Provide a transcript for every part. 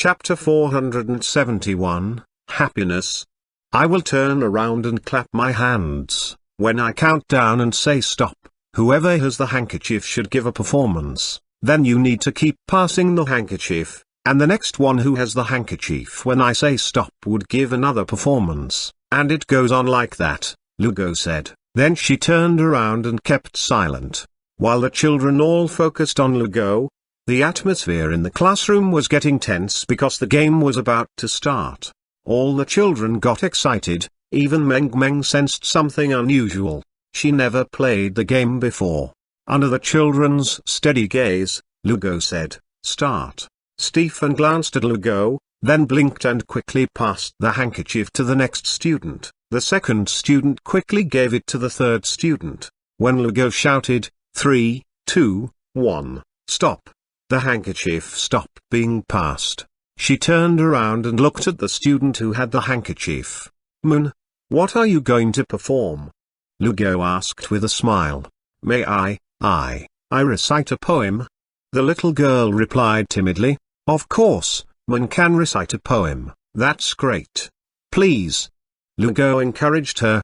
Chapter 471, Happiness. I will turn around and clap my hands. When I count down and say stop, whoever has the handkerchief should give a performance. Then you need to keep passing the handkerchief, and the next one who has the handkerchief when I say stop would give another performance, and it goes on like that, Lugo said. Then she turned around and kept silent. While the children all focused on Lugo, the atmosphere in the classroom was getting tense because the game was about to start. All the children got excited, even Meng Meng sensed something unusual. She never played the game before. Under the children's steady gaze, Lugo said, "Start." Stephen glanced at Lugo, then blinked and quickly passed the handkerchief to the next student. The second student quickly gave it to the third student. When Lugo shouted, 3, 2, 1, stop, the handkerchief stopped being passed. She turned around and looked at the student who had the handkerchief. "Moon, what are you going to perform?" Lugo asked with a smile. "May I recite a poem?" The little girl replied timidly. "Of course, Moon can recite a poem, that's great. Please." Lugo encouraged her.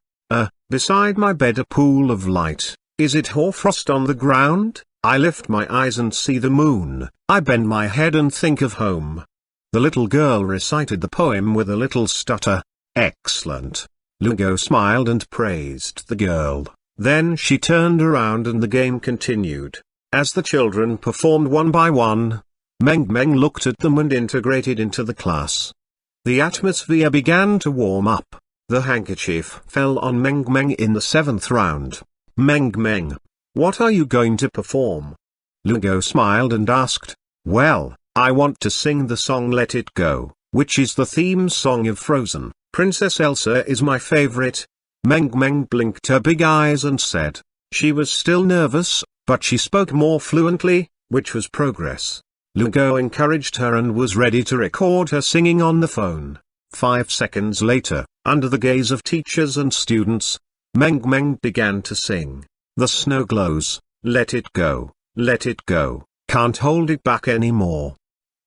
Beside my bed a pool of light, is it hoarfrost on the ground? I lift my eyes and see the moon, I bend my head and think of home. The little girl recited the poem with a little stutter. Excellent. Lugo smiled and praised the girl. Then she turned around and the game continued. As the children performed one by one, Meng Meng looked at them and integrated into the class. The atmosphere began to warm up. The handkerchief fell on Meng Meng in the 7th round. "Meng Meng, what are you going to perform?" Lugo smiled and asked, "Well, I want to sing the song Let It Go, which is the theme song of Frozen. Princess Elsa is my favorite." Meng Meng blinked her big eyes and said. She was still nervous, but she spoke more fluently, which was progress. Lugo encouraged her and was ready to record her singing on the phone. 5 seconds later, under the gaze of teachers and students, Meng Meng began to sing. The snow glows, let it go, can't hold it back anymore.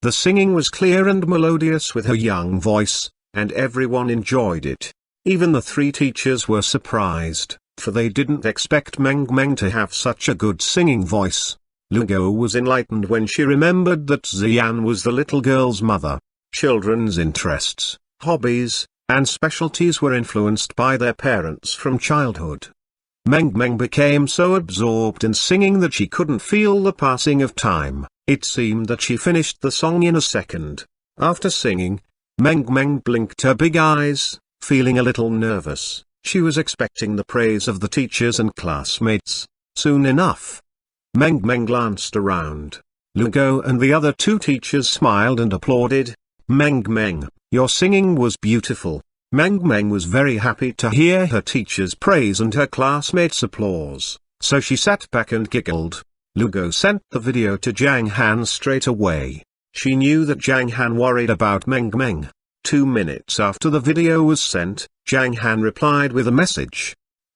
The singing was clear and melodious with her young voice, and everyone enjoyed it. Even the 3 teachers were surprised, for they didn't expect Meng Meng to have such a good singing voice. Lugo was enlightened when she remembered that Xian was the little girl's mother. Children's interests, hobbies, and specialties were influenced by their parents from childhood. Meng Meng became so absorbed in singing that she couldn't feel the passing of time. It seemed that she finished the song in a second. After singing, Meng Meng blinked her big eyes, feeling a little nervous. She was expecting the praise of the teachers and classmates. Soon enough, Meng Meng glanced around. Lugo and the other 2 teachers smiled and applauded. "Meng Meng, your singing was beautiful." Meng Meng was very happy to hear her teachers' praise and her classmates' applause, so she sat back and giggled. Lugo sent the video to Zhang Han straight away. She knew that Zhang Han worried about Meng Meng. 2 minutes after the video was sent, Zhang Han replied with a message.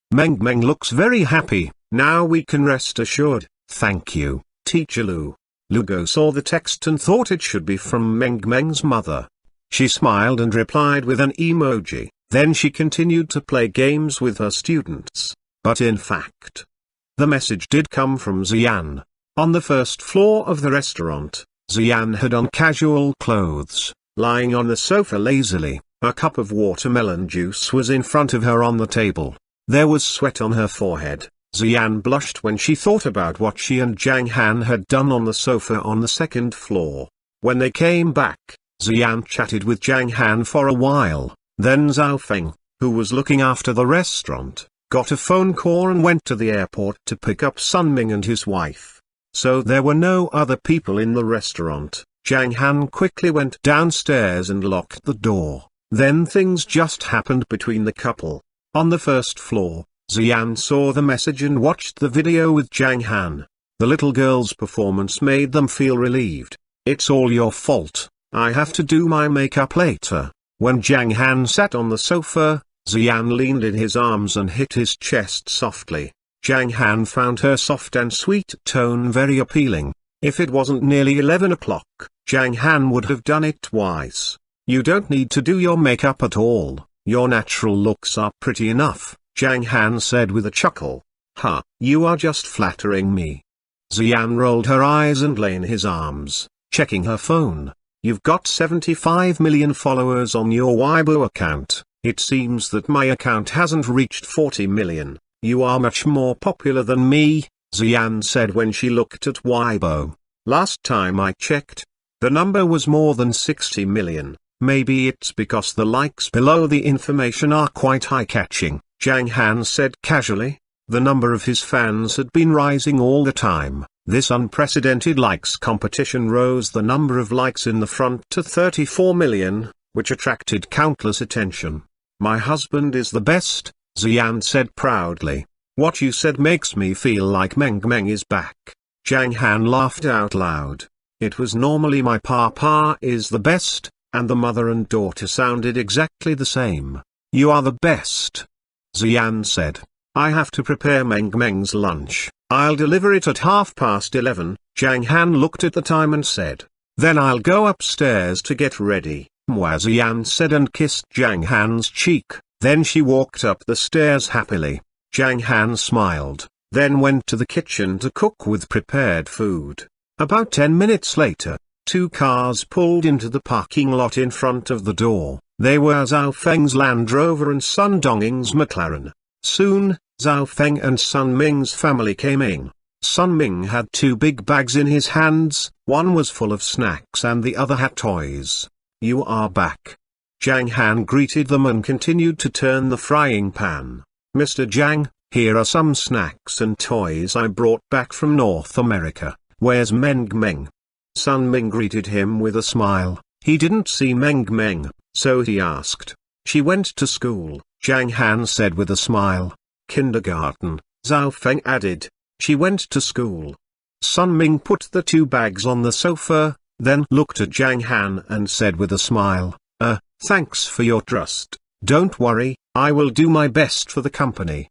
"Meng Meng looks very happy, now we can rest assured, thank you, Teacher Lu." Lugo saw the text and thought it should be from Meng Meng's mother. She smiled and replied with an emoji. Then she continued to play games with her students. But in fact, the message did come from Xian. On the first floor of the restaurant, Xian had on casual clothes, lying on the sofa lazily. A cup of watermelon juice was in front of her on the table. There was sweat on her forehead. Xian blushed when she thought about what she and Zhang Han had done on the sofa on the 2nd floor. When they came back, Xian chatted with Zhang Han for a while. Then Zhao Feng, who was looking after the restaurant, got a phone call and went to the airport to pick up Sun Ming and his wife. So there were no other people in the restaurant. Zhang Han quickly went downstairs and locked the door. Then things just happened between the couple. On the 1st floor, Xian saw the message and watched the video with Zhang Han. The little girl's performance made them feel relieved. "It's all your fault. I have to do my makeup later." When Zhang Han sat on the sofa, Xian leaned in his arms and hit his chest softly. Zhang Han found her soft and sweet tone very appealing. If it wasn't nearly 11 o'clock, Zhang Han would have done it twice. You don't need to do your makeup at all, your natural looks are pretty enough, Zhang Han said with a chuckle. Ha, you are just flattering me. Xian rolled her eyes and lay in his arms, checking her phone. You've got 75 million followers on your Weibo account. It seems that my account hasn't reached 40 million. You are much more popular than me, Xian said when she looked at Weibo. Last time I checked, the number was more than 60 million. Maybe it's because the likes below the information are quite eye-catching, Zhang Han said casually. The number of his fans had been rising all the time. This unprecedented likes competition rose the number of likes in the front to 34 million, which attracted countless attention. My husband is the best, Xian said proudly. What you said makes me feel like Meng is back. Zhang Han laughed out loud. It was normally my papa is the best, and the mother and daughter sounded exactly the same. You are the best, Xian said. I have to prepare Meng's lunch. I'll deliver it at 11:30. Zhang Han looked at the time and said. Then I'll go upstairs to get ready, Xian said and kissed Zhang Han's cheek. Then she walked up the stairs happily. Zhang Han smiled, then went to the kitchen to cook with prepared food. About 10 minutes later, 2 cars pulled into the parking lot in front of the door. They were Zhao Feng's Land Rover and Sun Dongying's McLaren. Soon, Zhao Feng and Sun Ming's family came in. Sun Ming had 2 big bags in his hands, one was full of snacks and the other had toys. You are back. Zhang Han greeted them and continued to turn the frying pan. Mr. Zhang, here are some snacks and toys I brought back from North America. Where's Meng? Sun Ming greeted him with a smile. He didn't see Meng, so he asked. She went to school, Zhang Han said with a smile. Kindergarten, Zhao Feng added. She went to school. Sun Ming put the 2 bags on the sofa, then looked at Zhang Han and said with a smile, thanks for your trust. Don't worry, I will do my best for the company.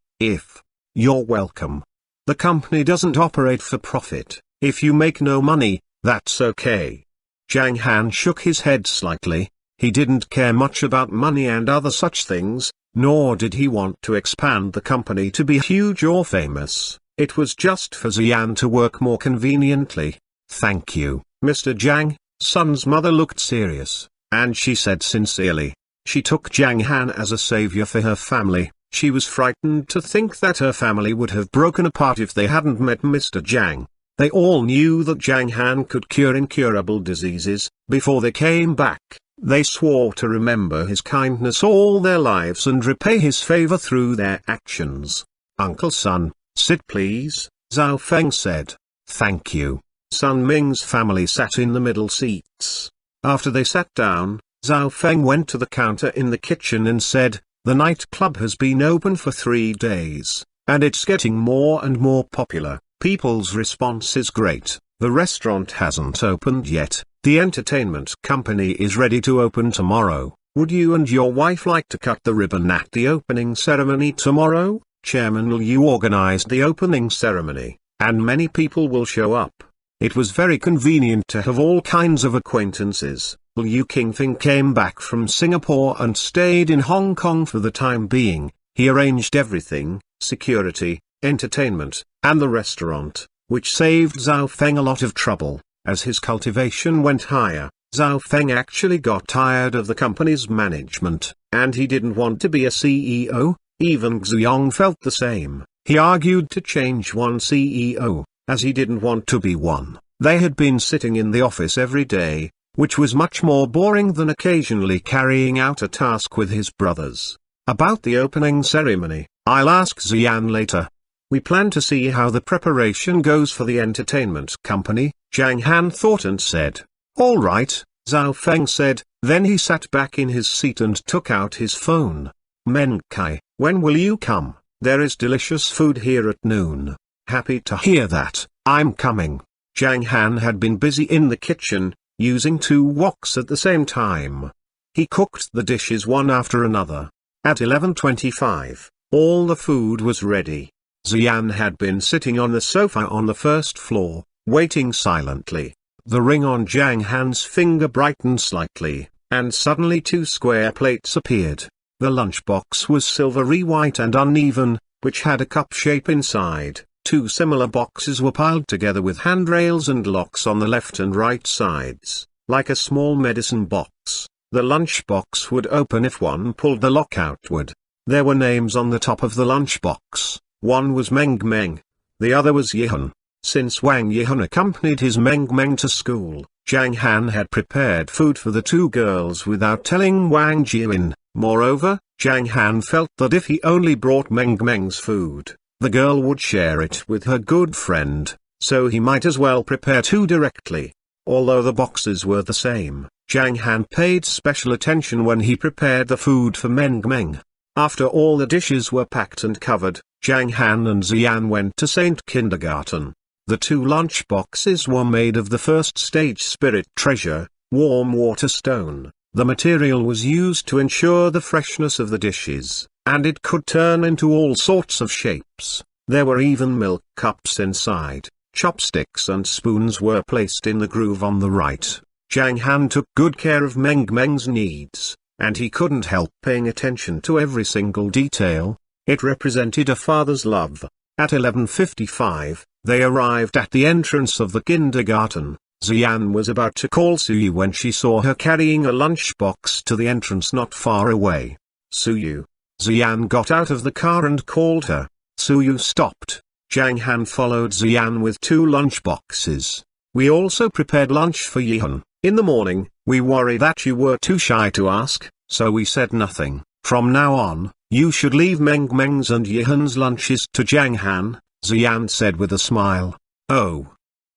You're welcome. The company doesn't operate for profit. If you make no money, that's okay. Zhang Han shook his head slightly. He didn't care much about money and other such things, nor did he want to expand the company to be huge or famous. It was just for Xian to work more conveniently. Thank you, Mr. Zhang. Sun's mother looked serious, and she said sincerely. She took Zhang Han as a savior for her family. She was frightened to think that her family would have broken apart if they hadn't met Mr. Zhang. They all knew that Zhang Han could cure incurable diseases. Before they came back, they swore to remember his kindness all their lives and repay his favor through their actions. Uncle Sun, sit please, Zhao Feng said. Thank you. Sun Ming's family sat in the middle seats. After they sat down, Zhao Feng went to the counter in the kitchen and said, the nightclub has been open for 3 days, and it's getting more and more popular. People's response is great. The restaurant hasn't opened yet. The entertainment company is ready to open tomorrow. Would you and your wife like to cut the ribbon at the opening ceremony tomorrow? Chairman Liu organized the opening ceremony, and many people will show up. It was very convenient to have all kinds of acquaintances. Liu Qingfeng came back from Singapore and stayed in Hong Kong for the time being. He arranged everything, security, entertainment, and the restaurant, which saved Zhao Feng a lot of trouble. As his cultivation went higher, Zhao Feng actually got tired of the company's management, and he didn't want to be a CEO. Even Xiong felt the same. He argued to change one CEO, as he didn't want to be one. They had been sitting in the office every day, which was much more boring than occasionally carrying out a task with his brothers. About the opening ceremony, I'll ask Xian later. We plan to see how the preparation goes for the entertainment company, Zhang Han thought and said. All right, Zhao Feng said, then he sat back in his seat and took out his phone. Menkai, when will you come? There is delicious food here at noon. Happy to hear that, I'm coming. Zhang Han had been busy in the kitchen, using 2 woks at the same time. He cooked the dishes one after another. At 11:25, all the food was ready. Xian had been sitting on the sofa on the first floor, waiting silently. The ring on Zhang Han's finger brightened slightly, and suddenly 2 square plates appeared. The lunchbox was silvery white and uneven, which had a cup shape inside. 2 similar boxes were piled together with handrails and locks on the left and right sides, like a small medicine box. The lunchbox would open if one pulled the lock outward. There were names on the top of the lunchbox. One was Meng Meng. The other was Yihan. Since Wang Yihan accompanied his Meng Meng to school, Zhang Han had prepared food for the 2 girls without telling Wang Jian. Moreover, Zhang Han felt that if he only brought Meng Meng's food, the girl would share it with her good friend, so he might as well prepare 2 directly. Although the boxes were the same, Zhang Han paid special attention when he prepared the food for Meng Meng. After all the dishes were packed and covered, Zhang Han and Xian went to Saint Kindergarten. The 2 lunch boxes were made of the first stage spirit treasure, warm water stone. The material was used to ensure the freshness of the dishes, and it could turn into all sorts of shapes. There were even milk cups inside. Chopsticks and spoons were placed in the groove on the right. Zhang Han took good care of Meng Meng's needs, and he couldn't help paying attention to every single detail. It represented a father's love. At 11:55, they arrived at the entrance of the kindergarten. Xian was about to call Suyu when she saw her carrying a lunchbox to the entrance not far away. Suyu. Xian got out of the car and called her. Suyu stopped. Zhang Han followed Xian with 2 lunchboxes. We also prepared lunch for Yihan. In the morning, we worried that you were too shy to ask, so we said nothing. From now on, you should leave Meng Meng's and Yihan's lunches to Zhang Han, Xian said with a smile. Oh.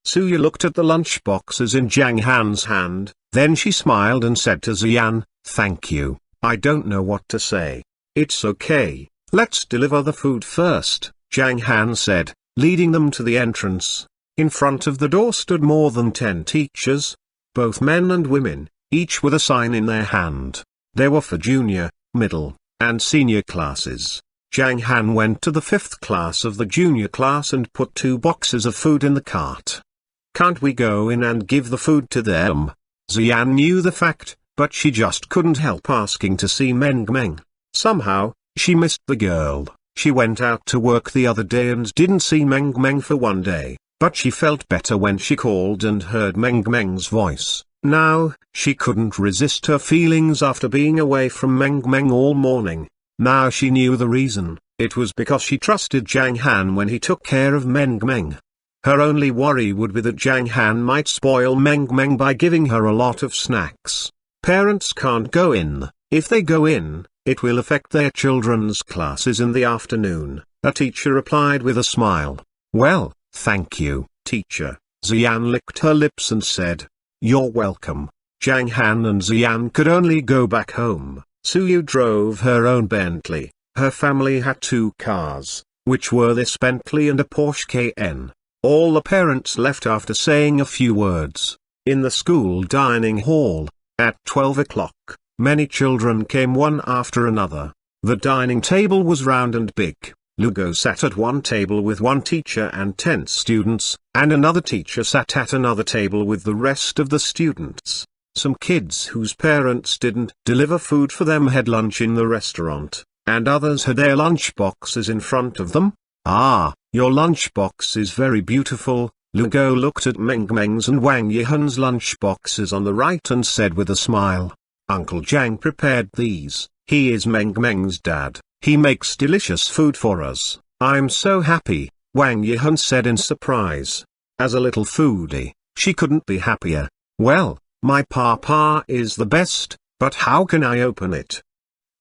Suyu looked at the lunchboxes in Zhang Han's hand, then she smiled and said to Xian, "Thank you, I don't know what to say." "It's okay, let's deliver the food first," Zhang Han said, leading them to the entrance. In front of the door stood more than 10 teachers, both men and women, each with a sign in their hand. They were for junior, middle, and senior classes. Zhang Han went to the 5th class of the junior class and put 2 boxes of food in the cart. "Can't we go in and give the food to them?" Xian knew the fact, but she just couldn't help asking to see Meng Meng. Somehow, she missed the girl. She went out to work the other day and didn't see Meng Meng for 1 day, but she felt better when she called and heard Meng Meng's voice. Now, she couldn't resist her feelings after being away from Meng Meng all morning. Now she knew the reason. It was because she trusted Zhang Han when he took care of Meng Meng. Her only worry would be that Zhang Han might spoil Meng Meng by giving her a lot of snacks. Parents can't go in. If they go in, it will affect their children's classes in the afternoon, a teacher replied with a smile. "Well, thank you, teacher." Xian licked her lips and said, "You're welcome." Zhang Han and Xian could only go back home. Suyu drove her own Bentley. Her family had 2 cars, which were this Bentley and a Porsche Cayenne. All the parents left after saying a few words. In the school dining hall, at 12 o'clock, many children came one after another. The dining table was round and big. Lugo sat at one table with 1 teacher and 10 students, and another teacher sat at another table with the rest of the students. Some kids whose parents didn't deliver food for them had lunch in the restaurant, and others had their lunchboxes in front of them. "Ah, your lunchbox is very beautiful." Lugo looked at Meng Meng's and Wang Yihan's lunchboxes on the right and said with a smile, "Uncle Zhang prepared these. He is Meng Meng's dad. He makes delicious food for us. I'm so happy," Wang Yihan said in surprise. As a little foodie, she couldn't be happier. "Well, my papa is the best, but how can I open it?"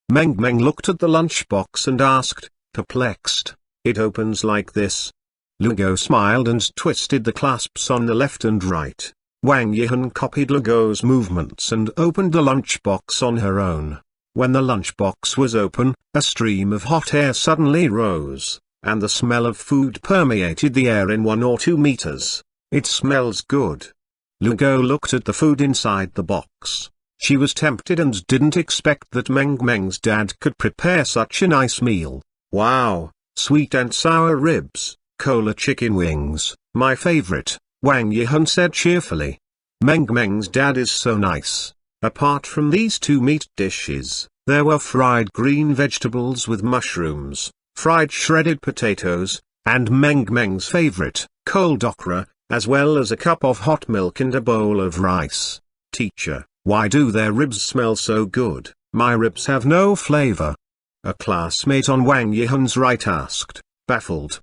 Meng Meng looked at the lunchbox and asked, perplexed. "It opens like this." Lugo smiled and twisted the clasps on the left and right. Wang Yihan copied Lugo's movements and opened the lunchbox on her own. When the lunchbox was open, a stream of hot air suddenly rose, and the smell of food permeated the air in 1 or 2 meters. "It smells good." Lugo looked at the food inside the box. She was tempted and didn't expect that Meng Meng's dad could prepare such a nice meal. "Wow, sweet and sour ribs, cola chicken wings, my favorite," Wang Yihan said cheerfully. Meng Meng's dad is so nice. Apart from these two meat dishes, there were fried green vegetables with mushrooms, fried shredded potatoes, and Meng Meng's favorite, cold okra, as well as a cup of hot milk and a bowl of rice. Teacher, why do their ribs smell so good? My ribs have no flavor. A classmate on Wang Yihan's right asked, baffled.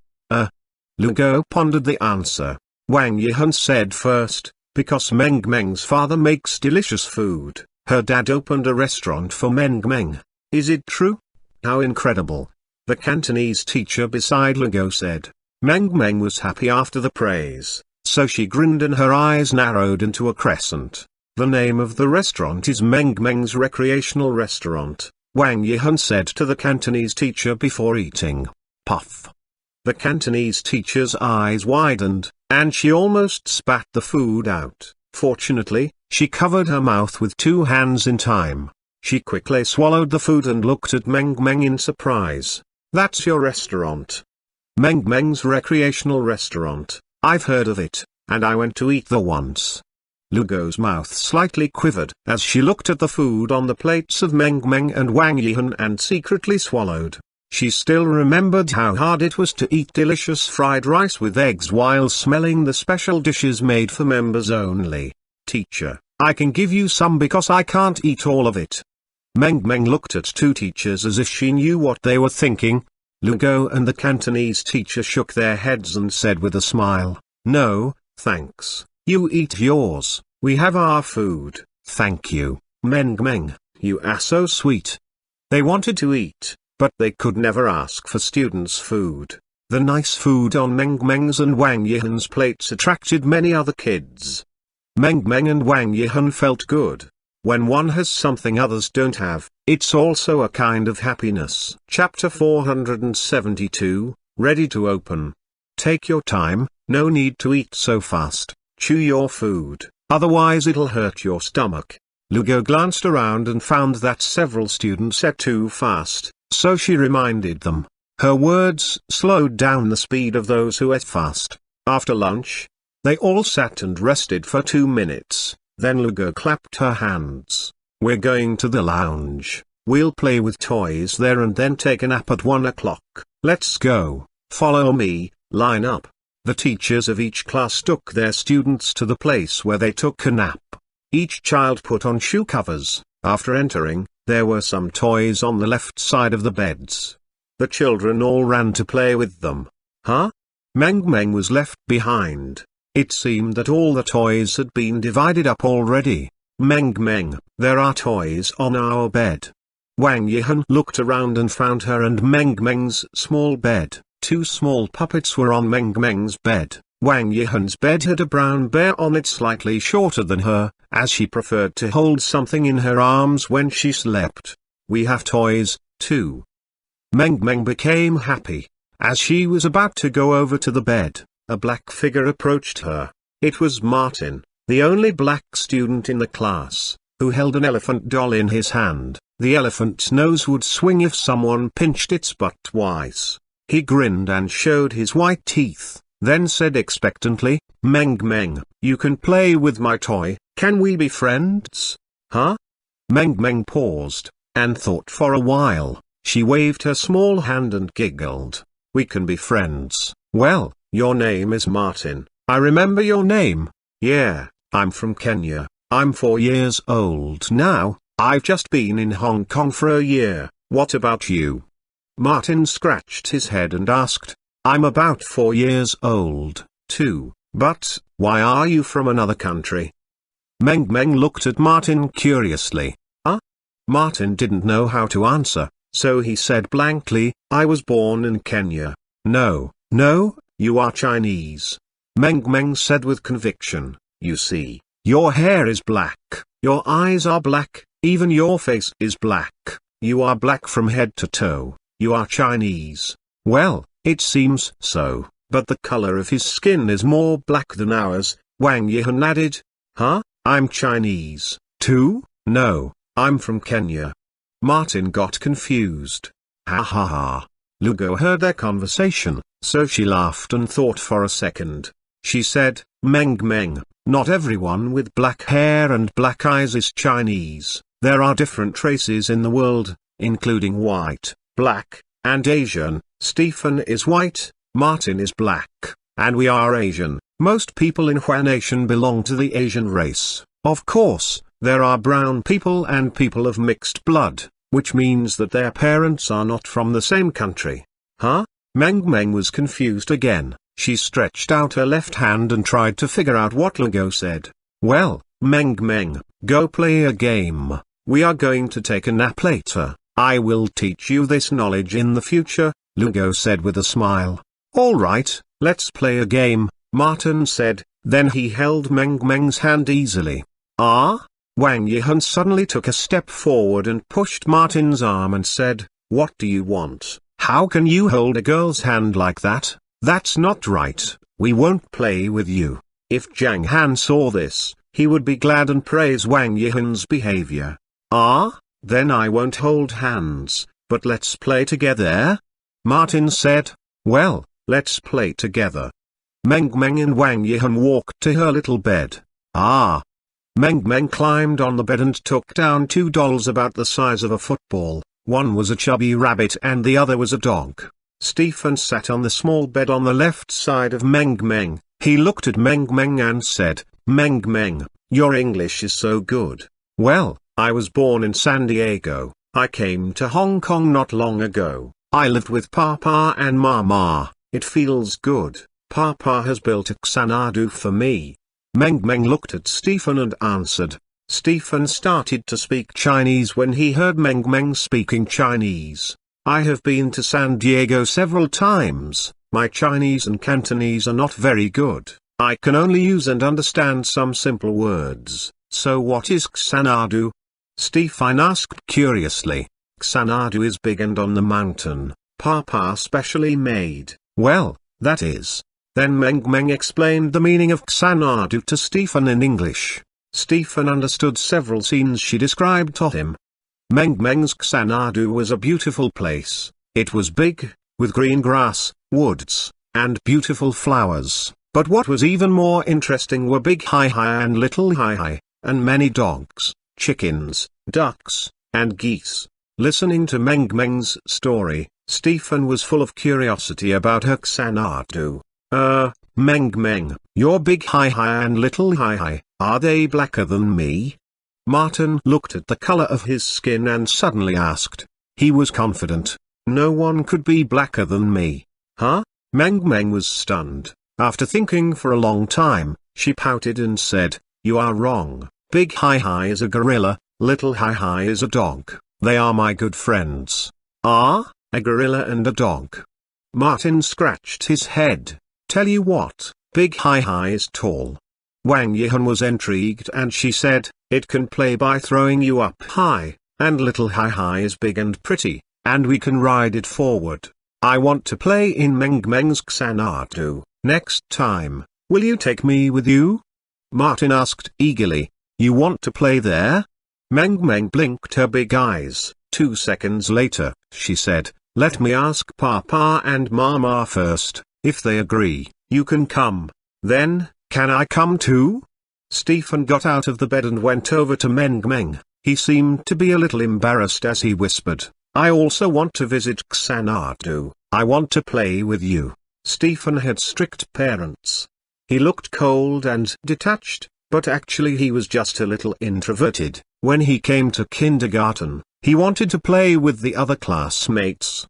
Lugo pondered the answer. Wang Yihan said first, because Meng Meng's father makes delicious food. Her dad opened a restaurant for Meng Meng. Is it true? How incredible. The Cantonese teacher beside Lugo said. Meng Meng was happy after the praise, so she grinned and her eyes narrowed into a crescent. The name of the restaurant is Meng Meng's Recreational Restaurant, Wang Yihan said to the Cantonese teacher before eating. Puff. The Cantonese teacher's eyes widened, and she almost spat the food out. Fortunately, she covered her mouth with two hands in time. She quickly swallowed the food and looked at Meng Meng in surprise. That's your restaurant? Meng Meng's Recreational Restaurant. I've heard of it, and I went to eat there once. Lugo's mouth slightly quivered as she looked at the food on the plates of Meng Meng and Wang Yihan and secretly swallowed. She still remembered how hard it was to eat delicious fried rice with eggs while smelling the special dishes made for members only. Teacher, I can give you some because I can't eat all of it. Meng Meng looked at two teachers as if she knew what they were thinking. Lugo and the Cantonese teacher shook their heads and said with a smile, no, thanks, you eat yours, we have our food, thank you, Meng Meng, you are so sweet. They wanted to eat, but they could never ask for students' food. The nice food on Meng Meng's and Wang Yihan's plates attracted many other kids. Meng Meng and Wang Yihan felt good. When one has something others don't have, it's also a kind of happiness. Chapter 472, Ready to Open. Take your time, no need to eat so fast, chew your food, otherwise it'll hurt your stomach. Lugo glanced around and found that several students ate too fast, so she reminded them. Her words slowed down the speed of those who ate fast. After lunch, they all sat and rested for 2 minutes. Then Lugo clapped her hands. We're going to the lounge. We'll play with toys there and then take a nap at 1 o'clock. Let's go. Follow me, line up. The teachers of each class took their students to the place where they took a nap. Each child put on shoe covers. After entering, there were some toys on the left side of the beds. The children all ran to play with them. Huh? Meng Meng was left behind. It seemed that all the toys had been divided up already. Meng Meng, there are toys on our bed. Wang Yihan looked around and found her and Meng Meng's small bed. 2 small puppets were on Meng Meng's bed. Wang Yihan's bed had a brown bear on it slightly shorter than her, as she preferred to hold something in her arms when she slept. We have toys, too. Meng Meng became happy. As she was about to go over to the bed, a black figure approached her. It was Martin, the only black student in the class, who held an elephant doll in his hand. The elephant's nose would swing if someone pinched its butt twice. He grinned and showed his white teeth, then said expectantly, Meng Meng, you can play with my toy, can we be friends? Huh? Meng Meng paused, and thought for a while. She waved her small hand and giggled. We can be friends. Well, your name is Martin. I remember your name. Yeah, I'm from Kenya. I'm 4 years old now. I've just been in Hong Kong for a year. What about you? Martin scratched his head and asked. I'm about 4 years old, too, but why are you from another country? Meng Meng looked at Martin curiously. Martin didn't know how to answer, so he said blankly, I was born in Kenya. No, you are Chinese. Meng Meng said with conviction. You see, your hair is black, your eyes are black, even your face is black. You are black from head to toe. You are Chinese. Well, it seems so, but the color of his skin is more black than ours, Wang Yihan added. Huh? I'm Chinese, too? No, I'm from Kenya. Martin got confused. Ha ha ha. Lugo heard their conversation, so she laughed and thought for a second. She said, Meng Meng, Not everyone with black hair and black eyes is Chinese. There are different races in the world, including white, black, and Asian. Stephen is white, Martin is black, and we are Asian. Most people in Hua Nation belong to the Asian race. Of course, there are brown people and people of mixed blood, which means that their parents are not from the same country. Huh? Meng Meng was confused again. She stretched out her left hand and tried to figure out what Lugo said. Well, Meng Meng, go play a game. We are going to take a nap later. I will teach you this knowledge in the future, Lugo said with a smile. All right, let's play a game, Martin said, then he held Meng Meng's hand easily. Ah? Wang Yihan suddenly took a step forward and pushed Martin's arm and said, what do you want? How can you hold a girl's hand like that? That's not right, we won't play with you. If Zhang Han saw this, he would be glad and praise Wang Yihan's behavior. Ah? Then I won't hold hands, but let's play together? Martin said. Well, let's play together. Meng Meng and Wang Yihan walked to her little bed. Ah. Meng Meng climbed on the bed and took down two dolls about the size of a football. One was a chubby rabbit and the other was a dog. Stephen sat on the small bed on the left side of Meng Meng. He looked at Meng Meng and said, Meng Meng, your English is so good. Well, I was born in San Diego. I came to Hong Kong not long ago. I lived with Papa and Mama. It feels good. Papa has built a Xanadu for me. Meng Meng looked at Stephen and answered. Stephen started to speak Chinese when he heard Meng Meng speaking Chinese. I have been to San Diego several times. My Chinese and Cantonese are not very good. I can only use and understand some simple words. So what is Xanadu? Stephen asked curiously. Xanadu is big and on the mountain. Papa specially made. Well, that is. Then Meng Meng explained the meaning of Xanadu to Stephen in English. Stephen understood several scenes she described to him. Meng Meng's Xanadu was a beautiful place. It was big, with green grass, woods, and beautiful flowers. But what was even more interesting were Big Hai Hai and Little Hai Hai, and many dogs, chickens, ducks, and geese. Listening to Meng Meng's story, Stephen was full of curiosity about her Xanadu. Meng Meng, your Big Hai Hai and Little Hai Hai, are they blacker than me? Martin looked at the color of his skin and suddenly asked. He was confident. No one could be blacker than me. Huh? Meng Meng was stunned. After thinking for a long time, she pouted and said, you are wrong. Big Hai Hai is a gorilla, Little Hai Hai is a dog. They are my good friends. Ah, a gorilla and a dog. Martin scratched his head. Tell you what, Big Hai Hai is tall. Wang Yihan was intrigued and she said, it can play by throwing you up high, and Little Hai Hai is big and pretty, and we can ride it forward. I want to play in Meng Meng's Xanadu. Next time, will you take me with you? Martin asked eagerly. You want to play there? Meng Meng blinked her big eyes. 2 seconds later, she said, let me ask Papa and Mama first. If they agree, you can come. Then, can I come too? Stephen got out of the bed and went over to Meng Meng. He seemed to be a little embarrassed as he whispered, I also want to visit Xanadu. I want to play with you. Stephen had strict parents. He looked cold and detached, but actually he was just a little introverted. When he came to kindergarten, he wanted to play with the other classmates.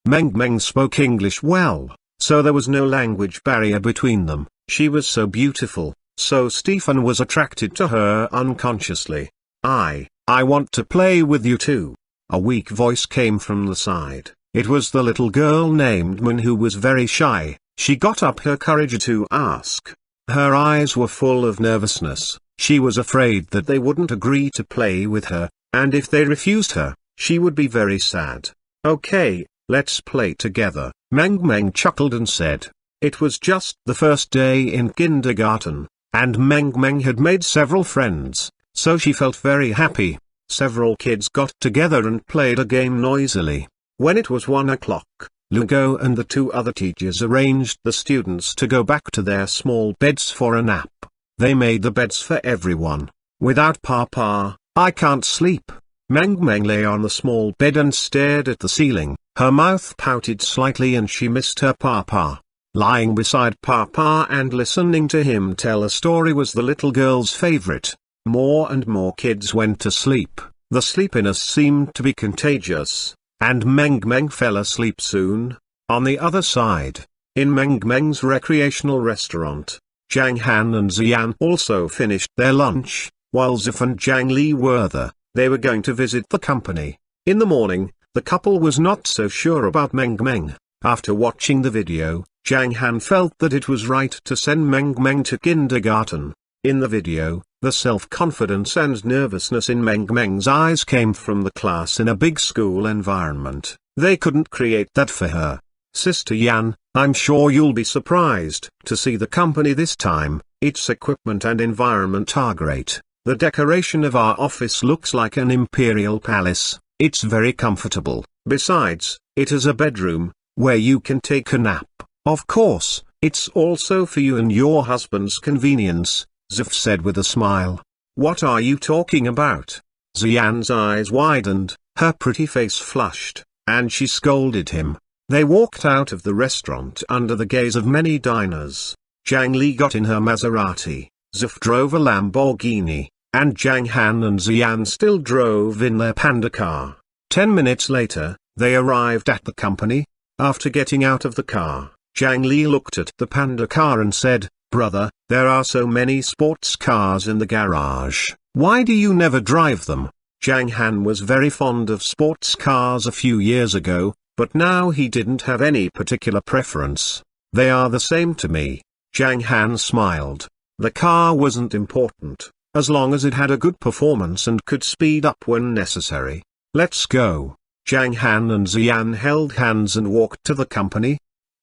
Meng Meng spoke English well, so there was no language barrier between them. She was so beautiful, so Stephen was attracted to her unconsciously. I want to play with you too. A weak voice came from the side. It was the little girl named Min who was very shy. She got up her courage to ask. Her eyes were full of nervousness. She was afraid that they wouldn't agree to play with her, and if they refused her, she would be very sad. Okay, let's play together, Meng Meng chuckled and said. It was just the first day in kindergarten, and Meng Meng had made several friends, so she felt very happy. Several kids got together and played a game noisily. When it was 1 o'clock, Lugo and the 2 other teachers arranged the students to go back to their small beds for a nap. They made the beds for everyone. Without Papa, I can't sleep. Meng Meng lay on the small bed and stared at the ceiling. Her mouth pouted slightly and she missed her Papa. Lying beside Papa and listening to him tell a story was the little girl's favorite. More and more kids went to sleep. The sleepiness seemed to be contagious, and Meng Meng fell asleep soon. On the other side, in Meng Meng's recreational restaurant, Zhang Han and Xian also finished their lunch, while Zif and Zhang Li were there. They were going to visit the company. In the morning, the couple was not so sure about Meng Meng. After watching the video, Zhang Han felt that it was right to send Meng Meng to kindergarten. In the video, the self-confidence and nervousness in Meng Meng's eyes came from the class in a big school environment. They couldn't create that for her. Sister Yan, I'm sure you'll be surprised to see the company this time. Its equipment and environment are great. The decoration of our office looks like an imperial palace. It's very comfortable. Besides, it is a bedroom, where you can take a nap. Of course, it's also for you and your husband's convenience, Zif said with a smile. What are you talking about? Xian's eyes widened, her pretty face flushed, and she scolded him. They walked out of the restaurant under the gaze of many diners. Zhang Li got in her Maserati, Zif drove a Lamborghini, and Zhang Han and Xian still drove in their panda car. 10 minutes later, they arrived at the company. After getting out of the car, Zhang Li looked at the panda car and said, "Brother, there are so many sports cars in the garage. Why do you never drive them?" Zhang Han was very fond of sports cars a few years ago, but now he didn't have any particular preference. They are the same to me. Zhang Han smiled. The car wasn't important, as long as it had a good performance and could speed up when necessary. Let's go. Zhang Han and Xian held hands and walked to the company.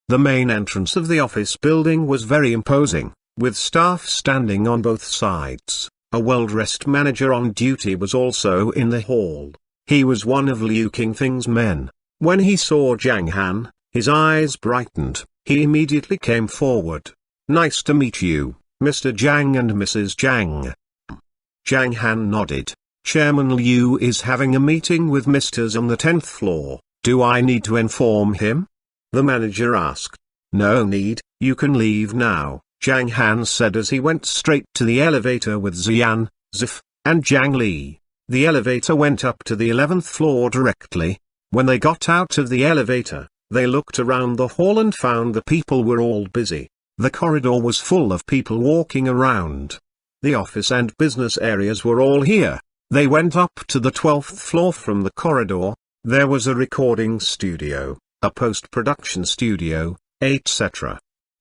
The main entrance of the office building was very imposing, with staff standing on both sides. A well-dressed manager on duty was also in the hall. He was one of Liu Qingfeng's men. When he saw Zhang Han, his eyes brightened. He immediately came forward. "Nice to meet you, Mr. Zhang and Mrs. Zhang." Zhang Han nodded. "Chairman Liu is having a meeting with Mr. on the 10th floor. Do I need to inform him?" The manager asked. "No need, you can leave now," Zhang Han said as he went straight to the elevator with Xian, Zif, and Zhang Li. The elevator went up to the 11th floor directly. When they got out of the elevator, they looked around the hall and found the people were all busy. The corridor was full of people walking around. The office and business areas were all here. They went up to the 12th floor from the corridor. There was a recording studio, a post-production studio, etc.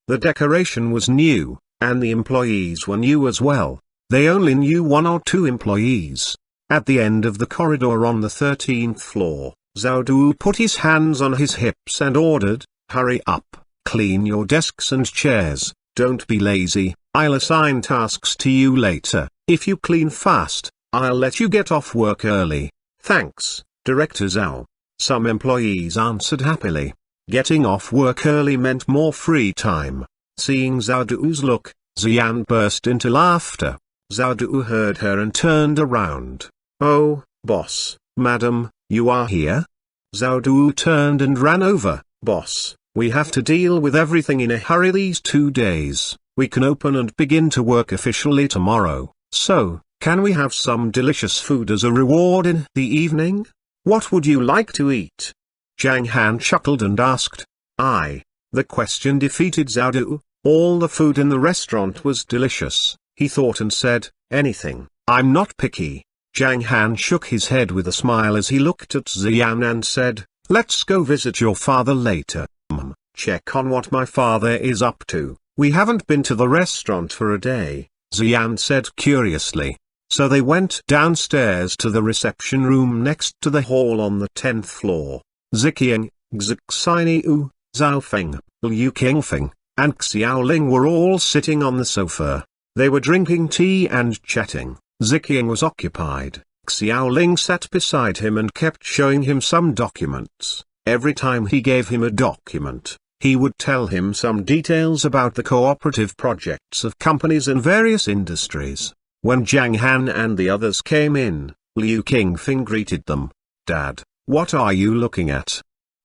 The decoration was new, and the employees were new as well. They only knew 1 or 2 employees. At the end of the corridor on the 13th floor, Zhao Du put his hands on his hips and ordered, "Hurry up, clean your desks and chairs, don't be lazy, I'll assign tasks to you later. If you clean fast, I'll let you get off work early." "Thanks, Director Zhao." Some employees answered happily. Getting off work early meant more free time. Seeing Zhao Du's look, Xian burst into laughter. Zhao Du heard her and turned around. "Oh, boss, madam, you are here?" Zhao Du turned and ran over. "Boss, we have to deal with everything in a hurry these 2 days. We can open and begin to work officially tomorrow, so, can we have some delicious food as a reward in the evening? What would you like to eat?" Zhang Han chuckled and asked. The question defeated Zhao Du. All the food in the restaurant was delicious, he thought and said, "Anything, I'm not picky." Zhang Han shook his head with a smile as he looked at Xian and said, "Let's go visit your father later. Check on what my father is up to. We haven't been to the restaurant for a day," Xian said curiously. So they went downstairs to the reception room next to the hall on the 10th floor. Ziqiang, Zixiniu, Zhaofeng, Liu Qingfeng, and Xiaoling were all sitting on the sofa. They were drinking tea and chatting. Ziqiang was occupied. Xiaoling sat beside him and kept showing him some documents. Every time he gave him a document, He would tell him some details about the cooperative projects of companies in various industries. When Zhang Han and the others came in, Liu Qingfeng greeted them. "Dad, what are you looking at?"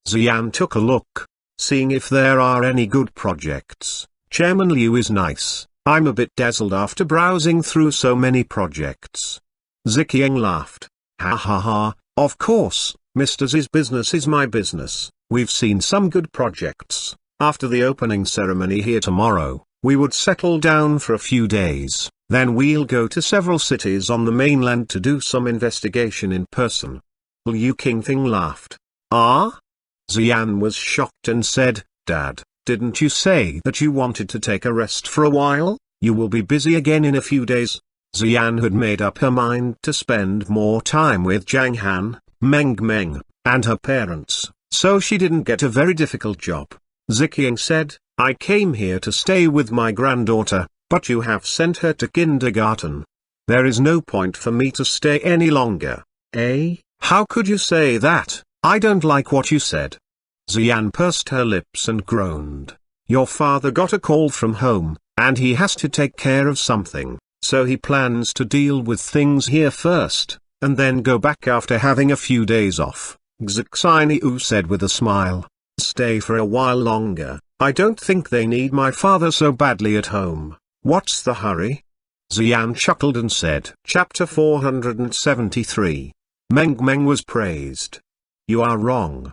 Xian took a look, seeing if there are any good projects. "Chairman Liu is nice. I'm a bit dazzled after browsing through so many projects." Ziqiang laughed. "Ha ha ha, of course, Mr. Z's business is my business. We've seen some good projects. After the opening ceremony here tomorrow, we would settle down for a few days, then we'll go to several cities on the mainland to do some investigation in person." Liu Qingfeng laughed. "Ah?" Xian was shocked and said, "Dad, didn't you say that you wanted to take a rest for a while? You will be busy again in a few days." Xian had made up her mind to spend more time with Zhang Han, Meng, and her parents, so she didn't get a very difficult job. Ziqiang said, "I came here to stay with my granddaughter, but you have sent her to kindergarten. There is no point for me to stay any longer." "Eh? How could you say that? I don't like what you said." Xian pursed her lips and groaned. "Your father got a call from home, and he has to take care of something, so he plans to deal with things here first, and then go back after having a few days off." Zixiniu said with a smile. "Stay for a while longer. I don't think they need my father so badly at home. What's the hurry?" Xian chuckled and said, Chapter 473. Meng was praised. "You are wrong."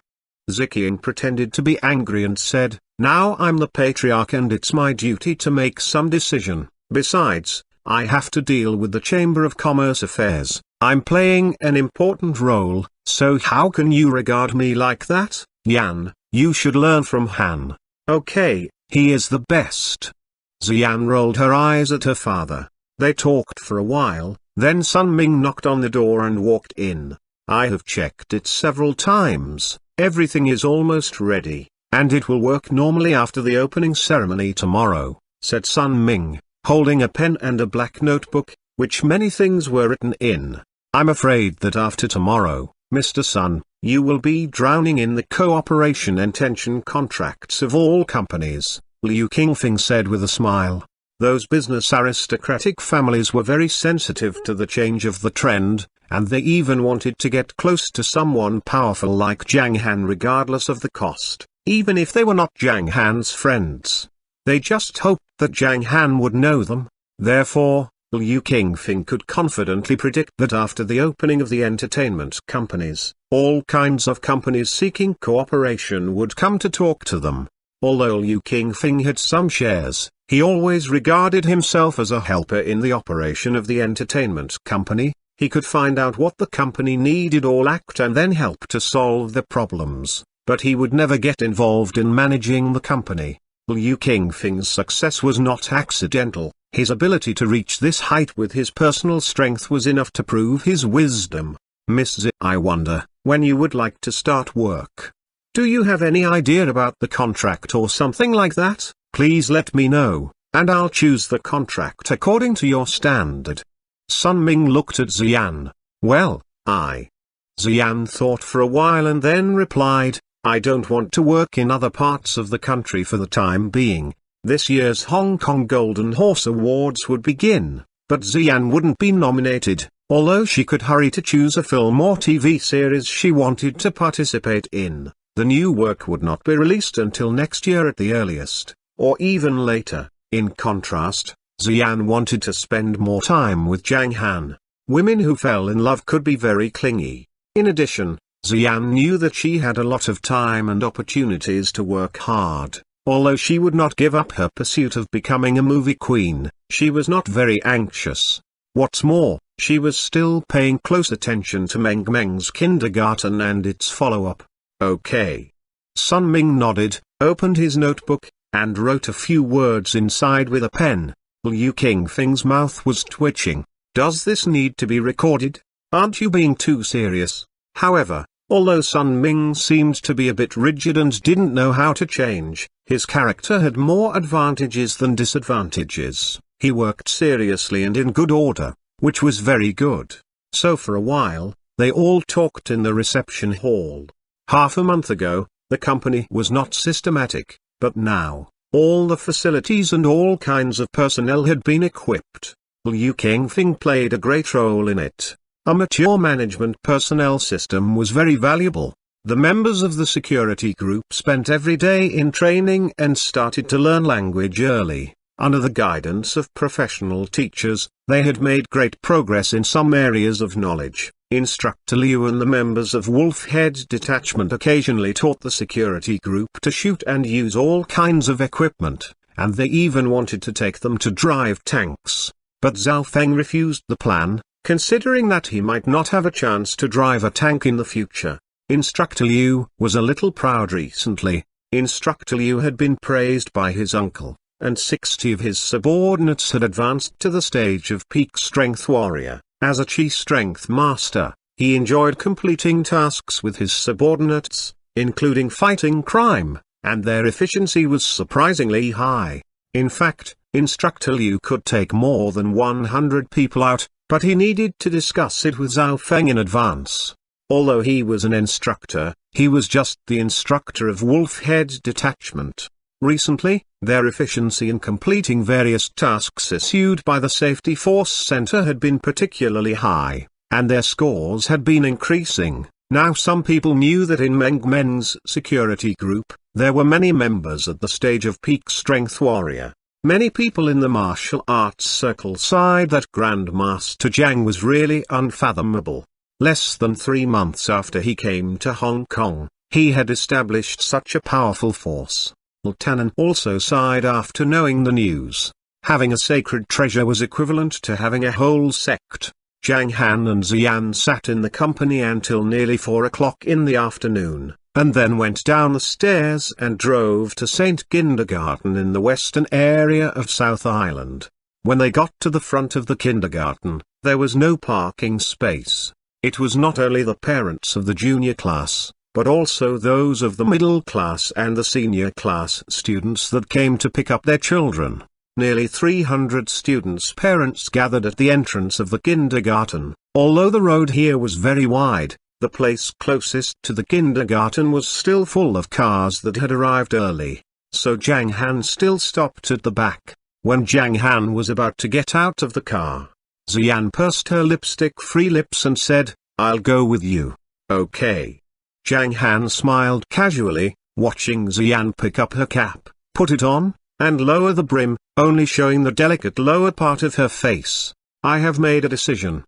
Ziqiang pretended to be angry and said, "Now I'm the patriarch and it's my duty to make some decision. Besides, I have to deal with the Chamber of Commerce affairs. I'm playing an important role, so how can you regard me like that? Yan, you should learn from Han. Okay, he is the best." Xian rolled her eyes at her father. They talked for a while, then Sun Ming knocked on the door and walked in. "I have checked it several times, everything is almost ready, and it will work normally after the opening ceremony tomorrow," said Sun Ming, holding a pen and a black notebook, which many things were written in. "I'm afraid that after tomorrow, Mr. Sun, you will be drowning in the cooperation intention contracts of all companies," Liu Qingfeng said with a smile. Those business aristocratic families were very sensitive to the change of the trend, and they even wanted to get close to someone powerful like Zhang Han regardless of the cost, even if they were not Zhang Han's friends. They just hoped that Zhang Han would know them. Therefore, Liu Qingfeng could confidently predict that after the opening of the entertainment companies, all kinds of companies seeking cooperation would come to talk to them. Although Liu Qingfeng had some shares, he always regarded himself as a helper in the operation of the entertainment company. He could find out what the company needed or lacked and then help to solve the problems, but he would never get involved in managing the company. Liu Qingfeng's success was not accidental. His ability to reach this height with his personal strength was enough to prove his wisdom. "Miss Z, I wonder when you would like to start work. Do you have any idea about the contract or something like that? Please let me know, and I'll choose the contract according to your standard." Sun Ming looked at Xian. "Well, Xian thought for a while and then replied, "I don't want to work in other parts of the country for the time being. This year's Hong Kong Golden Horse Awards would begin, but Xian wouldn't be nominated, although she could hurry to choose a film or TV series she wanted to participate in. The new work would not be released until next year at the earliest, or even later." In contrast, Xian wanted to spend more time with Zhang Han. Women who fell in love could be very clingy. In addition, Xian knew that she had a lot of time and opportunities to work hard. Although she would not give up her pursuit of becoming a movie queen, she was not very anxious. What's more, she was still paying close attention to Meng's kindergarten and its follow-up. "Okay." Sun Ming nodded, opened his notebook, and wrote a few words inside with a pen. Liu Qingfeng's mouth was twitching. "Does this need to be recorded? Aren't you being too serious?" However, although Sun Ming seemed to be a bit rigid and didn't know how to change, his character had more advantages than disadvantages. He worked seriously and in good order, which was very good. So for a while, they all talked in the reception hall. Half a month ago, the company was not systematic, But now, all the facilities and all kinds of personnel had been equipped. Liu Qingfeng played a great role in it. A mature management personnel system was very valuable. The members of the security group spent every day in training and started to learn language early. Under the guidance of professional teachers, they had made great progress in some areas of knowledge. Instructor Liu and the members of Wolf Head Detachment occasionally taught the security group to shoot and use all kinds of equipment, and they even wanted to take them to drive tanks. But Zhao Feng refused the plan, considering that he might not have a chance to drive a tank in the future. Instructor Liu was a little proud recently. Instructor Liu had been praised by his uncle, and 60 of his subordinates had advanced to the stage of peak strength warrior. As a chi strength master, he enjoyed completing tasks with his subordinates, including fighting crime, and their efficiency was surprisingly high. In fact, Instructor Liu could take more than 100 people out, but he needed to discuss it with Zhao Feng in advance. Although he was an instructor, he was just the instructor of Wolf Head Detachment. Recently, their efficiency in completing various tasks issued by the Safety Force Center had been particularly high, and their scores had been increasing. Now some people knew that in Meng Meng's security group, there were many members at the stage of peak strength warrior. Many people in the martial arts circle sighed that Grandmaster Zhang was really unfathomable. Less than 3 months after he came to Hong Kong, he had established such a powerful force. Lieutenant also sighed after knowing the news. Having a sacred treasure was equivalent to having a whole sect. Zhang Han and Xian sat in the company until nearly 4 o'clock in the afternoon, and then went down the stairs and drove to St. Kindergarten in the western area of South Island. When they got to the front of the kindergarten, there was no parking space. It was not only the parents of the junior class, but also those of the middle class and the senior class students that came to pick up their children. Nearly 300 students' parents gathered at the entrance of the kindergarten. Although the road here was very wide, the place closest to the kindergarten was still full of cars that had arrived early. So Zhang Han still stopped at the back. When Zhang Han was about to get out of the car, Xian pursed her lipstick-free lips and said, "I'll go with you." "Okay." Zhang Han smiled casually, watching Xian pick up her cap, put it on, and lower the brim, only showing the delicate lower part of her face. "I have made a decision."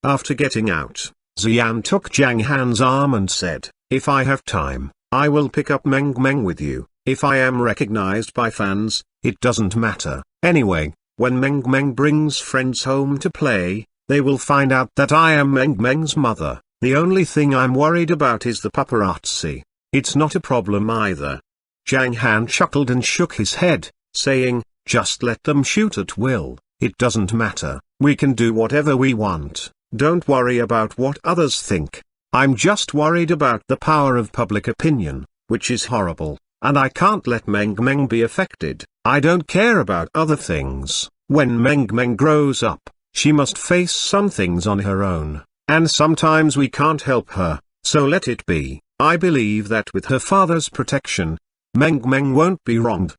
After getting out, Xian took Zhang Han's arm and said, "If I have time, I will pick up Meng Meng with you. If I am recognized by fans, it doesn't matter. Anyway, when Meng Meng brings friends home to play, they will find out that I am Meng Meng's mother. The only thing I'm worried about is the paparazzi. It's not a problem either." Zhang Han chuckled and shook his head, saying, "Just let them shoot at will, it doesn't matter, we can do whatever we want. Don't worry about what others think. I'm just worried about the power of public opinion, which is horrible, and I can't let Meng Meng be affected. I don't care about other things. When Meng Meng grows up, she must face some things on her own, and sometimes we can't help her, so let it be. I believe that with her father's protection, Meng Meng won't be wronged."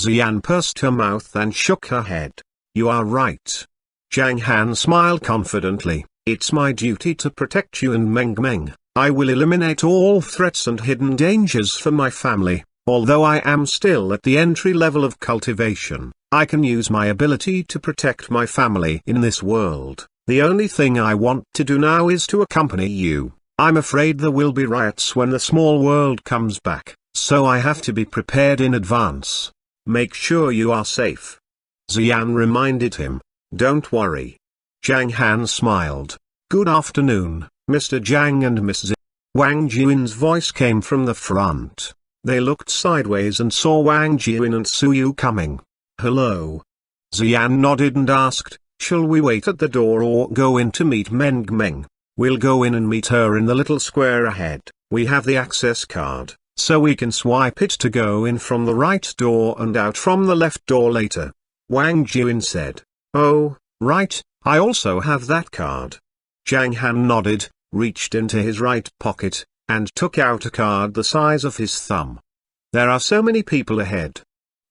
Xian pursed her mouth and shook her head. "You are right." Zhang Han smiled confidently. "It's my duty to protect you and Meng Meng. I will eliminate all threats and hidden dangers for my family. Although I am still at the entry level of cultivation, I can use my ability to protect my family in this world. The only thing I want to do now is to accompany you. I'm afraid there will be riots when the small world comes back, so I have to be prepared in advance. Make sure you are safe." Xian reminded him. "Don't worry." Zhang Han smiled. "Good afternoon, Mr. Zhang and Mrs. Wang Jiuin's voice came from the front. They looked sideways and saw Wang Jiuin and Su Yu coming. "Hello." Xian nodded and asked, "Shall we wait at the door or go in to meet Meng Meng?" "We'll go in and meet her in the little square ahead. We have the access card, so we can swipe it to go in from the right door and out from the left door later," Wang Jiuin said. "Oh, right, I also have that card." Zhang Han nodded, reached into his right pocket, and took out a card the size of his thumb. There are so many people ahead.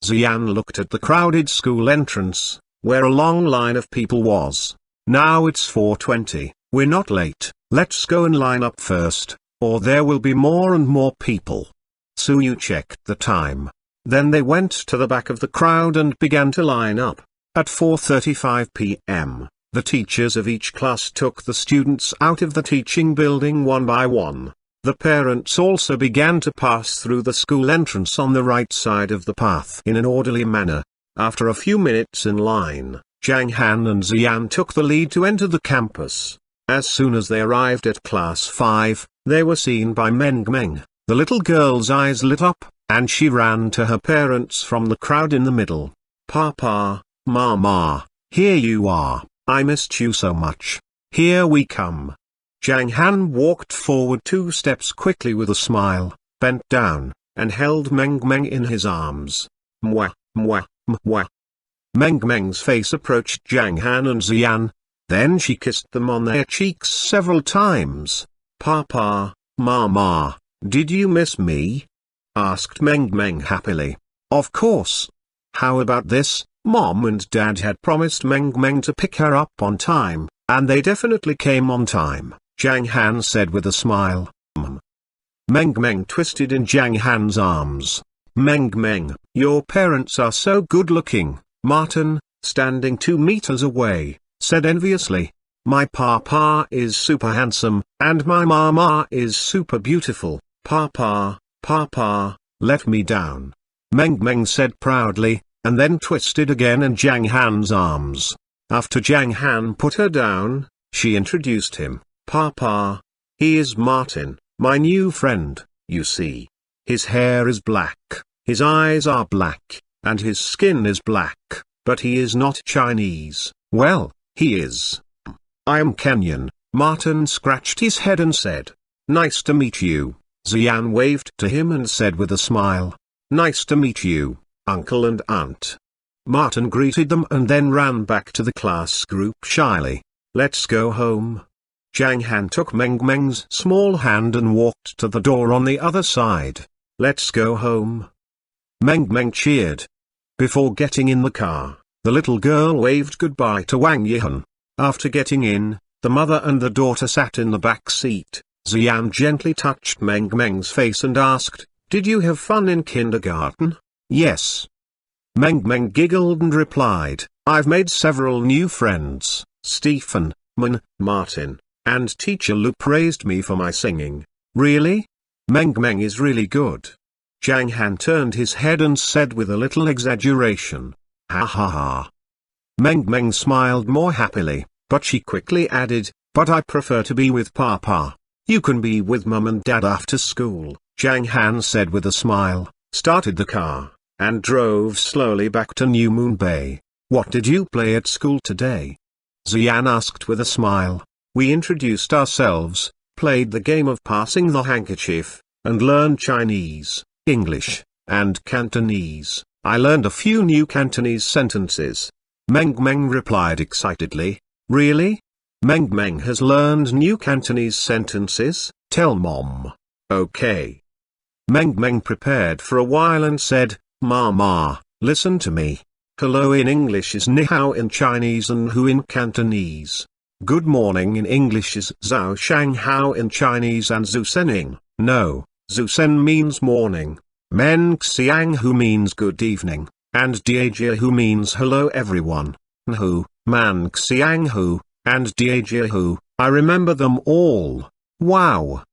Xian looked at the crowded school entrance, where a long line of people was. Now it's 4:20, we're not late, let's go and line up first, or there will be more and more people. Suyu checked the time. Then they went to the back of the crowd and began to line up. At 4:35 p.m., the teachers of each class took the students out of the teaching building one by one. The parents also began to pass through the school entrance on the right side of the path in an orderly manner. After a few minutes in line, Zhang Han and Xian took the lead to enter the campus. As soon as they arrived at class 5, they were seen by Meng Meng. The little girl's eyes lit up, and she ran to her parents from the crowd in the middle. "Papa, Mama, here you are, I missed you so much. Here we come." Zhang Han walked forward 2 steps quickly with a smile, bent down, and held Meng Meng in his arms. Mwah, mwah, mwah. Meng Meng's face approached Zhang Han and Xian. Then she kissed them on their cheeks several times. "Papa, Mama, did you miss me?" asked Meng Meng happily. "Of course. How about this? Mom and Dad had promised Meng Meng to pick her up on time, and they definitely came on time," Zhang Han said with a smile. Meng Meng twisted in Zhang Han's arms. "Meng Meng, your parents are so good looking," Martin, standing 2 meters away, said enviously. "My papa is super handsome, and my mama is super beautiful. Papa, Papa, let me down," Meng Meng said proudly, and then twisted again in Zhang Han's arms. After Zhang Han put her down, she introduced him. "Papa, he is Martin, my new friend, you see. His hair is black, his eyes are black, and his skin is black, but he is not Chinese." "Well, he is. I am Kenyan." Martin scratched his head and said. "Nice to meet you." Xian waved to him and said with a smile, "Nice to meet you, uncle and aunt." Martin greeted them and then ran back to the class group shyly. "Let's go home." Zhang Han took Meng Meng's small hand and walked to the door on the other side. "Let's go home." Meng Meng cheered. Before getting in the car, the little girl waved goodbye to Wang Yihan. After getting in, the mother and the daughter sat in the back seat. Xian gently touched Meng Meng's face and asked, "Did you have fun in kindergarten?" "Yes." Meng Meng giggled and replied, "I've made several new friends. Stephen, Martin, and teacher Lu praised me for my singing." "Really? Meng Meng is really good." Zhang Han turned his head and said with a little exaggeration, "Ha ha ha." Meng Meng smiled more happily, but she quickly added, "But I prefer to be with Papa." "You can be with Mum and Dad after school," Zhang Han said with a smile, started the car, and drove slowly back to New Moon Bay. "What did you play at school today?" Xian asked with a smile. "We introduced ourselves, played the game of passing the handkerchief, and learned Chinese, English, and Cantonese. I learned a few new Cantonese sentences." Meng Meng replied excitedly. "Really? Meng Meng has learned new Cantonese sentences? Tell Mom." "Okay." Meng Meng prepared for a while and said, "Mama, listen to me. Hello in English is ni hao in Chinese and hu in Cantonese. Good morning in English is zhao shang hao in Chinese and zu sening. No, zu sen means morning. Men xiang hu means good evening, and diejia hu means hello everyone. Nhu, man xiang hu, and diejia hu, I remember them all. Wow."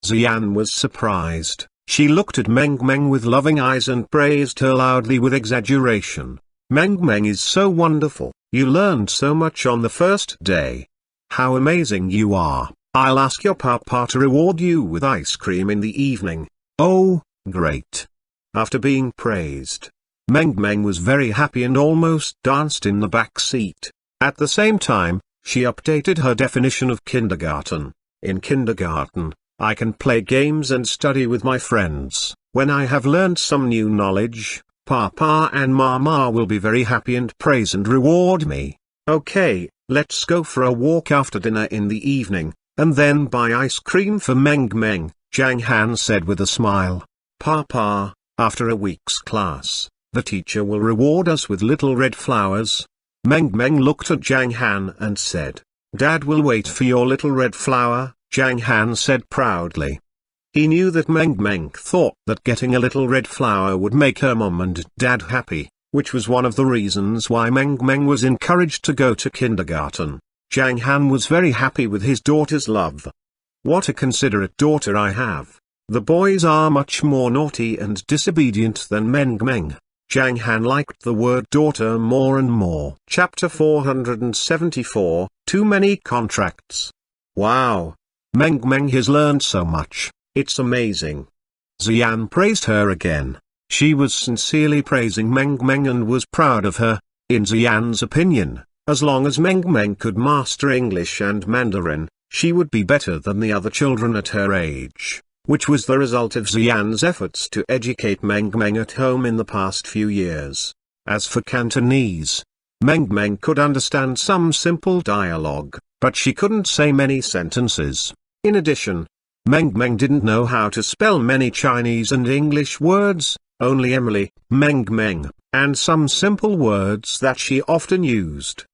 Xian was surprised. She looked at Meng Meng with loving eyes and praised her loudly with exaggeration. "Meng Meng is so wonderful, you learned so much on the first day. How amazing you are. I'll ask your papa to reward you with ice cream in the evening." "Oh, great." After being praised, Meng Meng was very happy and almost danced in the back seat. At the same time, she updated her definition of kindergarten. "In kindergarten, I can play games and study with my friends. When I have learned some new knowledge, Papa and Mama will be very happy and praise and reward me. Okay, let's go for a walk after dinner in the evening, and then buy ice cream for Meng Meng," Zhang Han said with a smile. "Papa, After a week's class, the teacher will reward us with little red flowers. Meng Meng looked at Zhang Han and said, "Dad will wait for your little red flower," Zhang Han said proudly. He knew that Meng Meng thought that getting a little red flower would make her mom and dad happy, which was one of the reasons why Meng Meng was encouraged to go to kindergarten. Zhang Han was very happy with his daughter's love. "What a considerate daughter I have. The boys are much more naughty and disobedient than Meng Meng." Zhang Han liked the word daughter more and more. Chapter 474, Too Many Contracts. Wow! Meng Meng has learned so much, it's amazing. Xian praised her again. She was sincerely praising Meng Meng and was proud of her. In Xian's opinion, as long as Meng Meng could master English and Mandarin, she would be better than the other children at her age, which was the result of Xian's efforts to educate Meng Meng at home in the past few years. As for Cantonese, Meng Meng could understand some simple dialogue, but she couldn't say many sentences. In addition, Meng Meng didn't know how to spell many Chinese and English words, only Emily, Meng Meng, and some simple words that she often used.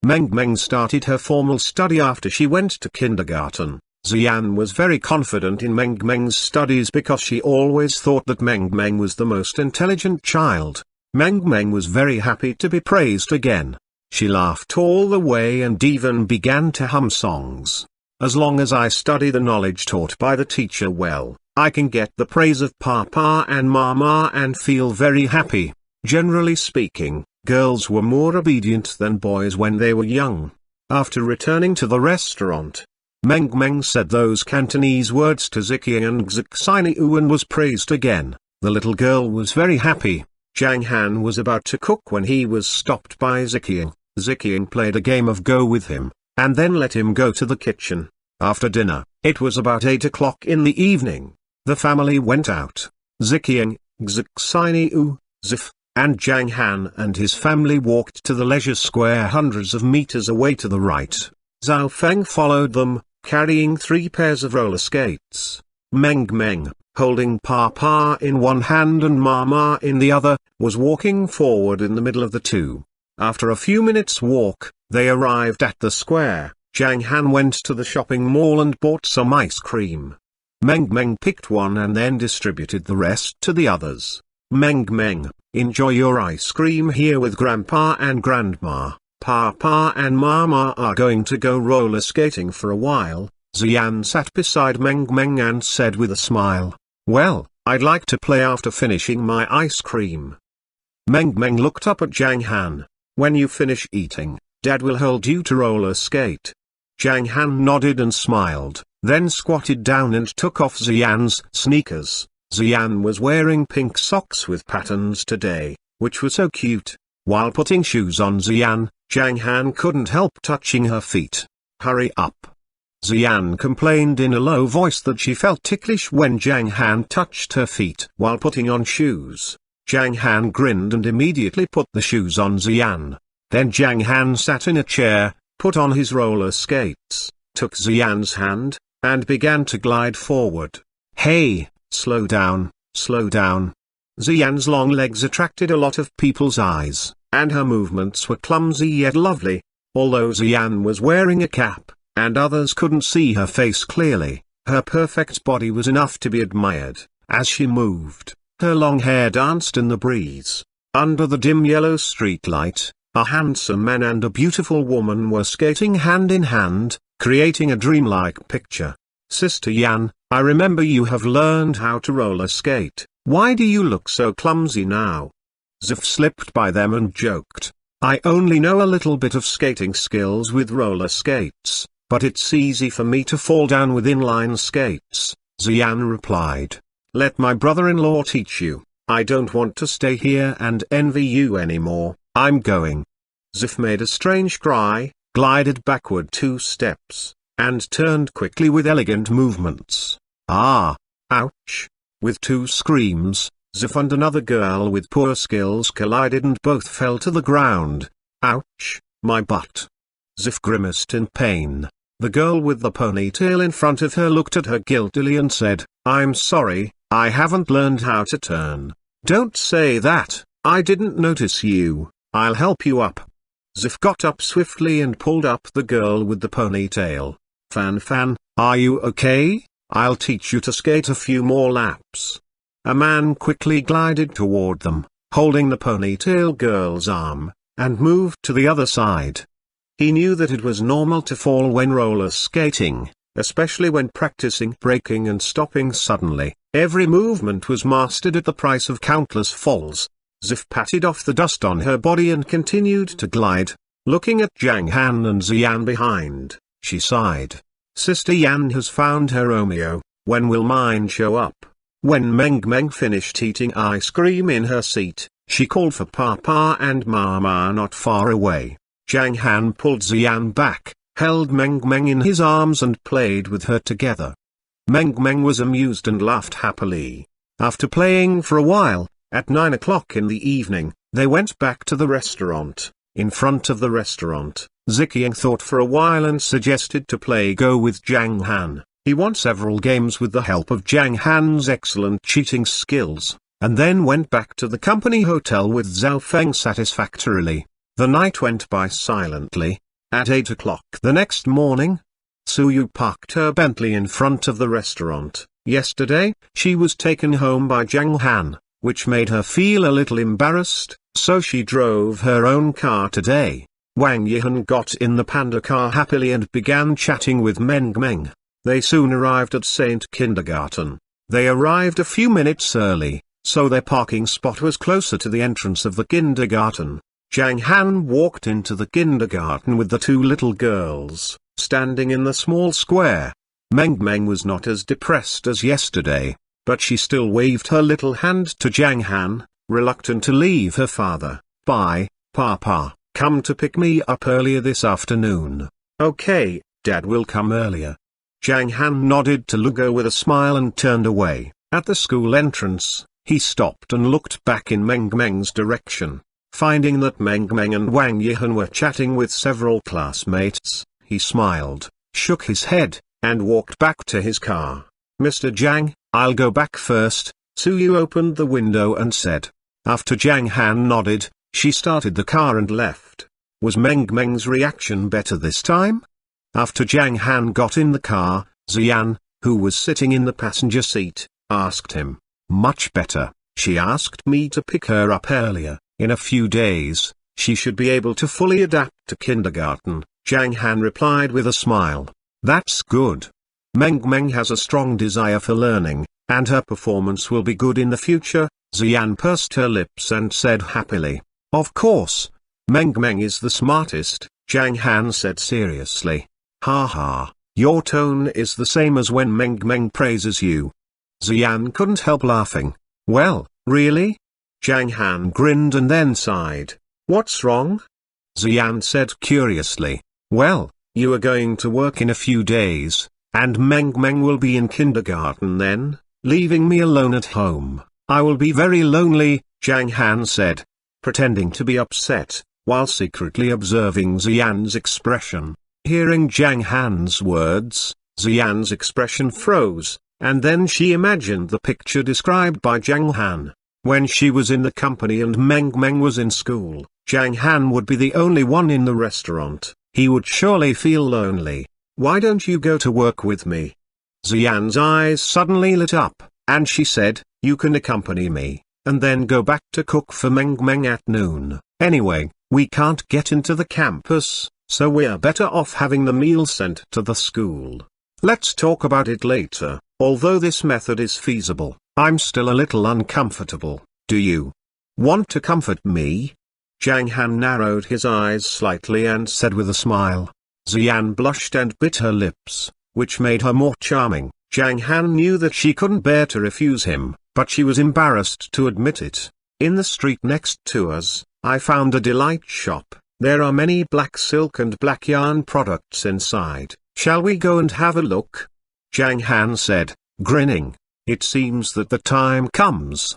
Meng Meng started her formal study after she went to kindergarten. Xian was very confident in Meng Meng's studies because she always thought that Meng Meng was the most intelligent child. Meng Meng was very happy to be praised again. She laughed all the way and even began to hum songs. "As long as I study the knowledge taught by the teacher well, I can get the praise of Papa and Mama and feel very happy." Generally speaking, girls were more obedient than boys when they were young. After returning to the restaurant, Meng Meng said those Cantonese words to Ziqiang and Xixiniu and was praised again. The little girl was very happy. Zhang Han was about to cook when he was stopped by Ziqiang. Ziqiang played a game of Go with him, and then let him go to the kitchen. After dinner, it was about 8 o'clock in the evening, the family went out. Ziqiang, Xixiniu, Zif, and Zhang Han and his family walked to the leisure square hundreds of meters away to the right. Zhao Feng followed them, carrying 3 pairs of roller skates. Meng Meng, holding Papa in one hand and Mama in the other, was walking forward in the middle of the two. After a few minutes' walk, they arrived at the square. Zhang Han went to the shopping mall and bought some ice cream. Meng Meng picked one and then distributed the rest to the others. "Meng Meng, enjoy your ice cream here with Grandpa and Grandma. Papa and Mama are going to go roller skating for a while." Xian sat beside Meng Meng and said with a smile, "Well, I'd like to play after finishing my ice cream." Meng Meng looked up at Zhang Han. "When you finish eating, Dad will hold you to roller skate." Zhang Han nodded and smiled, then squatted down and took off Xian's sneakers. Xian was wearing pink socks with patterns today, which were so cute. While putting shoes on Xian, Zhang Han couldn't help touching her feet. "Hurry up." Xian complained in a low voice that she felt ticklish when Zhang Han touched her feet while putting on shoes. Zhang Han grinned and immediately put the shoes on Xian. Then Zhang Han sat in a chair, put on his roller skates, took Xian's hand, and began to glide forward. "Hey, slow down, slow down." Xian's long legs attracted a lot of people's eyes, and her movements were clumsy yet lovely. Although Xian was wearing a cap, and others couldn't see her face clearly, her perfect body was enough to be admired. As she moved, her long hair danced in the breeze. Under the dim yellow streetlight, a handsome man and a beautiful woman were skating hand in hand, creating a dreamlike picture. "Sister Yan, I remember you have learned how to roller skate. Why do you look so clumsy now?" Zif slipped by them and joked, "I only know a little bit of skating skills with roller skates, but it's easy for me to fall down with inline skates." Xian replied, "Let my brother-in-law teach you. I don't want to stay here and envy you anymore. I'm going." Zif made a strange cry, glided backward 2 steps, and turned quickly with elegant movements. "Ah! Ouch!" With 2 screams, Zif and another girl with poor skills collided and both fell to the ground. "Ouch, my butt!" Zif grimaced in pain. The girl with the ponytail in front of her looked at her guiltily and said, "I'm sorry, I haven't learned how to turn." Don't say that, I didn't notice you, I'll help you up. Zif got up swiftly and pulled up the girl with the ponytail. Fan, are you okay? I'll teach you to skate a few more laps. A man quickly glided toward them, holding the ponytail girl's arm, and moved to the other side. He knew that it was normal to fall when roller skating, especially when practicing braking and stopping suddenly. Every movement was mastered at the price of countless falls. Zif patted off the dust on her body and continued to glide. Looking at Zhang Han and Xian behind, she sighed. Sister Yan has found her Romeo, when will mine show up? When Meng finished eating ice cream in her seat, she called for Papa and Mama not far away. Zhang Han pulled Xian back, held Meng in his arms and played with her together. Meng was amused and laughed happily. After playing for a while, at 9 o'clock in the evening, they went back to the restaurant. In front of the restaurant, Ziqiang thought for a while and suggested to play Go with Zhang Han. He won several games with the help of Zhang Han's excellent cheating skills, and then went back to the company hotel with Zhao Feng satisfactorily. The night went by silently. At 8 o'clock the next morning, Suyu parked her Bentley in front of the restaurant. Yesterday, she was taken home by Zhang Han, which made her feel a little embarrassed, so she drove her own car today. Wang Yihan got in the panda car happily and began chatting with Meng. They soon arrived at St. Kindergarten. They arrived a few minutes early, so their parking spot was closer to the entrance of the kindergarten. Zhang Han walked into the kindergarten with the two little girls, standing in the small square. Meng was not as depressed as yesterday, but she still waved her little hand to Zhang Han, reluctant to leave her father. Bye, Papa, come to pick me up earlier this afternoon. Okay, Dad will come earlier. Zhang Han nodded to Lugo with a smile and turned away. At the school entrance, he stopped and looked back in Meng's direction. Finding that Meng and Wang Yihan were chatting with several classmates, he smiled, shook his head, and walked back to his car. Mr. Zhang, I'll go back first, Suyu opened the window and said. After Zhang Han nodded, she started the car and left. Was Meng's reaction better this time? After Zhang Han got in the car, Xian, who was sitting in the passenger seat, asked him. Much better. She asked me to pick her up earlier. In a few days, she should be able to fully adapt to kindergarten, Zhang Han replied with a smile. That's good. Meng has a strong desire for learning, and her performance will be good in the future. Xian pursed her lips and said happily. Of course. Meng is the smartest, Zhang Han said seriously. Ha, your tone is the same as when Meng praises you. Xian couldn't help laughing. Well, really? Zhang Han grinned and then sighed. What's wrong? Xian said curiously. Well, you are going to work in a few days, and Meng will be in kindergarten then, leaving me alone at home. I will be very lonely, Zhang Han said, pretending to be upset, while secretly observing Xian's expression. Hearing Zhang Han's words, Xian's expression froze, and then she imagined the picture described by Zhang Han. When she was in the company and Meng was in school, Zhang Han would be the only one in the restaurant. He would surely feel lonely. Why don't you go to work with me? Xian's eyes suddenly lit up, and she said, you can accompany me, and then go back to cook for Meng at noon. Anyway, we can't get into the campus, so we're better off having the meal sent to the school. Let's talk about it later. Although this method is feasible, I'm still a little uncomfortable. Do you want to comfort me? Zhang Han narrowed his eyes slightly and said with a smile. Xian blushed and bit her lips, which made her more charming. Zhang Han knew that she couldn't bear to refuse him, but she was embarrassed to admit it. In the street next to us, I found a delight shop. There are many black silk and black yarn products inside. Shall we go and have a look? Zhang Han said, grinning. It seems that the time comes.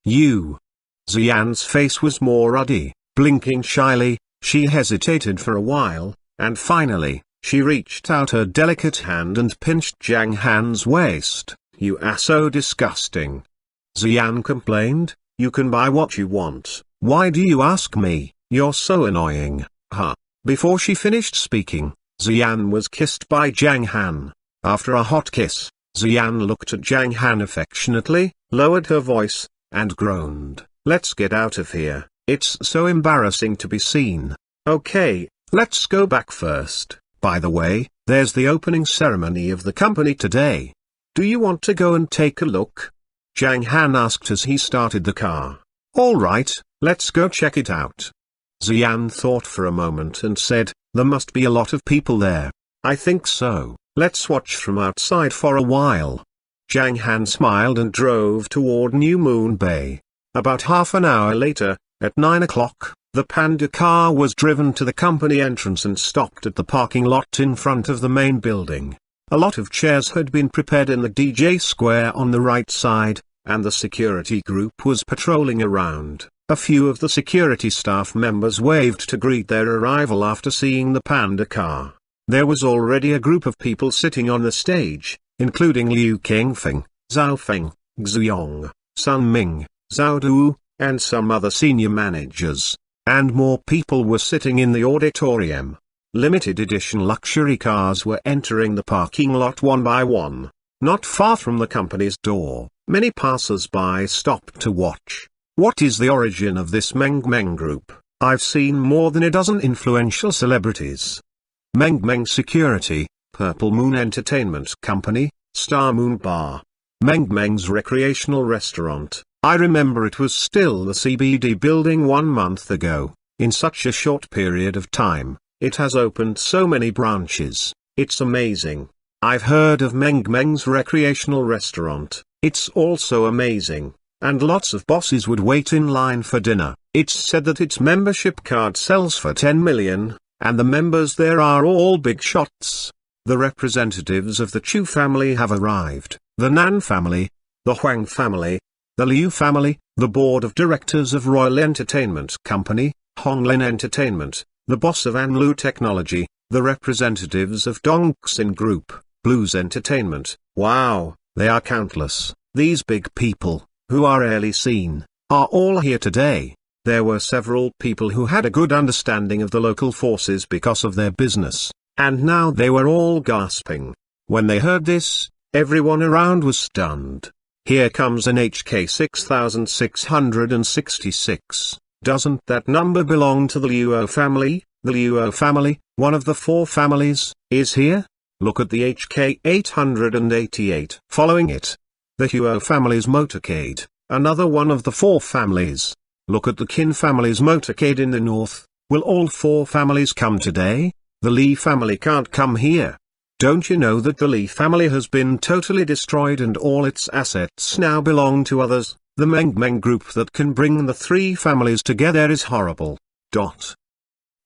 You. Xian's face was more ruddy, blinking shyly. She hesitated for a while, and finally, she reached out her delicate hand and pinched Zhang Han's waist. You are so disgusting. Xian complained. You can buy what you want. Why do you ask me? You're so annoying. Huh. Before she finished speaking, Xian was kissed by Zhang Han. After a hot kiss, Xian looked at Zhang Han affectionately, lowered her voice, and groaned. Let's get out of here. It's so embarrassing to be seen. Okay, let's go back first. By the way, there's the opening ceremony of the company today. Do you want to go and take a look? Zhang Han asked as he started the car. All right, let's go check it out. Xian thought for a moment and said, there must be a lot of people there. I think so. Let's watch from outside for a while. Zhang Han smiled and drove toward New Moon Bay. About half an hour later, at 9 o'clock, the panda car was driven to the company entrance and stopped at the parking lot in front of the main building. A lot of chairs had been prepared in the DJ square on the right side, and the security group was patrolling around. A few of the security staff members waved to greet their arrival after seeing the panda car. There was already a group of people sitting on the stage, including Liu Qingfeng, Zhao Feng, Xuyong, Sun Ming, Zhao Du, and some other senior managers. And more people were sitting in the auditorium. Limited edition luxury cars were entering the parking lot one by one. Not far from the company's door, many passers-by stopped to watch. What is the origin of this Meng Meng group? I've seen more than a dozen influential celebrities. Meng Meng Security, Purple Moon Entertainment Company, Star Moon Bar. Meng Meng's recreational restaurant. I remember it was still the CBD building 1 month ago. In such a short period of time, it has opened so many branches. It's amazing. I've heard of Meng Meng's recreational restaurant. It's also amazing. And lots of bosses would wait in line for dinner. It's said that its membership card sells for 10 million, and the members there are all big shots. The representatives of the Chu family have arrived, the Nan family, the Wang family, the Liu family, the board of directors of Royal Entertainment Company, Honglin Entertainment, the boss of Anlu Technology, the representatives of Dongxin Group, Blues Entertainment. Wow, they are countless. These big people, who are rarely seen, are all here today. There were several people who had a good understanding of the local forces because of their business, and now they were all gasping. When they heard this, everyone around was stunned. Here comes an HK 6666. Doesn't that number belong to the Luo family? The Luo family, one of the 4 families, is here? Look at the HK 888 following it. The Huo family's motorcade, another one of the 4 families. Look at the Qin family's motorcade in the north. Will all 4 families come today? The Li family can't come here. Don't you know that the Li family has been totally destroyed and all its assets now belong to others? The Meng Meng group that can bring the 3 families together is horrible.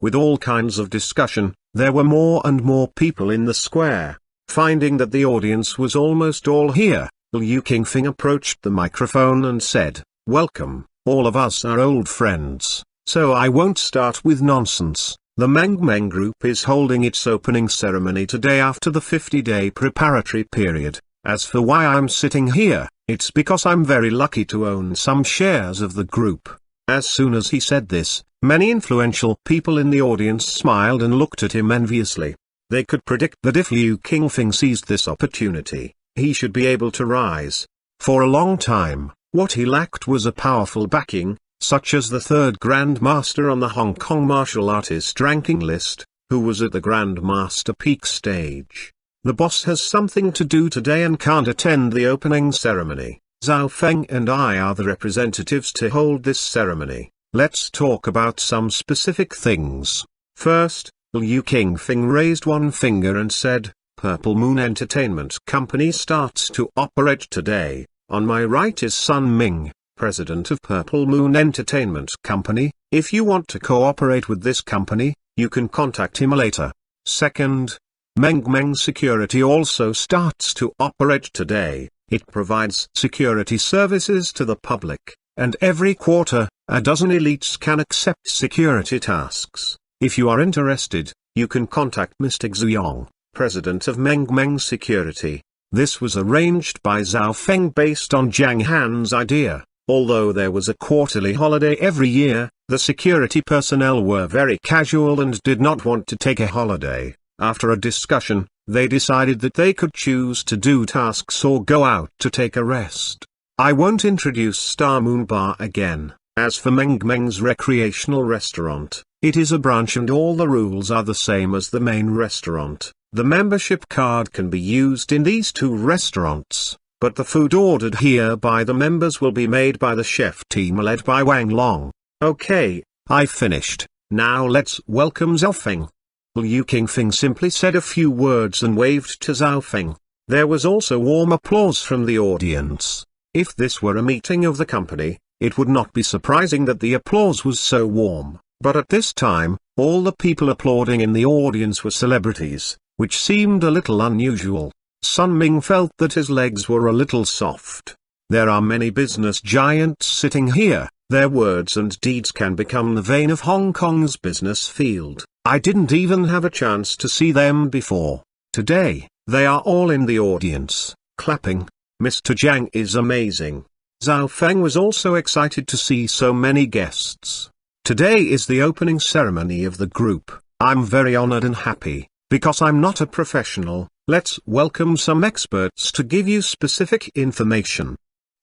With all kinds of discussion, there were more and more people in the square. Finding that the audience was almost all here, Liu Qingfeng approached the microphone and said, "Welcome, all of us are old friends, so I won't start with nonsense. The Meng Meng Group is holding its opening ceremony today after the 50-day preparatory period. As for why I'm sitting here, it's because I'm very lucky to own some shares of the group." As soon as he said this, many influential people in the audience smiled and looked at him enviously. They could predict that if Liu Qingfeng seized this opportunity, he should be able to rise. For a long time, what he lacked was a powerful backing, such as the 3rd Grand Master on the Hong Kong martial artist ranking list, who was at the Grand Master peak stage. The boss has something to do today and can't attend the opening ceremony. Zhao Feng and I are the representatives to hold this ceremony. Let's talk about some specific things. First, Liu Qingfeng raised one finger and said, "Purple Moon Entertainment Company starts to operate today. On my right is Sun Ming, president of Purple Moon Entertainment Company. If you want to cooperate with this company, you can contact him later." Second, Meng Meng Security also starts to operate today. It provides security services to the public, and every quarter, a dozen elites can accept security tasks. If you are interested, you can contact Mr. Xuyong, president of Meng Meng Security. This was arranged by Zhao Feng based on Zhang Han's idea. Although there was a quarterly holiday every year, the security personnel were very casual and did not want to take a holiday. After a discussion, they decided that they could choose to do tasks or go out to take a rest. I won't introduce Star Moon Bar again. As for Meng Meng's recreational restaurant, it is a branch and all the rules are the same as the main restaurant. The membership card can be used in these two restaurants, but the food ordered here by the members will be made by the chef team led by Wang Long. Okay, I finished. Now let's welcome Zhao Feng. Liu Qingfeng simply said a few words and waved to Zhao Feng. There was also warm applause from the audience. If this were a meeting of the company, it would not be surprising that the applause was so warm, but at this time, all the people applauding in the audience were celebrities, which seemed a little unusual. Sun Ming felt that his legs were a little soft. There are many business giants sitting here, their words and deeds can become the vein of Hong Kong's business field. I didn't even have a chance to see them before. Today, they are all in the audience, clapping. Mr. Zhang is amazing. Zhao Feng was also excited to see so many guests. Today is the opening ceremony of the group. I'm very honored and happy, because I'm not a professional. Let's welcome some experts to give you specific information.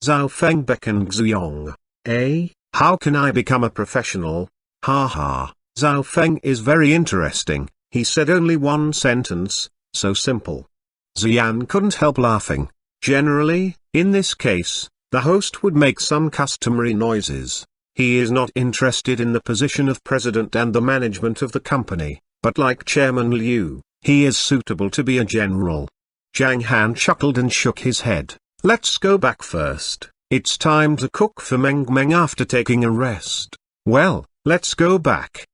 Zhao Feng beckoned Zuyong. How can I become a professional? Ha. Zhao Feng is very interesting. He said only one sentence, so simple. Ziyan couldn't help laughing. Generally, in this case, the host would make some customary noises. He is not interested in the position of president and the management of the company, but like Chairman Liu, he is suitable to be a general. Zhang Han chuckled and shook his head. Let's go back first. It's time to cook for Meng Meng after taking a rest. Well, let's go back.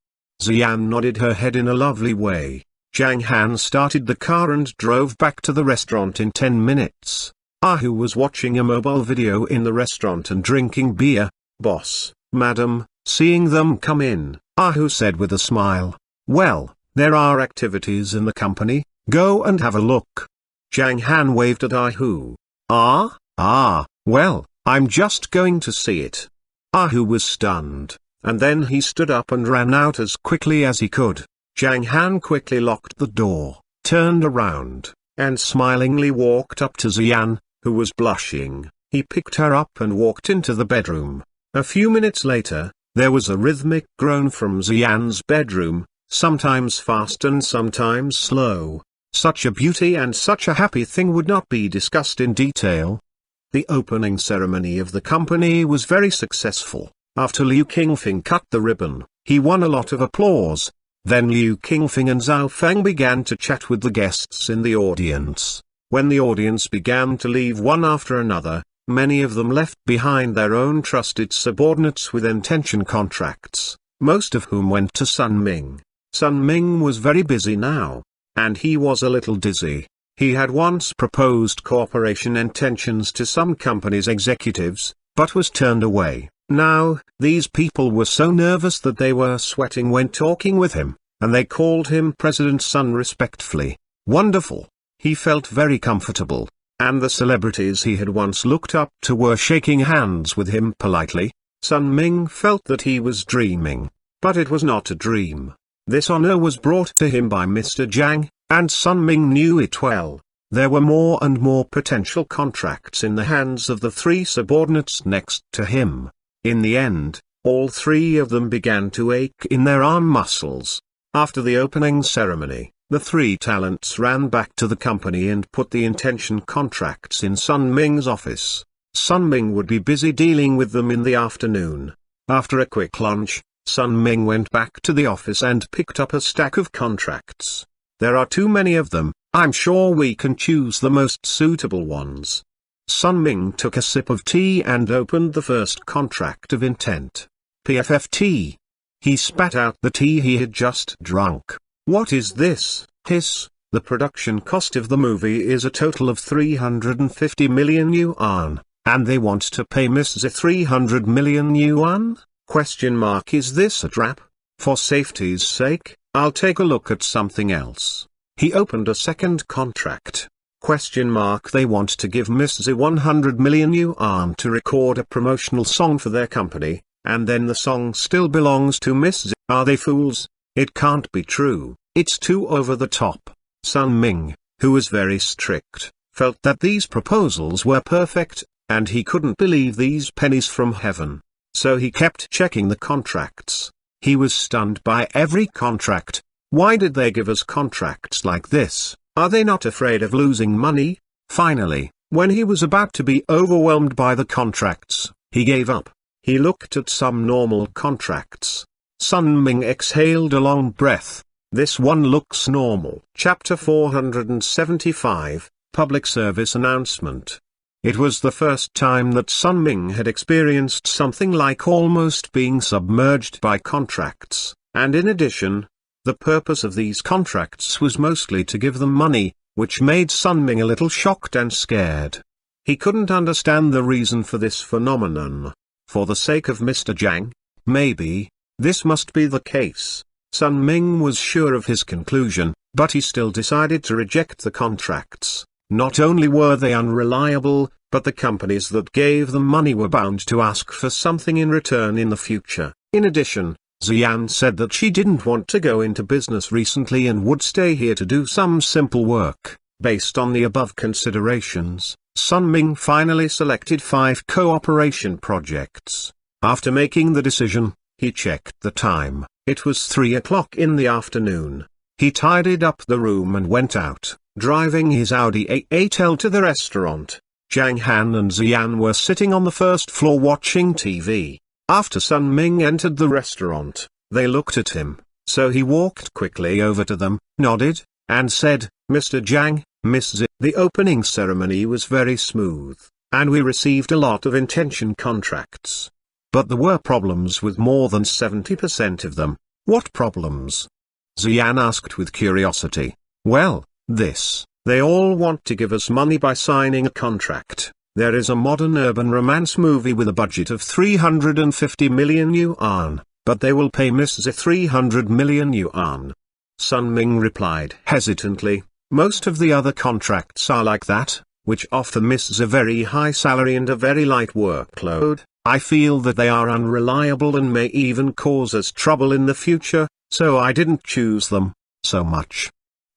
Ziyan nodded her head in a lovely way. Zhang Han started the car and drove back to the restaurant in 10 minutes. Ahu was watching a mobile video in the restaurant and drinking beer. Boss, madam, seeing them come in, Ahu said with a smile. Well, there are activities in the company, go and have a look. Zhang Han waved at Ahu. Well, I'm just going to see it. Ahu was stunned, and then he stood up and ran out as quickly as he could. Zhang Han quickly locked the door, turned around, and smilingly walked up to Ziyan, who was blushing. He picked her up and walked into the bedroom. A few minutes later, there was a rhythmic groan from Ziyan's bedroom, sometimes fast and sometimes slow. Such a beauty and such a happy thing would not be discussed in detail. The opening ceremony of the company was very successful. After Liu Qingfeng cut the ribbon, he won a lot of applause. Then Liu Qingfeng and Zhao Feng began to chat with the guests in the audience. When the audience began to leave one after another, many of them left behind their own trusted subordinates with intention contracts, most of whom went to Sun Ming. Sun Ming was very busy now, and he was a little dizzy. He had once proposed cooperation intentions to some company's executives, but was turned away. Now, these people were so nervous that they were sweating when talking with him, and they called him President Sun respectfully. Wonderful. He felt very comfortable, and the celebrities he had once looked up to were shaking hands with him politely. Sun Ming felt that he was dreaming, but it was not a dream. This honor was brought to him by Mr. Zhang, and Sun Ming knew it well. There were more and more potential contracts in the hands of the three subordinates next to him. In the end, all three of them began to ache in their arm muscles. After the opening ceremony, the three talents ran back to the company and put the intention contracts in Sun Ming's office. Sun Ming would be busy dealing with them in the afternoon. After a quick lunch, Sun Ming went back to the office and picked up a stack of contracts. There are too many of them, I'm sure we can choose the most suitable ones. Sun Ming took a sip of tea and opened the first contract of intent. PFFT. He spat out the tea he had just drunk. What is this? Hiss. The production cost of the movie is a total of 350 million yuan, and they want to pay Miss Z 300 million yuan? Is this a trap? For safety's sake, I'll take a look at something else. He opened a second contract. They want to give Miss Z 100 million yuan to record a promotional song for their company, and then the song still belongs to Miss Z. Are they fools? It can't be true, it's too over the top. Sun Ming, who was very strict, felt that these proposals were perfect, and he couldn't believe these pennies from heaven. So he kept checking the contracts. He was stunned by every contract. Why did they give us contracts like this? Are they not afraid of losing money? Finally, when he was about to be overwhelmed by the contracts, he gave up. He looked at some normal contracts. Sun Ming exhaled a long breath. This one looks normal. Chapter 475, Public Service Announcement. It was the first time that Sun Ming had experienced something like almost being submerged by contracts, and in addition, the purpose of these contracts was mostly to give them money, which made Sun Ming a little shocked and scared. He couldn't understand the reason for this phenomenon. For the sake of Mr. Zhang, maybe, this must be the case. Sun Ming was sure of his conclusion, but he still decided to reject the contracts. Not only were they unreliable, but the companies that gave them money were bound to ask for something in return in the future. In addition, Xian said that she didn't want to go into business recently and would stay here to do some simple work. Based on the above considerations, Sun Ming finally selected 5 cooperation projects. After making the decision, he checked the time. It was 3 o'clock in the afternoon. He tidied up the room and went out, driving his Audi A8L to the restaurant. Zhang Han and Xian were sitting on the first floor watching TV. After Sun Ming entered the restaurant, they looked at him, so he walked quickly over to them, nodded, and said, "Mr. Zhang, Miss Z." The opening ceremony was very smooth, and we received a lot of intention contracts. But there were problems with more than 70% of them. What problems? Xian asked with curiosity. Well, they all want to give us money by signing a contract. There is a modern urban romance movie with a budget of 350 million yuan, but they will pay Miss Z 300 million yuan. Sun Ming replied hesitantly, most of the other contracts are like that, which offer Miss Z a very high salary and a very light workload. I feel that they are unreliable and may even cause us trouble in the future, so I didn't choose them so much.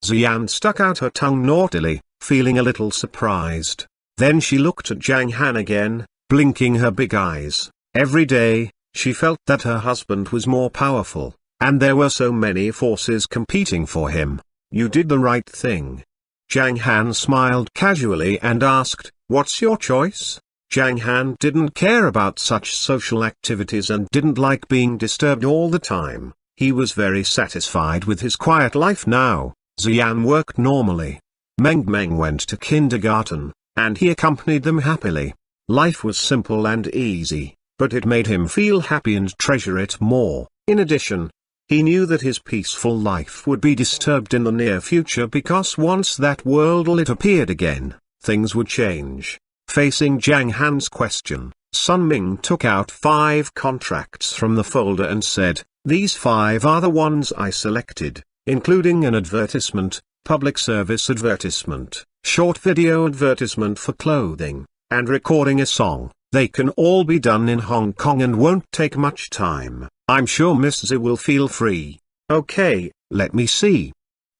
Xian stuck out her tongue naughtily, feeling a little surprised. Then she looked at Zhang Han again, blinking her big eyes. Every day, she felt that her husband was more powerful, and there were so many forces competing for him. You did the right thing. Zhang Han smiled casually and asked, "What's your choice?" Zhang Han didn't care about such social activities and didn't like being disturbed all the time. He was very satisfied with his quiet life now. Xian worked normally. Meng went to kindergarten, and he accompanied them happily. Life was simple and easy, but it made him feel happy and treasure it more. In addition, he knew that his peaceful life would be disturbed in the near future because once that world lit appeared again, things would change. Facing Zhang Han's question, Sun Ming took out 5 contracts from the folder and said, "These 5 are the ones I selected, including an advertisement, public service advertisement, short video advertisement for clothing, and recording a song. They can all be done in Hong Kong and won't take much time. I'm sure Miss Z will feel free." "Okay, let me see."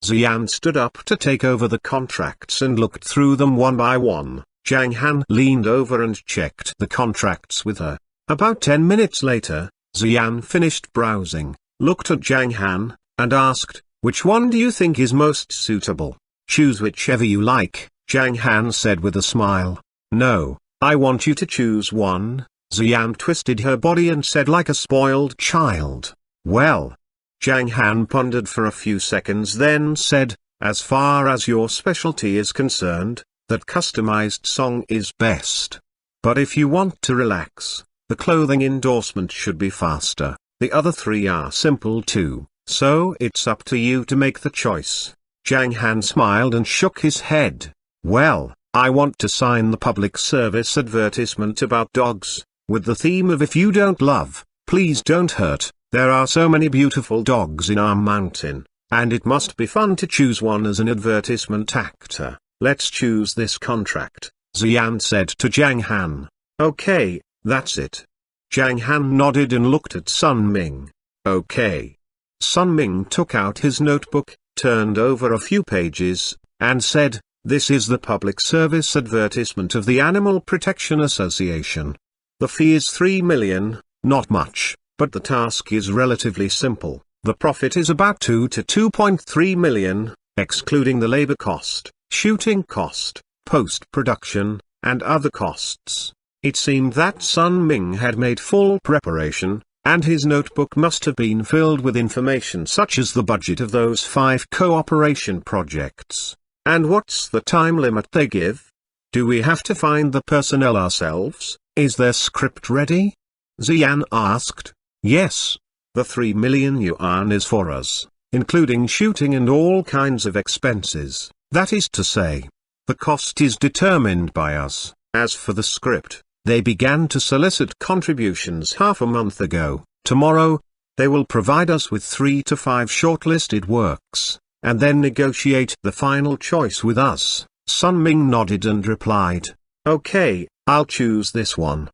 Xian stood up to take over the contracts and looked through them one by one. Zhang Han leaned over and checked the contracts with her. About 10 minutes later, Xian finished browsing, looked at Zhang Han, and asked, "Which one do you think is most suitable?" "Choose whichever you like," Zhang Han said with a smile. "No, I want you to choose one." Xian twisted her body and said like a spoiled child, "Well." Zhang Han pondered for a few seconds then said, "As far as your specialty is concerned, that customized song is best. But if you want to relax, the clothing endorsement should be faster. The other 3 are simple too, so it's up to you to make the choice." Zhang Han smiled and shook his head. "Well, I want to sign the public service advertisement about dogs, with the theme of 'If you don't love, please don't hurt.' There are so many beautiful dogs in our mountain, and it must be fun to choose one as an advertisement actor. let's choose this contract, Zhang said to Zhang Han. Okay, that's it. Zhang Han nodded and looked at Sun Ming. Okay. Sun Ming took out his notebook, turned over a few pages, and said, "This is the public service advertisement of the Animal Protection Association. The fee is 3 million, not much, but the task is relatively simple. The profit is about 2 to 2.3 million, excluding the labor cost, shooting cost, post-production, and other costs." It seemed that Sun Ming had made full preparation, and his notebook must have been filled with information such as the budget of those 5 cooperation projects. And what's the time limit they give? Do we have to find the personnel ourselves? Is their script ready? Zhang asked. Yes. The 3 million yuan is for us, including shooting and all kinds of expenses. That is to say, the cost is determined by us. As for the script, they began to solicit contributions half a month ago. Tomorrow, they will provide us with 3 to 5 shortlisted works, and then negotiate the final choice with us. Sun Ming nodded and replied, "Okay, I'll choose this one."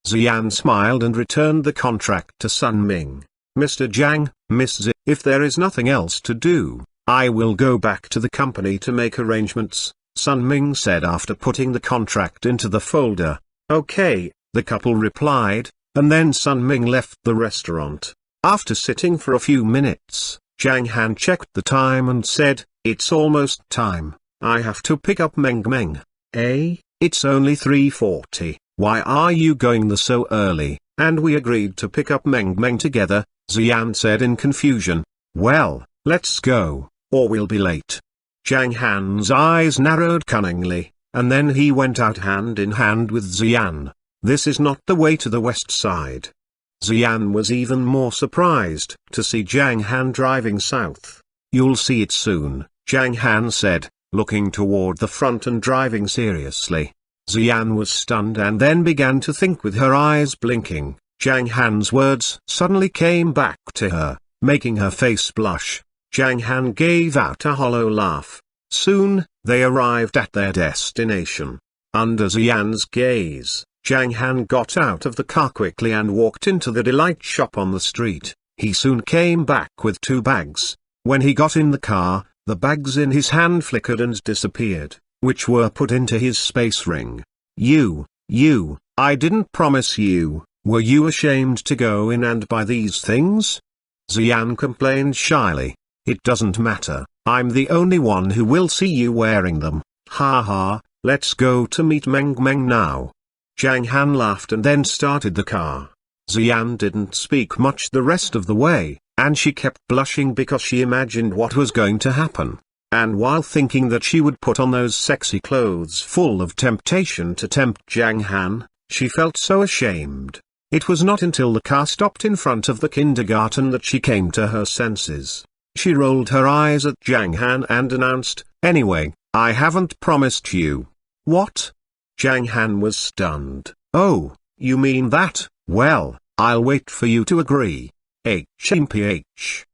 Zhang smiled and returned the contract to Sun Ming. "Mr. Zhang, Miss Z, if there is nothing else to do, I will go back to the company to make arrangements," Sun Ming said after putting the contract into the folder. "Okay," the couple replied, and then Sun Ming left the restaurant. After sitting for a few minutes, Zhang Han checked the time and said, "It's almost time. I have to pick up Meng Meng." It's only 3:40. Why are you going there so early? And we agreed to pick up Meng Meng together, Zhang said in confusion. "Well, let's go, or we'll be late." Zhang Han's eyes narrowed cunningly, and then he went out hand in hand with Zhang. This is not the way to the west side. Zhang was even more surprised to see Zhang Han driving south. "You'll see it soon," Zhang Han said, looking toward the front and driving seriously. Zhang was stunned and then began to think with her eyes blinking. Zhang Han's words suddenly came back to her, making her face blush. Zhang Han gave out a hollow laugh. Soon, they arrived at their destination. Under Zhang's gaze, Zhang Han got out of the car quickly and walked into the delight shop on the street. He soon came back with 2 bags. When he got in the car, the bags in his hand flickered and disappeared, which were put into his space ring. You, I didn't promise you, were you ashamed to go in and buy these things?" Zhang complained shyly. "It doesn't matter, I'm the only one who will see you wearing them. Ha ha, let's go to meet Meng Meng now." Zhang Han laughed and then started the car. Zhang didn't speak much the rest of the way, and she kept blushing because she imagined what was going to happen. And while thinking that she would put on those sexy clothes full of temptation to tempt Zhang Han, she felt so ashamed. It was not until the car stopped in front of the kindergarten that she came to her senses. She rolled her eyes at Zhang Han and announced, "Anyway, I haven't promised you." "What?" Zhang Han was stunned. "Oh, you mean that? Well, I'll wait for you to agree." HMPH.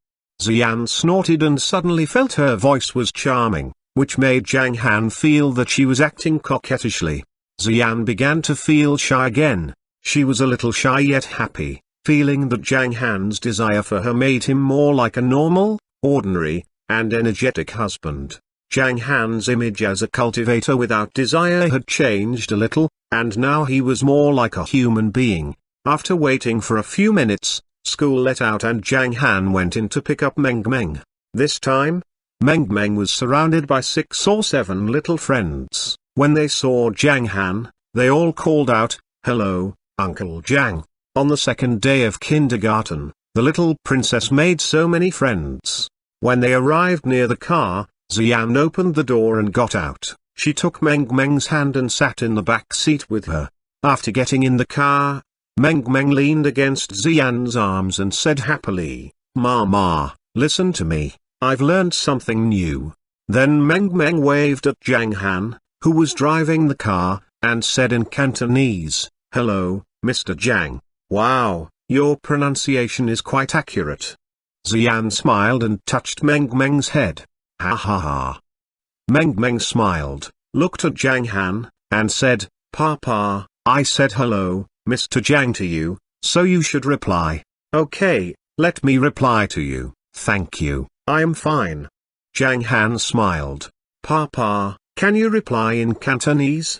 Zhang snorted and suddenly felt her voice was charming, which made Zhang Han feel that she was acting coquettishly. Zhang began to feel shy again. She was a little shy yet happy, feeling that Zhang Han's desire for her made him more like a normal, ordinary, and energetic husband. Zhang Han's image as a cultivator without desire had changed a little, and now he was more like a human being. After waiting for a few minutes, school let out and Zhang Han went in to pick up Meng Meng. This time, Meng Meng was surrounded by 6 or 7 little friends. When they saw Zhang Han, they all called out, "Hello, Uncle Zhang." On the second day of kindergarten, the little princess made so many friends. When they arrived near the car, Zhang opened the door and got out. She took Meng Meng's hand and sat in the back seat with her. After getting in the car, Meng Meng leaned against Zhang's arms and said happily, "Mama, listen to me, I've learned something new." Then Meng Meng waved at Zhang Han, who was driving the car, and said in Cantonese, "Hello, Mr. Zhang. Wow, your pronunciation is quite accurate." Zhang smiled and touched Meng Meng's head. "Ha ha ha." Meng Meng smiled, looked at Zhang Han, and said, "Papa, I said hello, Mr. Zhang to you, so you should reply." "Okay, let me reply to you, thank you, I am fine." Zhang Han smiled. "Papa, can you reply in Cantonese?"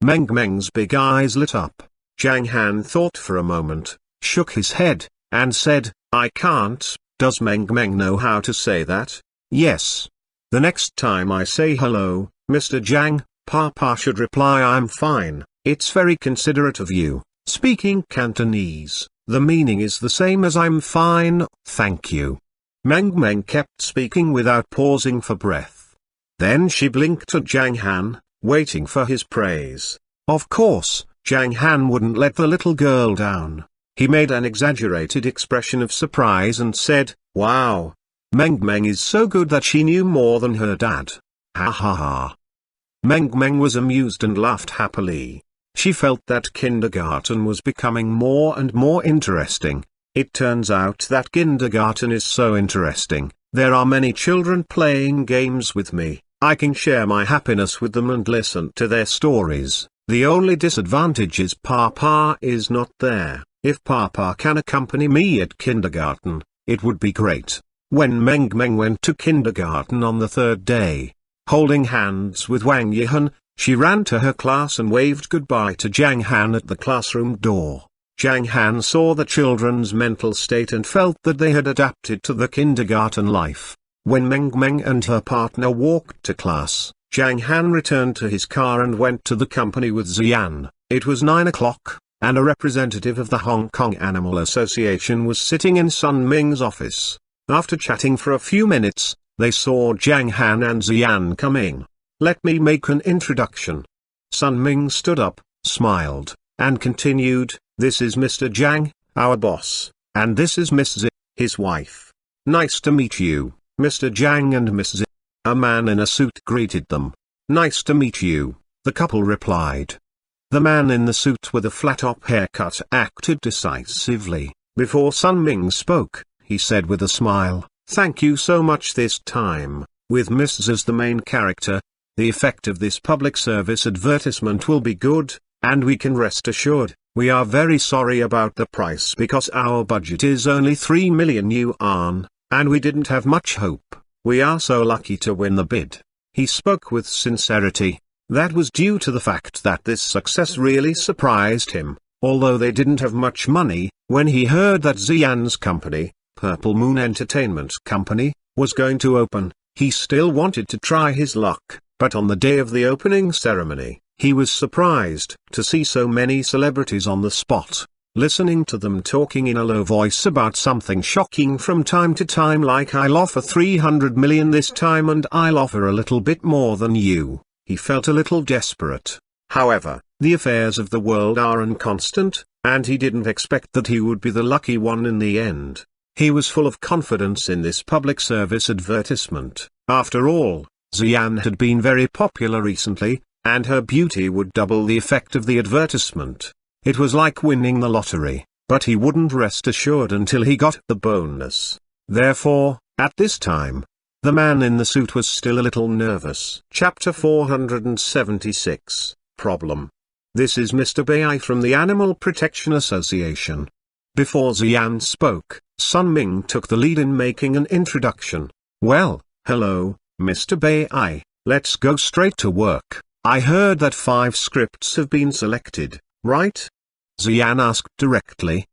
Meng Meng's big eyes lit up. Zhang Han thought for a moment, shook his head, and said, "I can't." "Does Meng Meng know how to say that?" "Yes. The next time I say hello, Mr. Zhang, Papa should reply I'm fine. It's very considerate of you." Speaking Cantonese, the meaning is the same as I'm fine, thank you. Meng Meng kept speaking without pausing for breath. Then she blinked at Zhang Han, waiting for his praise. Of course, Zhang Han wouldn't let the little girl down. He made an exaggerated expression of surprise and said, "Wow. Meng Meng is so good that she knew more than her dad. Ha ha ha." Meng Meng was amused and laughed happily. She felt that kindergarten was becoming more and more interesting. It turns out that kindergarten is so interesting. There are many children playing games with me. I can share my happiness with them and listen to their stories. The only disadvantage is Papa is not there. If Papa can accompany me at kindergarten, it would be great. When Meng Meng went to kindergarten on the third day, holding hands with Wang Yihan, she ran to her class and waved goodbye to Zhang Han at the classroom door. Zhang Han saw the children's mental state and felt that they had adapted to the kindergarten life. When Meng Meng and her partner walked to class, Zhang Han returned to his car and went to the company with Xian. It was 9 o'clock, and a representative of the Hong Kong Animal Association was sitting in Sun Ming's office. After chatting for a few minutes, they saw Zhang Han and Xian coming. "Let me make an introduction." Sun Ming stood up, smiled, and continued, "This is Mr. Zhang, our boss, and this is Miss Zi, his wife. Nice to meet you, Mr. Zhang and Miss Zi." A man in a suit greeted them. "Nice to meet you," the couple replied. The man in the suit with a flat-top haircut acted decisively. Before Sun Ming spoke, he said with a smile, "Thank you so much this time." With Miss as the main character, the effect of this public service advertisement will be good, and we can rest assured, we are very sorry about the price because our budget is only 3 million yuan, and we didn't have much hope. We are so lucky to win the bid. He spoke with sincerity. That was due to the fact that this success really surprised him. Although they didn't have much money, when he heard that Xian's company, Purple Moon Entertainment Company, was going to open, he still wanted to try his luck. But on the day of the opening ceremony, he was surprised to see so many celebrities on the spot. Listening to them talking in a low voice about something shocking from time to time, like "I'll offer 300 million this time and I'll offer a little bit more than you," he felt a little desperate. However, the affairs of the world are inconstant, and he didn't expect that he would be the lucky one in the end. He was full of confidence in this public service advertisement. After all, Xian had been very popular recently, and her beauty would double the effect of the advertisement. It was like winning the lottery, but he wouldn't rest assured until he got the bonus. Therefore, at this time, the man in the suit was still a little nervous. Chapter 476, Problem. This is Mr. Bai from the Animal Protection Association. Before Xian spoke, Sun Ming took the lead in making an introduction. "Well, hello, Mr. Bai, let's go straight to work. I heard that 5 scripts have been selected, right?" Xian asked directly.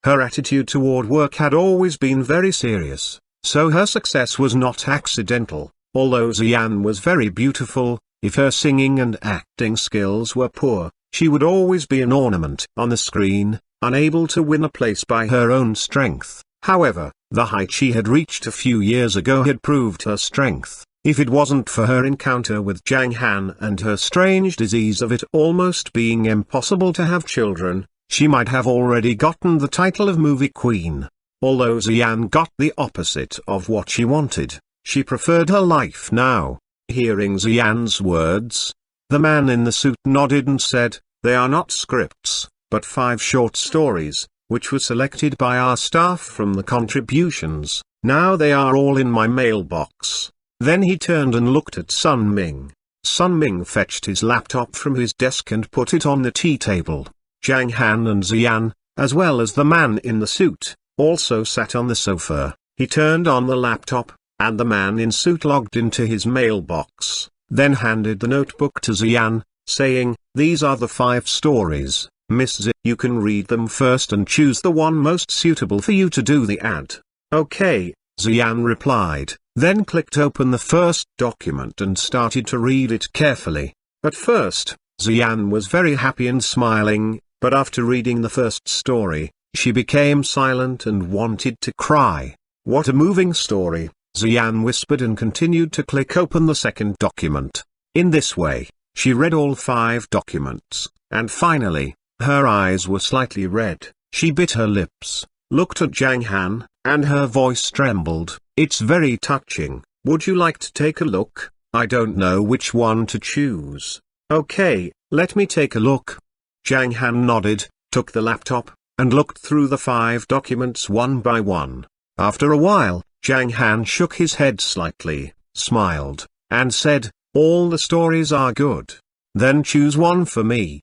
Her attitude toward work had always been very serious, so her success was not accidental. Although Xian was very beautiful, if her singing and acting skills were poor, she would always be an ornament on the screen, unable to win a place by her own strength. However, the height she had reached a few years ago had proved her strength. If it wasn't for her encounter with Zhang Han and her strange disease of it almost being impossible to have children, she might have already gotten the title of movie queen. Although Xian got the opposite of what she wanted, she preferred her life now. Hearing Xian's words, the man in the suit nodded and said, "They are not scripts, but 5 short stories, which were selected by our staff from the contributions. Now they are all in my mailbox." Then he turned and looked at Sun Ming. Sun Ming fetched his laptop from his desk and put it on the tea table. Zhang Han and Xian, as well as the man in the suit, also sat on the sofa. He turned on the laptop, and the man in suit logged into his mailbox, then handed the notebook to Xian, saying, "These are the 5 stories, Miss Z. You can read them first and choose the one most suitable for you to do the ad." "Okay," Xian replied, then clicked open the first document and started to read it carefully. At first, Xian was very happy and smiling, but after reading the first story, she became silent and wanted to cry. "What a moving story," Xian whispered and continued to click open the second document. In this way, she read all 5 documents, and finally, her eyes were slightly red. She bit her lips, looked at Zhang Han, and her voice trembled. "It's very touching. Would you like to take a look? I don't know which one to choose." "Okay, let me take a look." Zhang Han nodded, took the laptop, and looked through the 5 documents one by one. After a while, Zhang Han shook his head slightly, smiled, and said, "All the stories are good. Then choose one for me."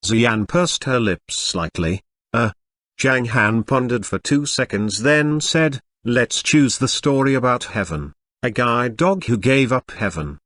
Xian pursed her lips slightly. Zhang Han pondered for 2 seconds, then said, "Let's choose the story about heaven, a guide dog who gave up heaven."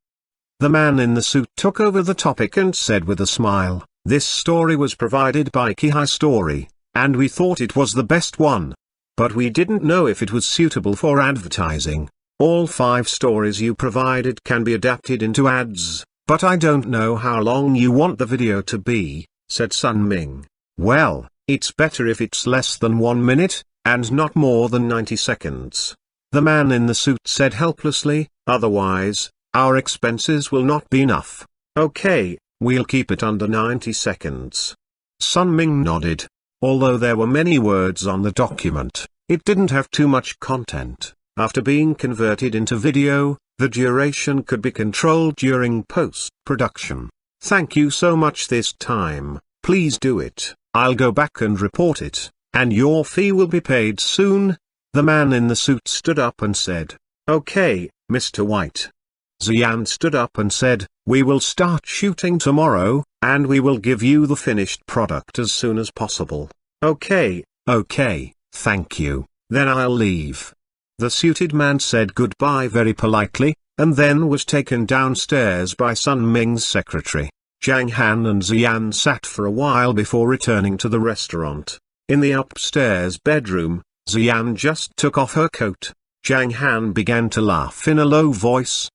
The man in the suit took over the topic and said with a smile, "This story was provided by Kihai Story, and we thought it was the best one. But we didn't know if it was suitable for advertising. All 5 stories you provided can be adapted into ads, but I don't know how long you want the video to be," said Sun Ming. "Well, it's better if it's less than 1 minute, and not more than 90 seconds. The man in the suit said helplessly, "Otherwise, our expenses will not be enough." "Okay, we'll keep it under 90 seconds. Sun Ming nodded. Although there were many words on the document, it didn't have too much content. After being converted into video, the duration could be controlled during post-production. "Thank you so much this time. Please do it. I'll go back and report it, and your fee will be paid soon." The man in the suit stood up and said, "Okay, Mr. White." Xian stood up and said, "We will start shooting tomorrow, and we will give you the finished product as soon as possible." Okay, thank you, then I'll leave." The suited man said goodbye very politely, and then was taken downstairs by Sun Ming's secretary. Zhang Han and Xian sat for a while before returning to the restaurant. In the upstairs bedroom, Xian just took off her coat. Zhang Han began to laugh in a low voice.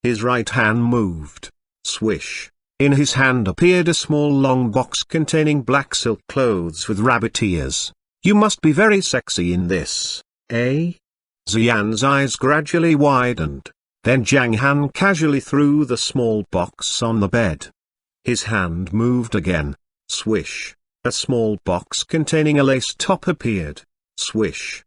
His right hand moved. Swish. In his hand appeared a small long box containing black silk clothes with rabbit ears. "You must be very sexy in this, eh?" Xian's eyes gradually widened. Then Zhang Han casually threw the small box on the bed. His hand moved again. Swish. A small box containing a lace top appeared. Swish.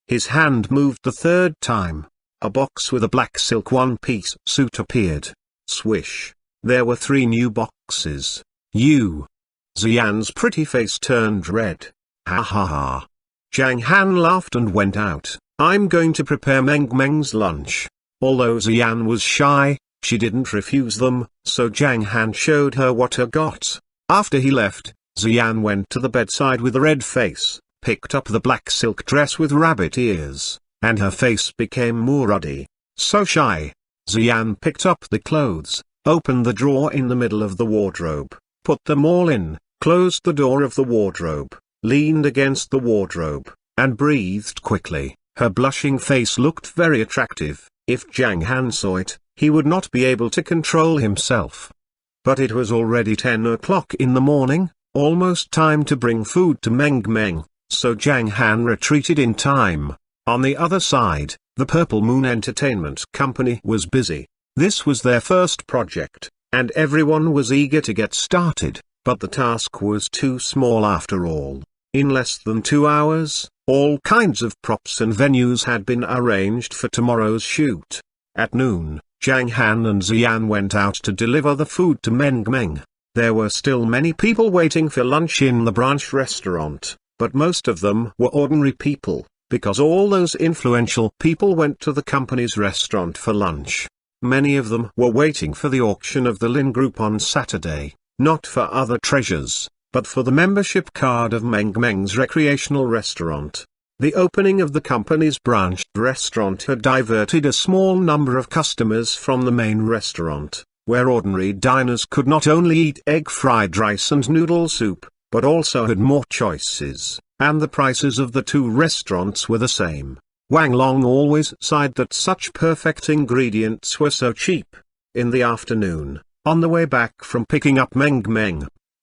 His hand moved the 3rd time. A box with a black silk one-piece suit appeared. Swish. There were 3 new boxes. Xian's pretty face turned red. Ha ha ha. Zhang Han laughed and went out. "I'm going to prepare Meng's lunch." Although Xian was shy, she didn't refuse them, so Zhang Han showed her what he got. After he left, Xian went to the bedside with a red face, picked up the black silk dress with rabbit ears, and her face became more ruddy. So shy. Xian picked up the clothes, opened the drawer in the middle of the wardrobe, put them all in, closed the door of the wardrobe, leaned against the wardrobe, and breathed quickly. Her blushing face looked very attractive. If Zhang Han saw it, he would not be able to control himself. But it was already 10 o'clock in the morning, almost time to bring food to Meng, so Zhang Han retreated in time. On the other side, the Purple Moon Entertainment Company was busy. This was their first project, and everyone was eager to get started, but the task was too small after all. In less than 2 hours, all kinds of props and venues had been arranged for tomorrow's shoot. At noon, Zhang Han and Xian went out to deliver the food to Meng. There were still many people waiting for lunch in the branch restaurant, but most of them were ordinary people, because all those influential people went to the company's restaurant for lunch. Many of them were waiting for the auction of the Lin Group on Saturday, not for other treasures, but for the membership card of Meng Meng's recreational restaurant. The opening of the company's branched restaurant had diverted a small number of customers from the main restaurant, where ordinary diners could not only eat egg fried rice and noodle soup, but also had more choices, and the prices of the two restaurants were the same. Wang Long always sighed that such perfect ingredients were so cheap. In the afternoon, on the way back from picking up Meng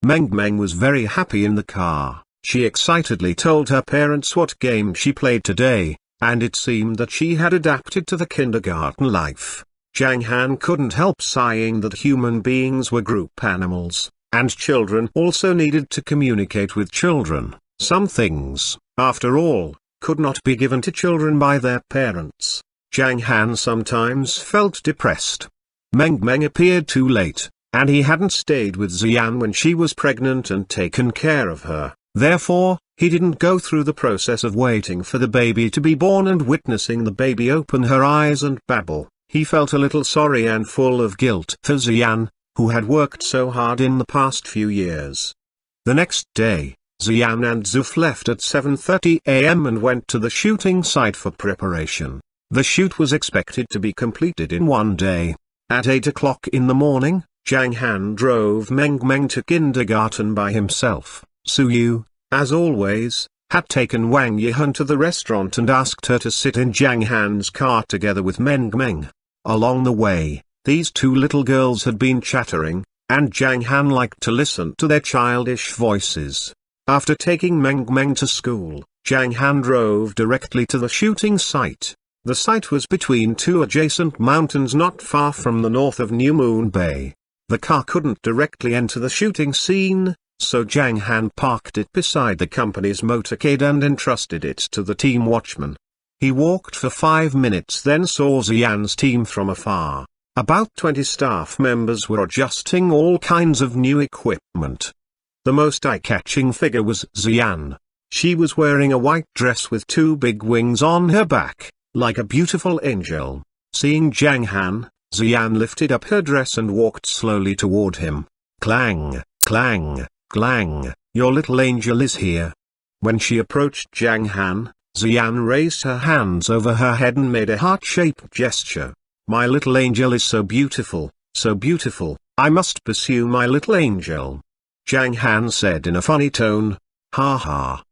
Meng was very happy in the car. She excitedly told her parents what game she played today, and it seemed that she had adapted to the kindergarten life. Zhang Han couldn't help sighing that human beings were group animals, and children also needed to communicate with children. Some things, after all, could not be given to children by their parents. Zhang Han sometimes felt depressed. Meng Meng appeared too late, and he hadn't stayed with Xian when she was pregnant and taken care of her. Therefore, he didn't go through the process of waiting for the baby to be born and witnessing the baby open her eyes and babble. He felt a little sorry and full of guilt for Xian, who had worked so hard in the past few years. The next day, Xian and Zuf left at 7:30 a.m. and went to the shooting site for preparation. The shoot was expected to be completed in one day. At 8 o'clock in the morning, Zhang Han drove Meng Meng to kindergarten by himself. Su Yu, as always, had taken Wang Yihan to the restaurant and asked her to sit in Zhang Han's car together with Meng Meng. Along the way, these two little girls had been chattering, and Zhang Han liked to listen to their childish voices. After taking Meng Meng to school, Zhang Han drove directly to the shooting site. The site was between two adjacent mountains not far from the north of New Moon Bay. The car couldn't directly enter the shooting scene, so Zhang Han parked it beside the company's motorcade and entrusted it to the team watchman. He walked for 5 minutes, then saw Xian's team from afar. About 20 staff members were adjusting all kinds of new equipment. The most eye-catching figure was Xian. She was wearing a white dress with two big wings on her back, like a beautiful angel. Seeing Zhang Han, Xian lifted up her dress and walked slowly toward him. Clang, clang, clang, your little angel is here. When she approached Zhang Han, Xian raised her hands over her head and made a heart-shaped gesture. My little angel is so beautiful, I must pursue my little angel. Zhang Han said in a funny tone. Ha ha.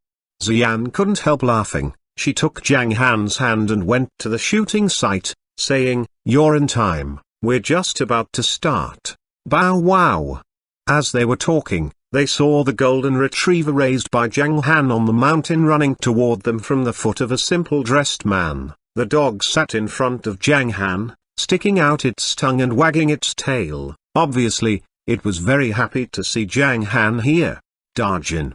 Xian couldn't help laughing. She took Zhang Han's hand and went to the shooting site, saying, "You're in time, we're just about to start." Bow wow. As they were talking, they saw the golden retriever raised by Zhang Han on the mountain running toward them from the foot of a simple-dressed man. The dog sat in front of Zhang Han, sticking out its tongue and wagging its tail. Obviously, it was very happy to see Zhang Han here. Dajin.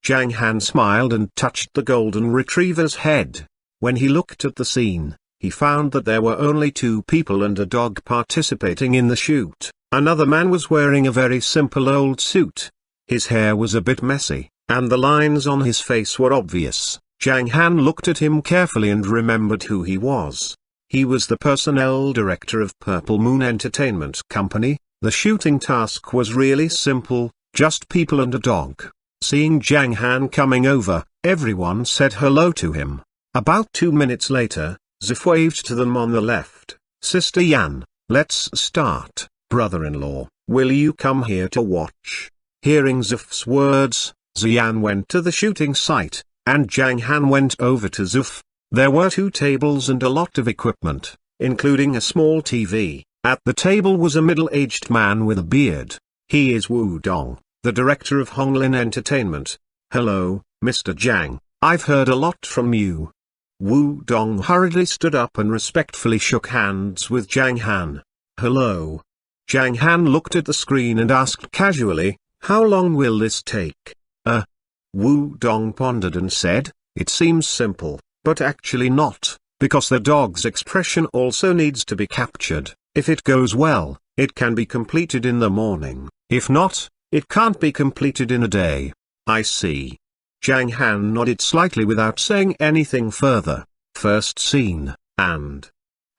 Zhang Han smiled and touched the golden retriever's head. When he looked at the scene, he found that there were only 2 people and a dog participating in the shoot. Another man was wearing a very simple old suit. His hair was a bit messy, and the lines on his face were obvious. Zhang Han looked at him carefully and remembered who he was. He was the personnel director of Purple Moon Entertainment Company. The shooting task was really simple, just people and a dog. Seeing Zhang Han coming over, everyone said hello to him. About 2 minutes later, Zif waved to them on the left. Sister Yan, let's start. Brother-in-law, will you come here to watch? Hearing Zif's words, Xian went to the shooting site, and Zhang Han went over to Zif. There were 2 tables and a lot of equipment, including a small TV. At the table was a middle-aged man with a beard. He is Wu Dong, the director of Honglin Entertainment. Hello, Mr. Zhang, I've heard a lot from you. Wu Dong hurriedly stood up and respectfully shook hands with Zhang Han. Hello. Zhang Han looked at the screen and asked casually, how long will this take? Wu Dong pondered and said, it seems simple, but actually not, because the dog's expression also needs to be captured. If it goes well, it can be completed in the morning. If not, it can't be completed in a day. I see. Zhang Han nodded slightly without saying anything further. First scene, and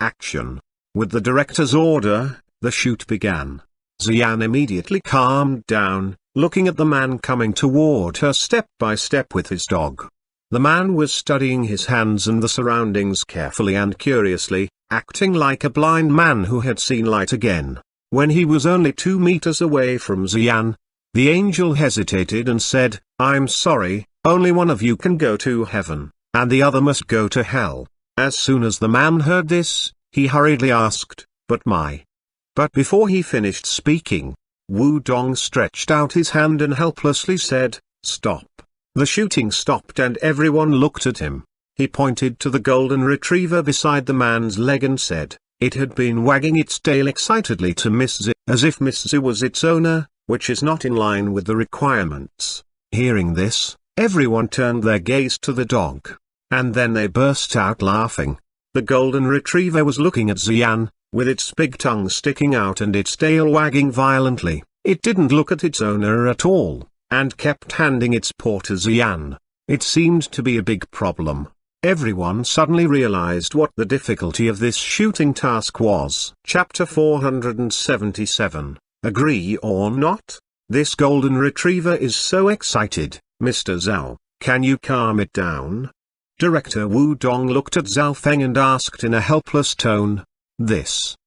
action. With the director's order, the shoot began. Xian immediately calmed down, looking at the man coming toward her step by step with his dog. The man was studying his hands and the surroundings carefully and curiously, acting like a blind man who had seen light again. When he was only 2 meters away from Xian, the angel hesitated and said, "I'm sorry, only one of you can go to heaven, and the other must go to hell." As soon as the man heard this, he hurriedly asked, But before he finished speaking, Wu Dong stretched out his hand and helplessly said, "Stop." The shooting stopped and everyone looked at him. He pointed to the golden retriever beside the man's leg and said, it had been wagging its tail excitedly to Miss Z, as if Miss Z was its owner, which is not in line with the requirements. Hearing this, everyone turned their gaze to the dog. And then they burst out laughing. The golden retriever was looking at Xian, with its big tongue sticking out and its tail wagging violently. It didn't look at its owner at all, and kept handing its paw to Xian. It seemed to be a big problem. Everyone suddenly realized what the difficulty of this shooting task was. Chapter 477. Agree or not? This golden retriever is so excited, Mr. Zhao, can you calm it down? Director Wu Dong looked at Zhao Feng and asked in a helpless tone,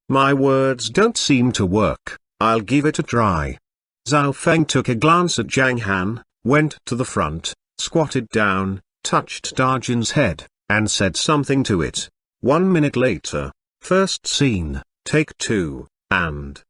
my words don't seem to work, I'll give it a try. Zhao Feng took a glance at Zhang Han, went to the front, squatted down, touched Darjin's head, and said something to it. 1 minute later. First scene, take 2, and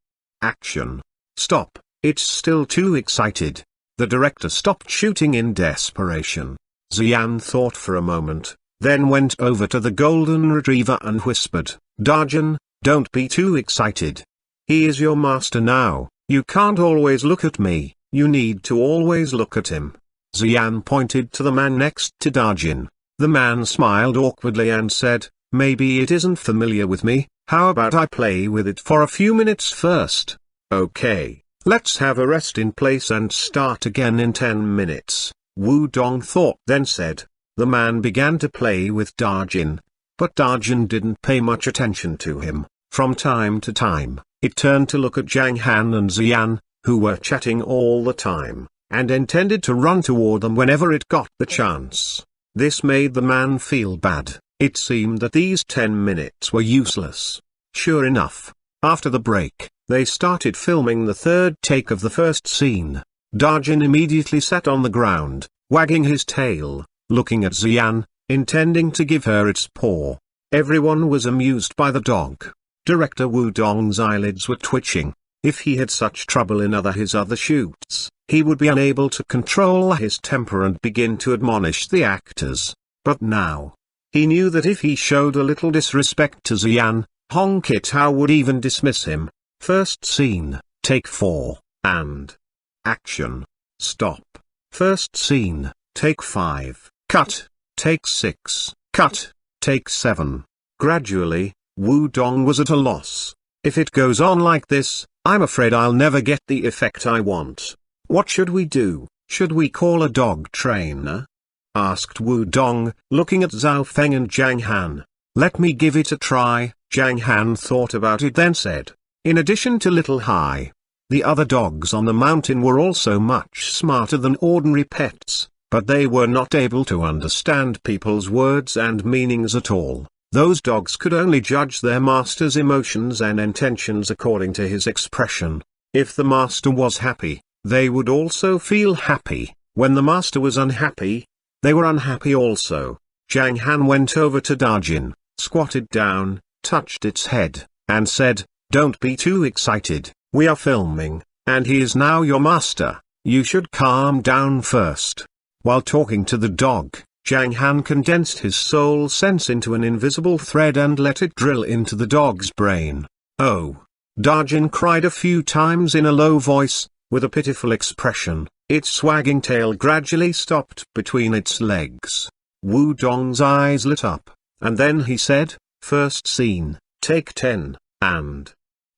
action. Stop, it's still too excited. The director stopped shooting in desperation. Xian thought for a moment, then went over to the golden retriever and whispered, Darjin, don't be too excited. He is your master now, you can't always look at me, you need to always look at him. Xian pointed to the man next to Darjin. The man smiled awkwardly and said, maybe it isn't familiar with me, how about I play with it for a few minutes first? Okay, let's have a rest in place and start again in 10 minutes. Wu Dong thought then said. The man began to play with Darjin. But Darjin didn't pay much attention to him. From time to time, it turned to look at Zhang Han and Xian, who were chatting all the time, and intended to run toward them whenever it got the chance. This made the man feel bad. It seemed that these 10 minutes were useless. Sure enough, after the break, they started filming the third take of the first scene. Darjin immediately sat on the ground, wagging his tail, looking at Xian, intending to give her its paw. Everyone was amused by the dog. Director Wu Dong's eyelids were twitching. If he had such trouble in his other shoots, he would be unable to control his temper and begin to admonish the actors. But now, he knew that if he showed a little disrespect to Xian, Hong Kitao would even dismiss him. First scene, take 4, and action. Stop. First scene, take 5, cut, take 6, cut, take 7. Gradually, Wu Dong was at a loss. If it goes on like this, I'm afraid I'll never get the effect I want. What should we do? Should we call a dog trainer? Asked Wu Dong, looking at Zhao Feng and Zhang Han. Let me give it a try. Zhang Han thought about it then said. In addition to Little Hai, the other dogs on the mountain were also much smarter than ordinary pets, but they were not able to understand people's words and meanings at all. Those dogs could only judge their master's emotions and intentions according to his expression. If the master was happy, they would also feel happy. When the master was unhappy, they were unhappy also. Zhang Han went over to Darjin, squatted down, touched its head, and said, don't be too excited, we are filming, and he is now your master, you should calm down first. While talking to the dog, Zhang Han condensed his soul sense into an invisible thread and let it drill into the dog's brain. Oh! Darjin cried a few times in a low voice, with a pitiful expression. Its wagging tail gradually stopped between its legs. Wu Dong's eyes lit up, and then he said, first scene, take 10, and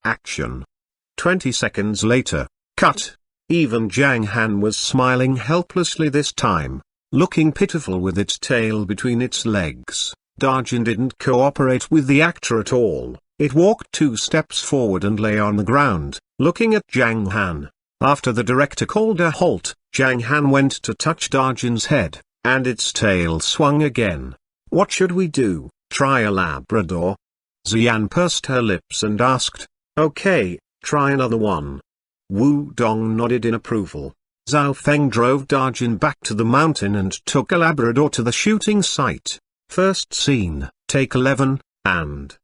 action. 20 seconds later, cut. Even Zhang Han was smiling helplessly this time, looking pitiful with its tail between its legs. Darjin didn't cooperate with the actor at all. It walked 2 steps forward and lay on the ground, looking at Zhang Han. After the director called a halt, Zhang Han went to touch Darjin's head, and its tail swung again. "What should we do? Try a Labrador?" Xian pursed her lips and asked. "Okay, try another one." Wu Dong nodded in approval. Zhao Feng drove Darjin back to the mountain and took a Labrador to the shooting site. First scene, take 11, and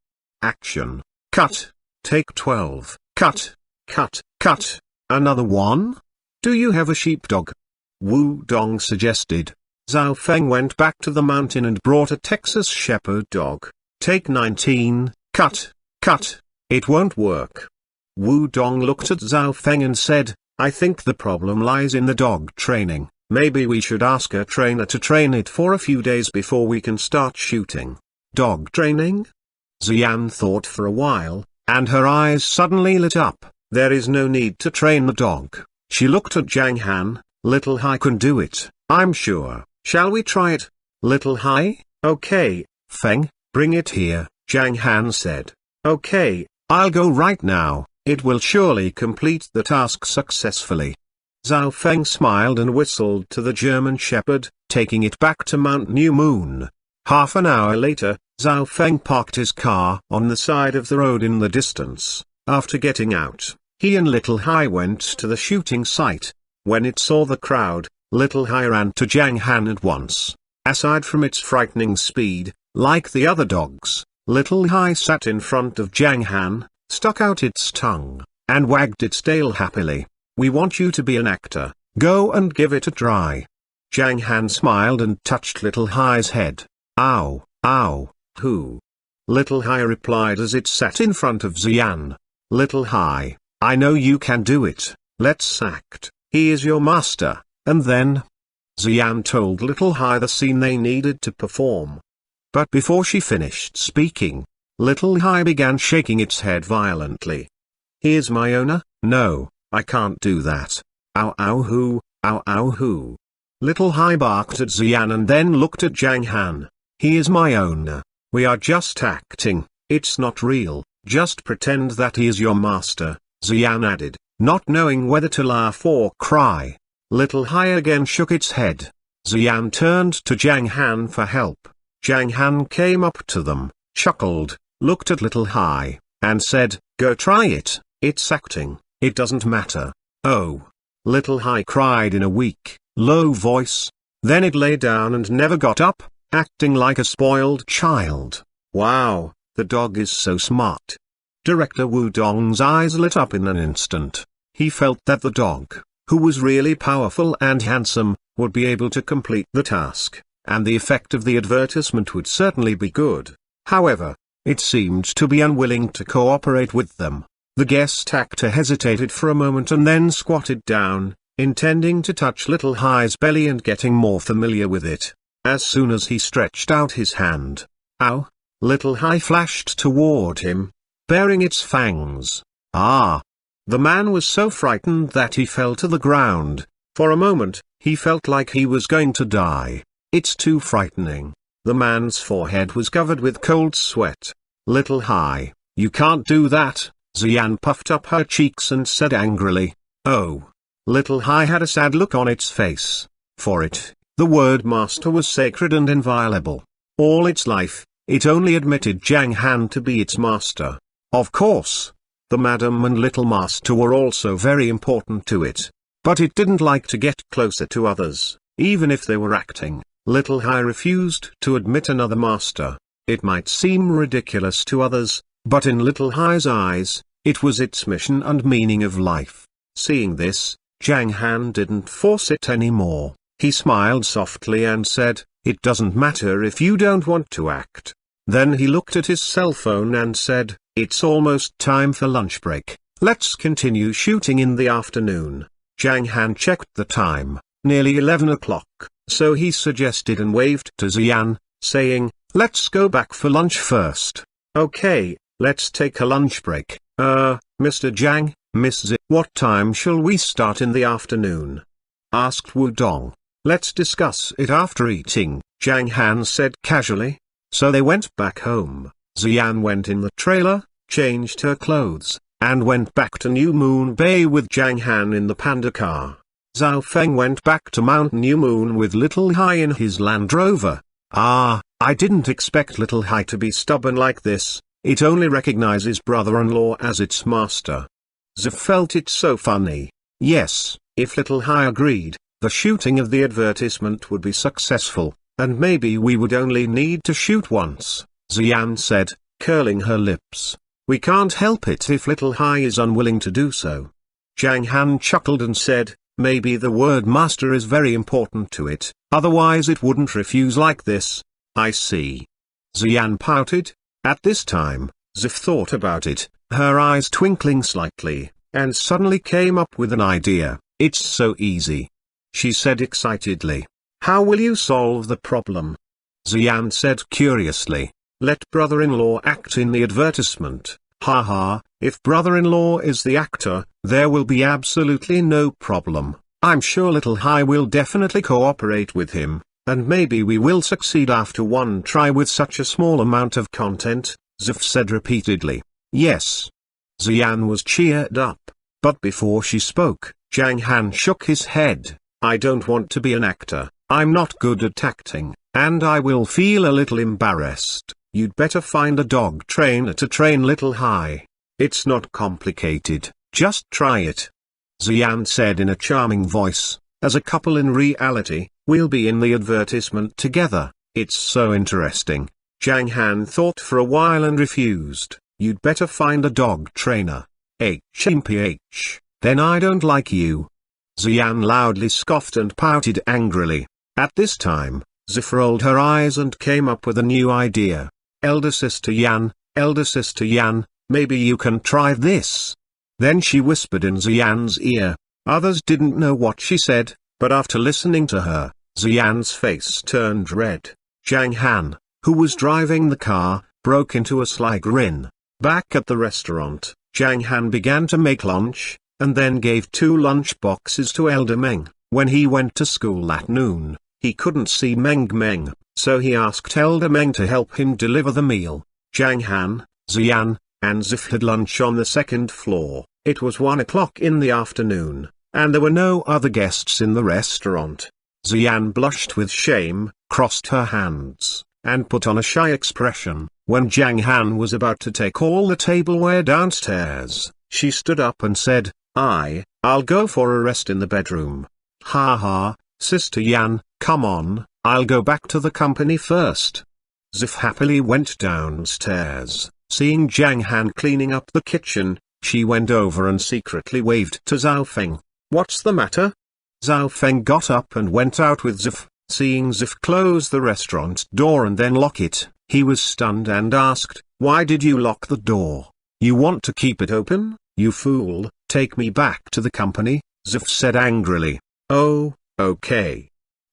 action. Cut. Take 12. Cut. Cut. Cut. Another one? Do you have a sheepdog? Wu Dong suggested. Zhao Feng went back to the mountain and brought a Texas Shepherd dog. Take 19. Cut. Cut. It won't work. Wu Dong looked at Zhao Feng and said, "I think the problem lies in the dog training. Maybe we should ask a trainer to train it for a few days before we can start shooting." Dog training? Xian thought for a while, and her eyes suddenly lit up. There is no need to train the dog. She looked at Zhang Han. "Little Hai can do it, I'm sure. Shall we try it?" "Little Hai? Okay, Feng, bring it here," Zhang Han said. "Okay, I'll go right now. It will surely complete the task successfully." Zhao Feng smiled and whistled to the German Shepherd, taking it back to Mount New Moon. Half an hour later, Zhao Feng parked his car on the side of the road in the distance. After getting out, he and Little Hai went to the shooting site. When it saw the crowd, Little Hai ran to Zhang Han at once. Aside from its frightening speed, like the other dogs, Little Hai sat in front of Zhang Han, stuck out its tongue, and wagged its tail happily. "We want you to be an actor. Go and give it a try." Zhang Han smiled and touched Little Hai's head. "Ow, ow, who?" Little Hai replied as it sat in front of Xian. "Little Hai, I know you can do it. Let's act. He is your master." And then Xian told Little Hai the scene they needed to perform. But before she finished speaking, Little Hai began shaking its head violently. "He is my owner? No, I can't do that. Ow ow hoo, ow ow hoo." Little Hai barked at Xian and then looked at Zhang Han. "He is my owner. We are just acting, it's not real, just pretend that he is your master," Xian added, not knowing whether to laugh or cry. Little Hai again shook its head. Xian turned to Zhang Han for help. Zhang Han came up to them, chuckled, looked at Little Hai, and said, "Go try it, it's acting, it doesn't matter." "Oh!" Little Hai cried in a weak, low voice. Then it lay down and never got up, acting like a spoiled child. "Wow, the dog is so smart." Director Wu Dong's eyes lit up in an instant. He felt that the dog, who was really powerful and handsome, would be able to complete the task, and the effect of the advertisement would certainly be good. However, it seemed to be unwilling to cooperate with them. The guest actor hesitated for a moment and then squatted down, intending to touch Little Hai's belly and getting more familiar with it. As soon as he stretched out his hand, "Ow!" Little Hai flashed toward him, baring its fangs. "Ah!" The man was so frightened that he fell to the ground. For a moment, he felt like he was going to die. It's too frightening. The man's forehead was covered with cold sweat. "Little Hai, you can't do that," Xian puffed up her cheeks and said angrily. "Oh." Little Hai had a sad look on its face. For it, the word master was sacred and inviolable. All its life, it only admitted Zhang Han to be its master. Of course, the madam and little master were also very important to it. But it didn't like to get closer to others, even if they were acting. Little Hai refused to admit another master. It might seem ridiculous to others, but in Little Hai's eyes, it was its mission and meaning of life. Seeing this, Zhang Han didn't force it anymore. He smiled softly and said, "It doesn't matter if you don't want to act." Then he looked at his cell phone and said, "It's almost time for lunch break. Let's continue shooting in the afternoon." Zhang Han checked the time, nearly 11 o'clock, so he suggested and waved to Xian, saying, "Let's go back for lunch first." "Okay, let's take a lunch break. Mr. Zhang, Miss Z, what time shall we start in the afternoon?" asked Wu Dong. "Let's discuss it after eating," Zhang Han said casually. So they went back home. Xian went in the trailer, changed her clothes, and went back to New Moon Bay with Zhang Han in the panda car. Zhao Feng went back to Mount New Moon with Little Hai in his Land Rover. Ah, I didn't expect Little Hai to be stubborn like this. It only recognizes brother-in-law as its master. Zif felt it so funny. Yes, if Little Hai agreed, the shooting of the advertisement would be successful, and maybe we would only need to shoot once, Xian said, curling her lips. We can't help it if Little Hai is unwilling to do so. Zhang Han chuckled and said, maybe the word master is very important to it, otherwise it wouldn't refuse like this. I see. Xian pouted. At this time, Zif thought about it, her eyes twinkling slightly, and suddenly came up with an idea. It's so easy, she said excitedly. How will you solve the problem? Xian said curiously. Let brother-in-law act in the advertisement. Haha, if brother-in-law is the actor, there will be absolutely no problem. I'm sure Little Hai will definitely cooperate with him, and maybe we will succeed after one try with such a small amount of content, Zif said repeatedly. Yes. Xian was cheered up, but before she spoke, Zhang Han shook his head. I don't want to be an actor, I'm not good at acting, and I will feel a little embarrassed. You'd better find a dog trainer to train Little Hai. It's not complicated, just try it. Xian said in a charming voice, as a couple in reality, we'll be in the advertisement together, it's so interesting. Zhang Han thought for a while and refused. You'd better find a dog trainer. HMPH, then I don't like you. Xian loudly scoffed and pouted angrily. At this time, Zif rolled her eyes and came up with a new idea. Elder Sister Yan, maybe you can try this. Then she whispered in Xian's ear. Others didn't know what she said, but after listening to her, Xian's face turned red. Zhang Han, who was driving the car, broke into a sly grin. Back at the restaurant, Zhang Han began to make lunch, and then gave 2 lunch boxes to Elder Meng. When he went to school at noon, he couldn't see Meng, so he asked Elder Meng to help him deliver the meal. Zhang Han, Xian, and Zif had lunch on the 2nd floor. It was 1 o'clock in the afternoon, and there were no other guests in the restaurant. Xian blushed with shame, crossed her hands, and put on a shy expression. When Zhang Han was about to take all the tableware downstairs, she stood up and said, I'll go for a rest in the bedroom. Ha ha, Sister Yan, come on, I'll go back to the company first. Zif happily went downstairs. Seeing Zhang Han cleaning up the kitchen, she went over and secretly waved to Zhao Feng. What's the matter? Zhao Feng got up and went out with Zif. Seeing Zif close the restaurant door and then lock it, he was stunned and asked, why did you lock the door? You want to keep it open, you fool? Take me back to the company, Zif said angrily. Oh, okay.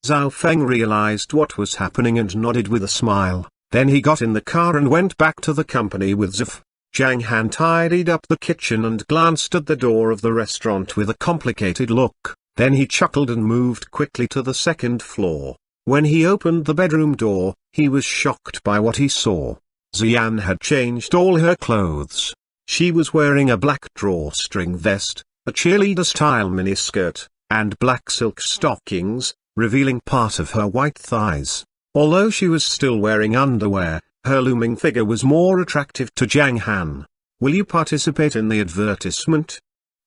Zhao Feng realized what was happening and nodded with a smile. Then he got in the car and went back to the company with Zif. Zhang Han tidied up the kitchen and glanced at the door of the restaurant with a complicated look. Then he chuckled and moved quickly to the 2nd floor. When he opened the bedroom door, he was shocked by what he saw. Xian had changed all her clothes. She was wearing a black drawstring vest, a cheerleader-style miniskirt, and black silk stockings, revealing part of her white thighs. Although she was still wearing underwear, her looming figure was more attractive to Zhang Han. Will you participate in the advertisement?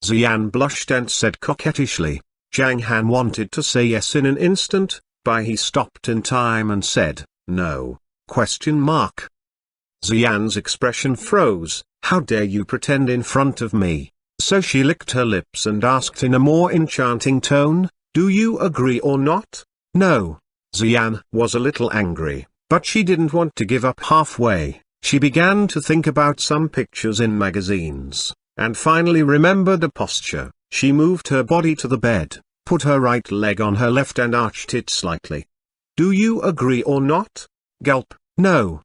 Xian blushed and said coquettishly. Zhang Han wanted to say yes in an instant, but he stopped in time and said, no, ? Xian's expression froze. How dare you pretend in front of me? So she licked her lips and asked in a more enchanting tone, do you agree or not? No. Xian was a little angry, but she didn't want to give up halfway. She began to think about some pictures in magazines, and finally remembered a posture. She moved her body to the bed, put her right leg on her left and arched it slightly. Do you agree or not? Gulp. No.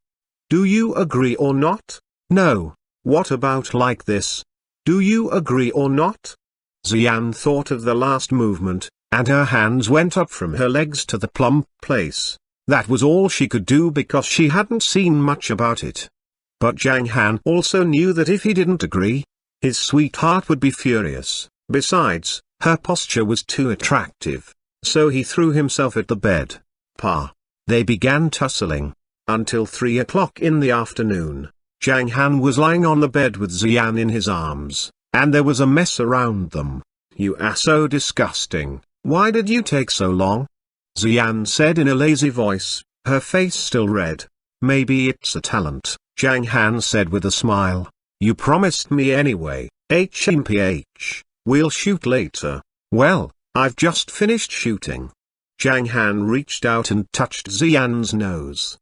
Do you agree or not? No. What about like this? Do you agree or not? Xian thought of the last movement, and her hands went up from her legs to the plump place. That was all she could do because she hadn't seen much about it. But Zhang Han also knew that if he didn't agree, his sweetheart would be furious. Besides, her posture was too attractive. So he threw himself at the bed. They began tussling. Until 3 o'clock in the afternoon, Zhang Han was lying on the bed with Xian in his arms, and there was a mess around them. "You are so disgusting. Why did you take so long?" Xian said in a lazy voice, her face still red. "Maybe it's a talent," Zhang Han said with a smile. "You promised me anyway, HMPH, we'll shoot later." "Well, I've just finished shooting." Zhang Han reached out and touched Xian's nose.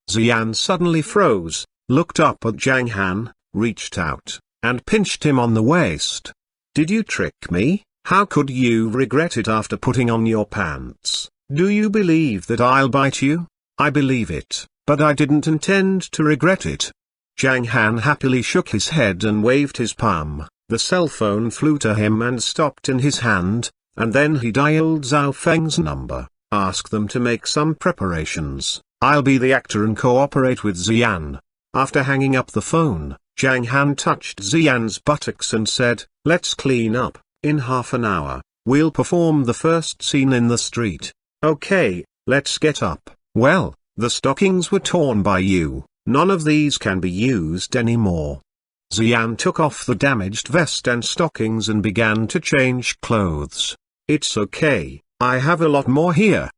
Xian suddenly froze, looked up at Zhang Han, reached out, and pinched him on the waist. "Did you trick me? How could you regret it after putting on your pants? Do you believe that I'll bite you?" "I believe it, but I didn't intend to regret it." Zhang Han happily shook his head and waved his palm. The cell phone flew to him and stopped in his hand, and then he dialed Zhao Feng's number. "Ask them to make some preparations. I'll be the actor and cooperate with Xian." After hanging up the phone, Zhang Han touched Xian's buttocks and said, "Let's clean up. In half an hour, we'll perform the first scene in the street." "Okay, let's get up." "Well, the stockings were torn by you. None of these can be used anymore." Xian took off the damaged vest and stockings and began to change clothes. "It's okay, I have a lot more here."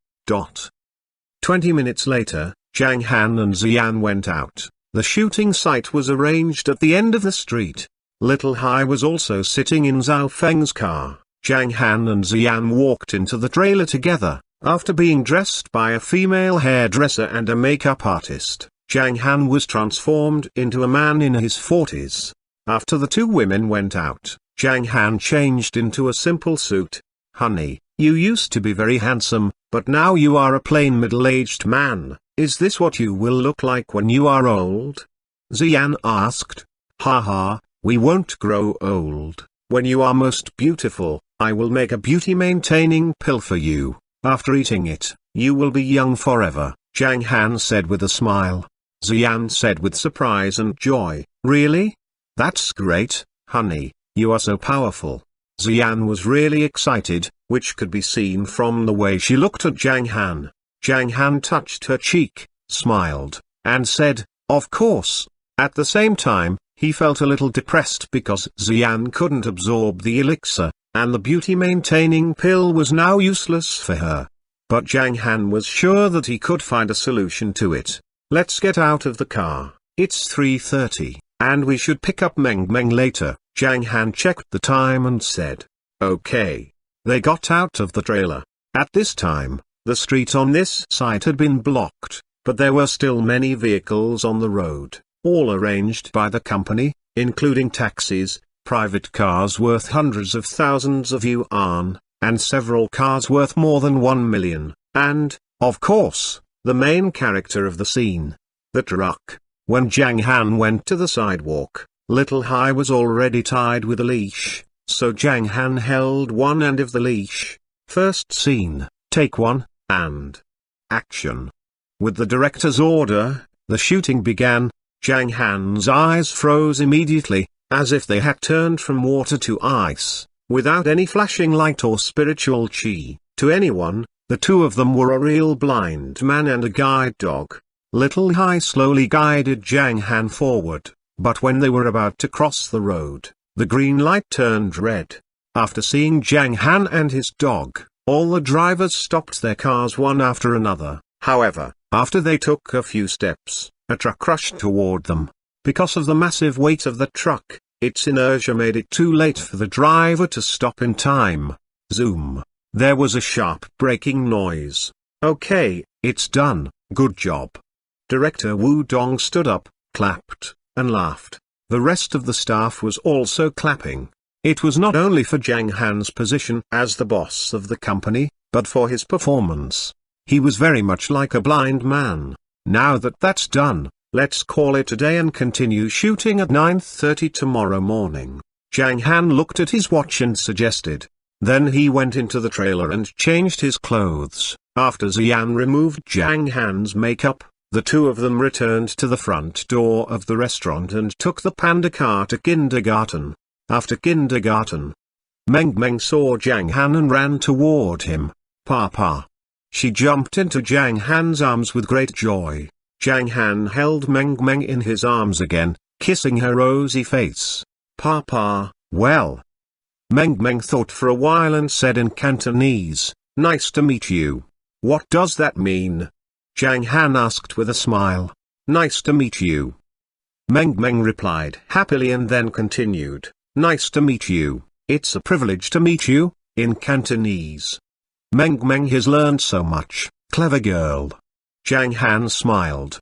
20 minutes later, Zhang Han and Xian went out. The shooting site was arranged at the end of the street. Little Hai was also sitting in Zhao Feng's car. Zhang Han and Xian walked into the trailer together. After being dressed by a female hairdresser and a makeup artist, Zhang Han was transformed into a man in his 40s. After the two women went out, Zhang Han changed into a simple suit. "Honey, you used to be very handsome, but now you are a plain middle-aged man. Is this what you will look like when you are old?" Xian asked. "Haha, we won't grow old. When you are most beautiful, I will make a beauty-maintaining pill for you. After eating it, you will be young forever," Zhang Han said with a smile. Xian said with surprise and joy, "Really? That's great, honey, you are so powerful." Xian was really excited, which could be seen from the way she looked at Zhang Han. Zhang Han touched her cheek, smiled, and said, "Of course." At the same time, he felt a little depressed because Xian couldn't absorb the elixir, and the beauty-maintaining pill was now useless for her. But Zhang Han was sure that he could find a solution to it. "Let's get out of the car. It's 3:30, and we should pick up Meng Meng later." Zhang Han checked the time and said, "Okay." They got out of the trailer. At this time, the street on this side had been blocked, but there were still many vehicles on the road, all arranged by the company, including taxis, private cars worth hundreds of thousands of yuan, and several cars worth more than 1 million, and, of course, the main character of the scene, the truck. When Zhang Han went to the sidewalk, Little Hai was already tied with a leash, so Zhang Han held one end of the leash. First scene, take 1, and action. With the director's order, the shooting began. Zhang Han's eyes froze immediately, as if they had turned from water to ice, without any flashing light or spiritual chi. To anyone, the two of them were a real blind man and a guide dog. Little Hai slowly guided Zhang Han forward, but when they were about to cross the road, the green light turned red. After seeing Zhang Han and his dog, all the drivers stopped their cars one after another. However, after they took a few steps, a truck rushed toward them. Because of the massive weight of the truck, its inertia made it too late for the driver to stop in time. Zoom. There was a sharp braking noise. "Okay, it's done, good job." Director Wu Dong stood up, clapped, and laughed. The rest of the staff was also clapping. It was not only for Zhang Han's position as the boss of the company, but for his performance. He was very much like a blind man. Now that that's done, let's call it a day and continue shooting at 9:30 tomorrow morning. Zhang Han looked at his watch and suggested. Then he went into the trailer and changed his clothes. After Zhang removed Zhang Han's makeup, the two of them returned to the front door of the restaurant and took the panda car to kindergarten. After kindergarten, Meng Meng saw Zhang Han and ran toward him. Papa. She jumped into Zhang Han's arms with great joy. Zhang Han held Meng Meng in his arms again, kissing her rosy face. Papa, well. Meng Meng thought for a while and said in Cantonese, "Nice to meet you." "What does that mean?" Zhang Han asked with a smile. "Nice to meet you." Meng Meng replied happily and then continued, "Nice to meet you, it's a privilege to meet you," in Cantonese. Meng Meng has learned so much, clever girl. Zhang Han smiled.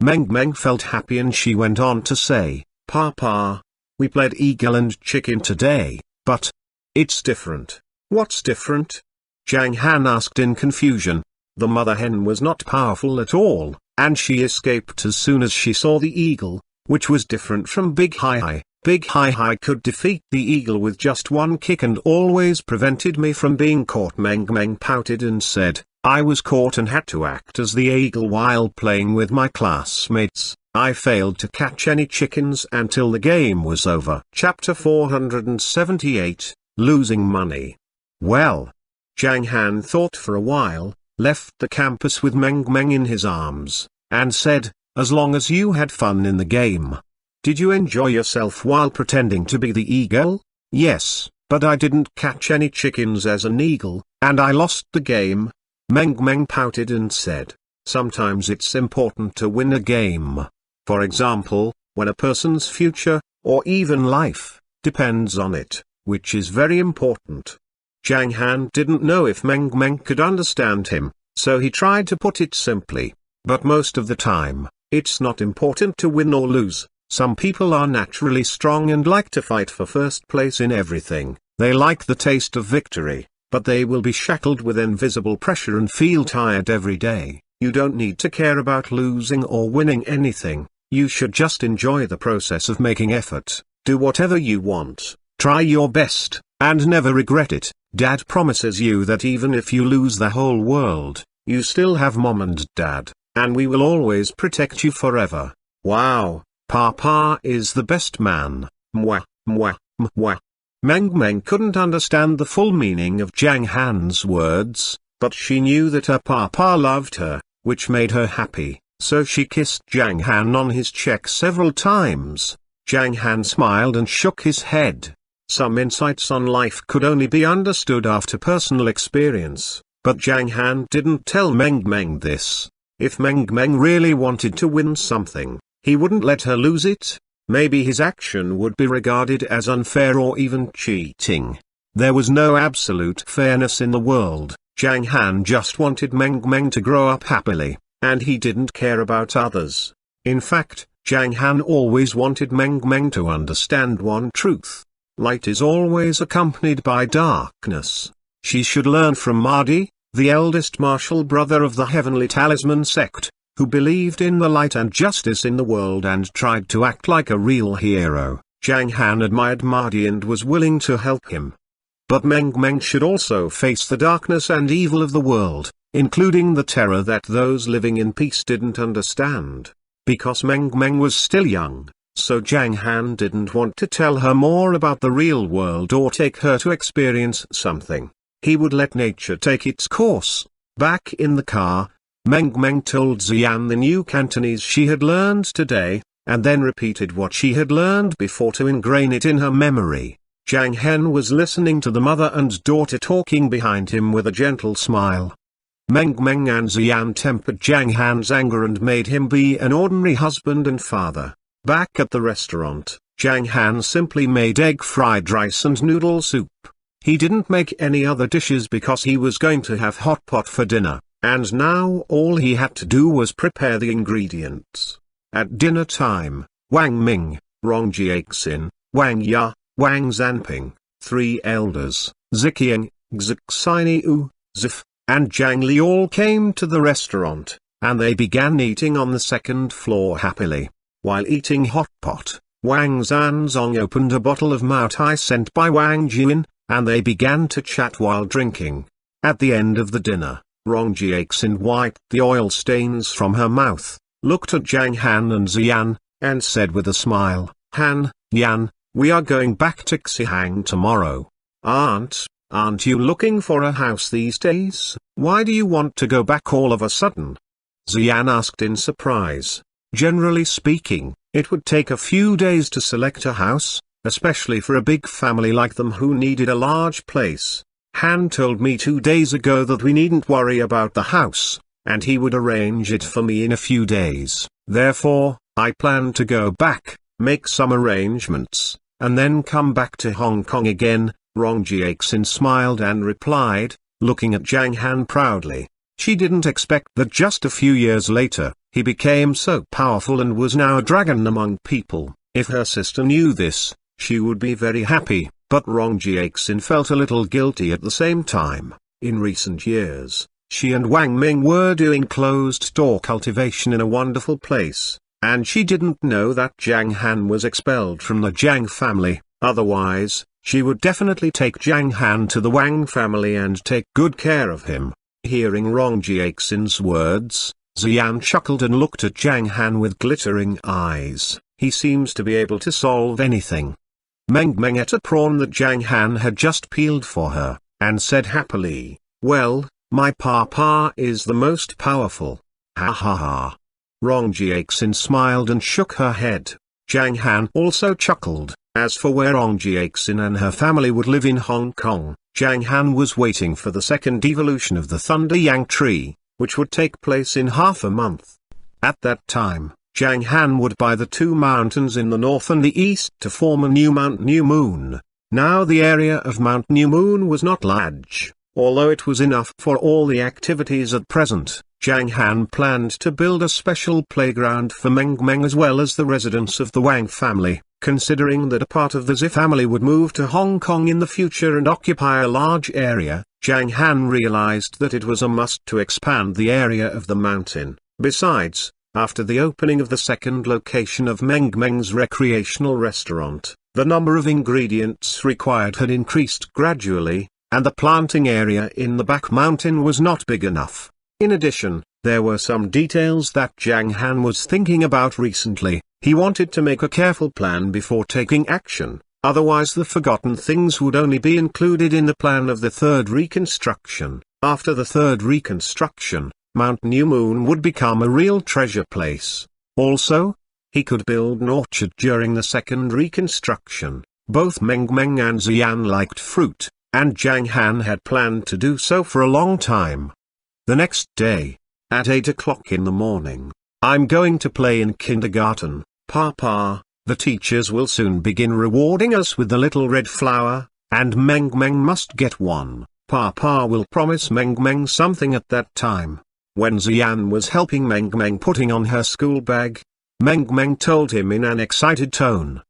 Meng Meng felt happy and she went on to say, "Papa, we played eagle and chicken today, but it's different." "What's different?" Zhang Han asked in confusion. The mother hen was not powerful at all, and she escaped as soon as she saw the eagle, which was different from Big Hi. Big Hi could defeat the eagle with just one kick and always prevented me from being caught. Meng Meng pouted and said, "I was caught and had to act as the eagle while playing with my classmates. I failed to catch any chickens until the game was over." Chapter 478, Losing Money. Well, Zhang Han thought for a while, left the campus with Meng Meng in his arms, and said, "As long as you had fun in the game. Did you enjoy yourself while pretending to be the eagle?" "Yes, but I didn't catch any chickens as an eagle, and I lost the game." Meng Meng pouted and said, "Sometimes it's important to win a game. For example, when a person's future, or even life, depends on it, which is very important." Zhang Han didn't know if Meng Meng could understand him, so he tried to put it simply. But most of the time, it's not important to win or lose. Some people are naturally strong and like to fight for first place in everything. They like the taste of victory, but they will be shackled with invisible pressure and feel tired every day. You don't need to care about losing or winning anything. You should just enjoy the process of making effort. Do whatever you want, try your best, and never regret it. Dad promises you that even if you lose the whole world, you still have Mom and Dad, and we will always protect you forever. Wow, Papa is the best man. Mwah, mwah, mwah. Meng Meng couldn't understand the full meaning of Zhang Han's words, but she knew that her Papa loved her, which made her happy, so she kissed Zhang Han on his cheek several times. Zhang Han smiled and shook his head. Some insights on life could only be understood after personal experience, but Zhang Han didn't tell Meng Meng this. If Meng Meng really wanted to win something, he wouldn't let her lose it. Maybe his action would be regarded as unfair or even cheating. There was no absolute fairness in the world. Zhang Han just wanted Meng Meng to grow up happily, and he didn't care about others. In fact, Zhang Han always wanted Meng Meng to understand one truth. Light is always accompanied by darkness. She should learn from Mahdi, the eldest martial brother of the Heavenly Talisman sect, who believed in the light and justice in the world and tried to act like a real hero. Zhang Han admired Mahdi and was willing to help him. But Meng Meng should also face the darkness and evil of the world, including the terror that those living in peace didn't understand. Because Meng Meng was still young, so Zhang Han didn't want to tell her more about the real world or take her to experience something. He would let nature take its course. Back in the car, Meng Meng told Xian the new Cantonese she had learned today, and then repeated what she had learned before to ingrain it in her memory. Zhang Han was listening to the mother and daughter talking behind him with a gentle smile. Meng Meng and Xian tempered Zhang Han's anger and made him be an ordinary husband and father. Back at the restaurant, Zhang Han simply made egg fried rice and noodle soup. He didn't make any other dishes because he was going to have hot pot for dinner, and now all he had to do was prepare the ingredients. At dinner time, Wang Ming, Rong Jiaxin, Wang Ya, Wang Zanping, three elders, Ziqiang, Xixiniu, Zif, and Zhang Li all came to the restaurant, and they began eating on the second floor happily. While eating hot pot, Wang Zanzong opened a bottle of Mao Tai sent by Wang Jin, and they began to chat while drinking. At the end of the dinner, Wang Jiaxin wiped the oil stains from her mouth, looked at Zhang Han and Xian, and said with a smile, Han, Yan, we are going back to Xihang tomorrow. Aren't you looking for a house these days? Why do you want to go back all of a sudden? Xian asked in surprise. Generally speaking, it would take a few days to select a house, especially for a big family like them who needed a large place. Han told me 2 days ago that we needn't worry about the house, and he would arrange it for me in a few days. Therefore, I plan to go back, make some arrangements, and then come back to Hong Kong again. Wang Jiaxin smiled and replied, looking at Zhang Han proudly. She didn't expect that just a few years later, he became so powerful and was now a dragon among people. If her sister knew this, she would be very happy, but Wang Jiaxin felt a little guilty at the same time. In recent years, she and Wang Ming were doing closed-door cultivation in a wonderful place, and she didn't know that Zhang Han was expelled from the Zhang family. Otherwise, she would definitely take Zhang Han to the Wang family and take good care of him. Hearing Wang Jiaxin's words, Xian chuckled and looked at Zhang Han with glittering eyes. He seems to be able to solve anything. Meng ate a prawn that Zhang Han had just peeled for her, and said happily, well, my papa is the most powerful. Ha ha ha. Wang Jiaxin smiled and shook her head. Zhang Han also chuckled. As for where Wang Jiaxin and her family would live in Hong Kong, Zhang Han was waiting for the second evolution of the Thunder Yang tree, which would take place in half a month. At that time, Zhang Han would buy the 2 mountains in the north and the east to form a new Mount New Moon. Now the area of Mount New Moon was not large, although it was enough for all the activities at present. Zhang Han planned to build a special playground for Meng as well as the residents of the Wang family. Considering that a part of the Zi family would move to Hong Kong in the future and occupy a large area, Zhang Han realized that it was a must to expand the area of the mountain. Besides, after the opening of the second location of Meng's recreational restaurant, the number of ingredients required had increased gradually, and the planting area in the back mountain was not big enough. In addition, there were some details that Zhang Han was thinking about recently. He wanted to make a careful plan before taking action, otherwise the forgotten things would only be included in the plan of the third reconstruction. After the third reconstruction, Mount New Moon would become a real treasure place. Also, he could build an orchard during the second reconstruction. Both Meng and Xian liked fruit, and Zhang Han had planned to do so for a long time. The next day, at 8 o'clock in the morning, I'm going to play in kindergarten, Papa. The teachers will soon begin rewarding us with the little red flower, and Meng must get one. Papa will promise Meng something at that time. When Xian was helping Meng putting on her school bag, Meng told him in an excited tone,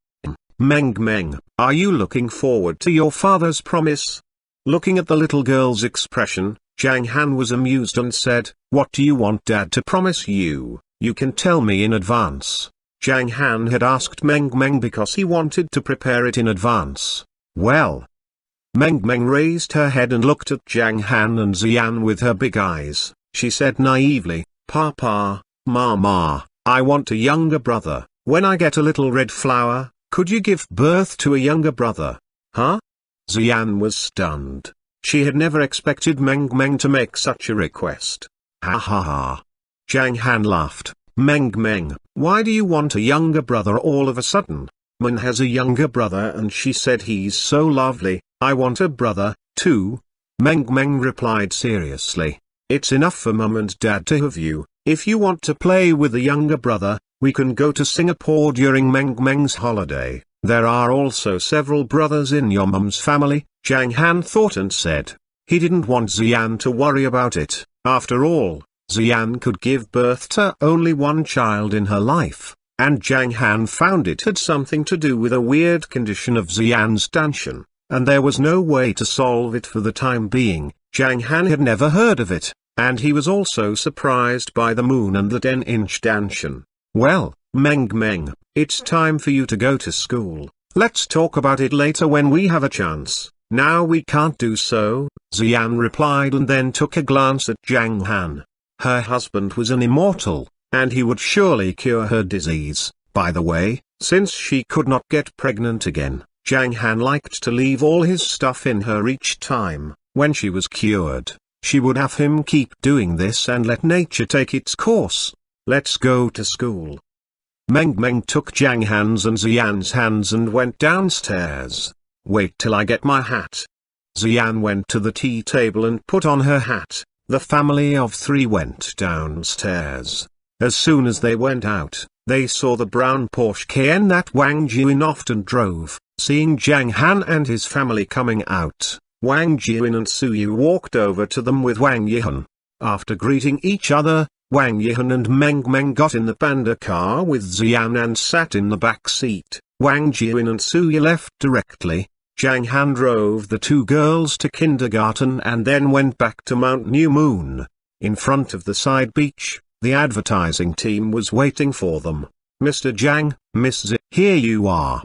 Meng, are you looking forward to your father's promise? Looking at the little girl's expression, Zhang Han was amused and said, what do you want Dad to promise you? You can tell me in advance. Zhang Han had asked Meng because he wanted to prepare it in advance. Well. Meng raised her head and looked at Zhang Han and Xian with her big eyes. She said naively, Papa, Mama, I want a younger brother. When I get a little red flower, could you give birth to a younger brother? Huh? Xian was stunned. She had never expected Meng to make such a request. Ha ha ha. Zhang Han laughed. Meng, why do you want a younger brother all of a sudden? Meng has a younger brother and she said he's so lovely. I want a brother, too. Meng replied seriously. It's enough for Mum and Dad to have you. If you want to play with a younger brother, we can go to Singapore during Meng's holiday. There are also several brothers in your mum's family, Zhang Han thought and said. He didn't want Xian to worry about it. After all, Xian could give birth to only one child in her life, and Zhang Han found it had something to do with a weird condition of Xian's Danshan, and there was no way to solve it for the time being. Zhang Han had never heard of it, and he was also surprised by the moon and the 10-inch Danshan. Well, Meng, it's time for you to go to school. Let's talk about it later when we have a chance. Now we can't do so, Zhang replied, and then took a glance at Zhang Han. Her husband was an immortal, and he would surely cure her disease. By the way, since she could not get pregnant again, Zhang Han liked to leave all his stuff in her each time. When she was cured, she would have him keep doing this and let nature take its course. Let's go to school. Meng took Zhang Han's and Ziyan's hands and went downstairs. Wait till I get my hat. Ziyan went to the tea table and put on her hat. The family of three went downstairs. As soon as they went out, they saw the brown Porsche Cayenne that Wang Jian often drove. Seeing Zhang Han and his family coming out, Wang Jian and Su Yu walked over to them with Wang Yihan. After greeting each other, Wang Yihan and Meng got in the panda car with Ziyan and sat in the back seat. Wang Jian and Su Yu left directly. Zhang Han drove the two girls to kindergarten and then went back to Mount New Moon. In front of the side beach, the advertising team was waiting for them. Mr. Zhang, Miss Z, here you are.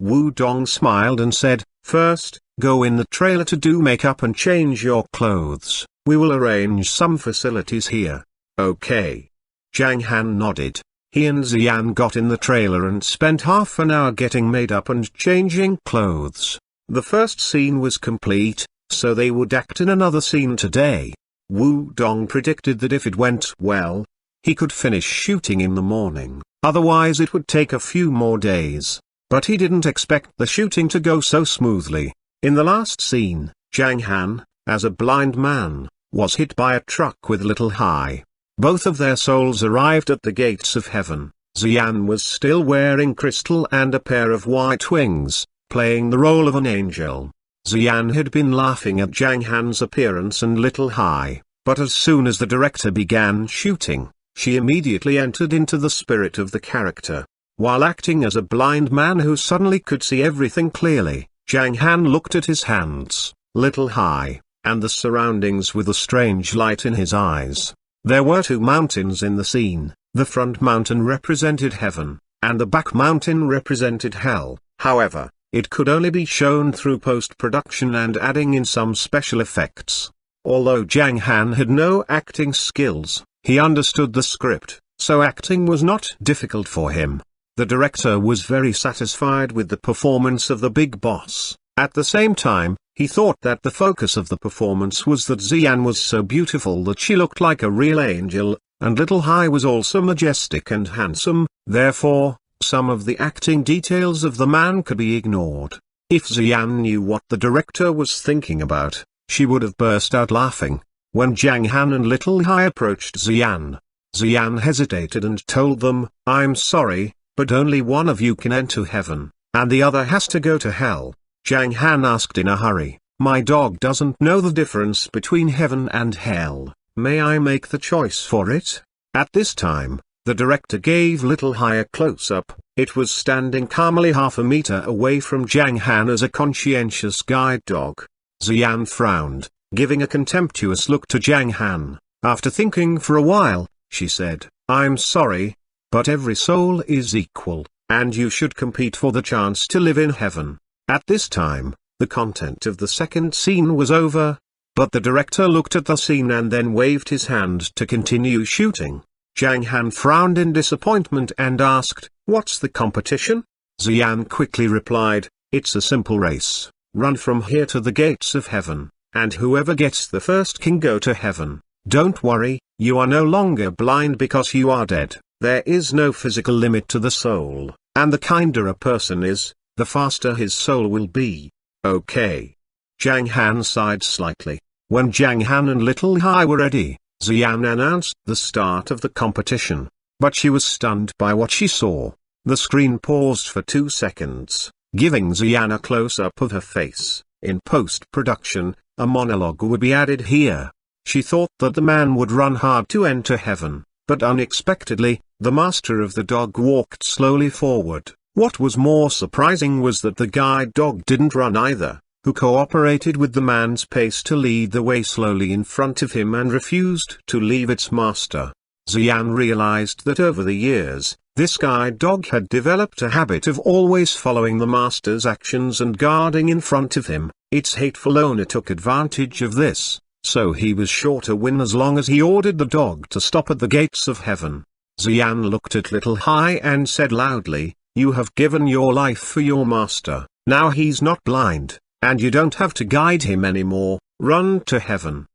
Wu Dong smiled and said, first, go in the trailer to do makeup and change your clothes. We will arrange some facilities here. Okay. Zhang Han nodded. He and Ziyan got in the trailer and spent half an hour getting made up and changing clothes. The first scene was complete, so they would act in another scene today. Wu Dong predicted that if it went well, he could finish shooting in the morning, otherwise it would take a few more days. But he didn't expect the shooting to go so smoothly. In the last scene, Zhang Han, as a blind man, was hit by a truck with Little Hai. Both of their souls arrived at the gates of heaven. Ziyan was still wearing crystal and a pair of white wings, playing the role of an angel. Ziyan had been laughing at Zhang Han's appearance and Little Hai, but as soon as the director began shooting, she immediately entered into the spirit of the character. While acting as a blind man who suddenly could see everything clearly, Zhang Han looked at his hands, Little Hai, and the surroundings with a strange light in his eyes. There were two mountains in the scene. The front mountain represented heaven, and the back mountain represented hell. However, it could only be shown through post-production and adding in some special effects. Although Zhang Han had no acting skills, he understood the script, so acting was not difficult for him. The director was very satisfied with the performance of the big boss. At the same time, he thought that the focus of the performance was that Ziyan was so beautiful that she looked like a real angel, and Little Hai was also majestic and handsome. Therefore, some of the acting details of the man could be ignored. If Ziyan knew what the director was thinking about, she would have burst out laughing. When Zhang Han and Little Hai approached Ziyan, Ziyan hesitated and told them, I'm sorry, but only one of you can enter heaven, and the other has to go to hell. Zhang Han asked in a hurry, my dog doesn't know the difference between heaven and hell, may I make the choice for it? At this time, the director gave Little Hai a close-up. It was standing calmly half a meter away from Zhang Han as a conscientious guide dog. Ziyan frowned, giving a contemptuous look to Zhang Han. After thinking for a while, she said, I'm sorry, but every soul is equal, and you should compete for the chance to live in heaven. At this time, the content of the second scene was over, but the director looked at the scene and then waved his hand to continue shooting. Zhang Han frowned in disappointment and asked, what's the competition? Ziyan quickly replied, it's a simple race, run from here to the gates of heaven, and whoever gets the first can go to heaven. Don't worry, you are no longer blind because you are dead. There is no physical limit to the soul, and the kinder a person is, the faster his soul will be. Okay. Zhang Han sighed slightly. When Zhang Han and Little Hai were ready, Ziyan announced the start of the competition, but she was stunned by what she saw. The screen paused for 2 seconds, giving Ziyan a close-up of her face. In post-production, a monologue would be added here. She thought that the man would run hard to enter heaven, but unexpectedly, the master of the dog walked slowly forward. What was more surprising was that the guide dog didn't run either, who cooperated with the man's pace to lead the way slowly in front of him and refused to leave its master. Ziyan realized that over the years, This guide dog had developed a habit of always following the master's actions and guarding in front of him. Its hateful owner took advantage of this, so he was sure to win as long as he ordered the dog to stop at the gates of heaven. Zhan looked at Little Hai and said loudly, "You have given your life for your master, now he's not blind, and you don't have to guide him anymore, run to heaven."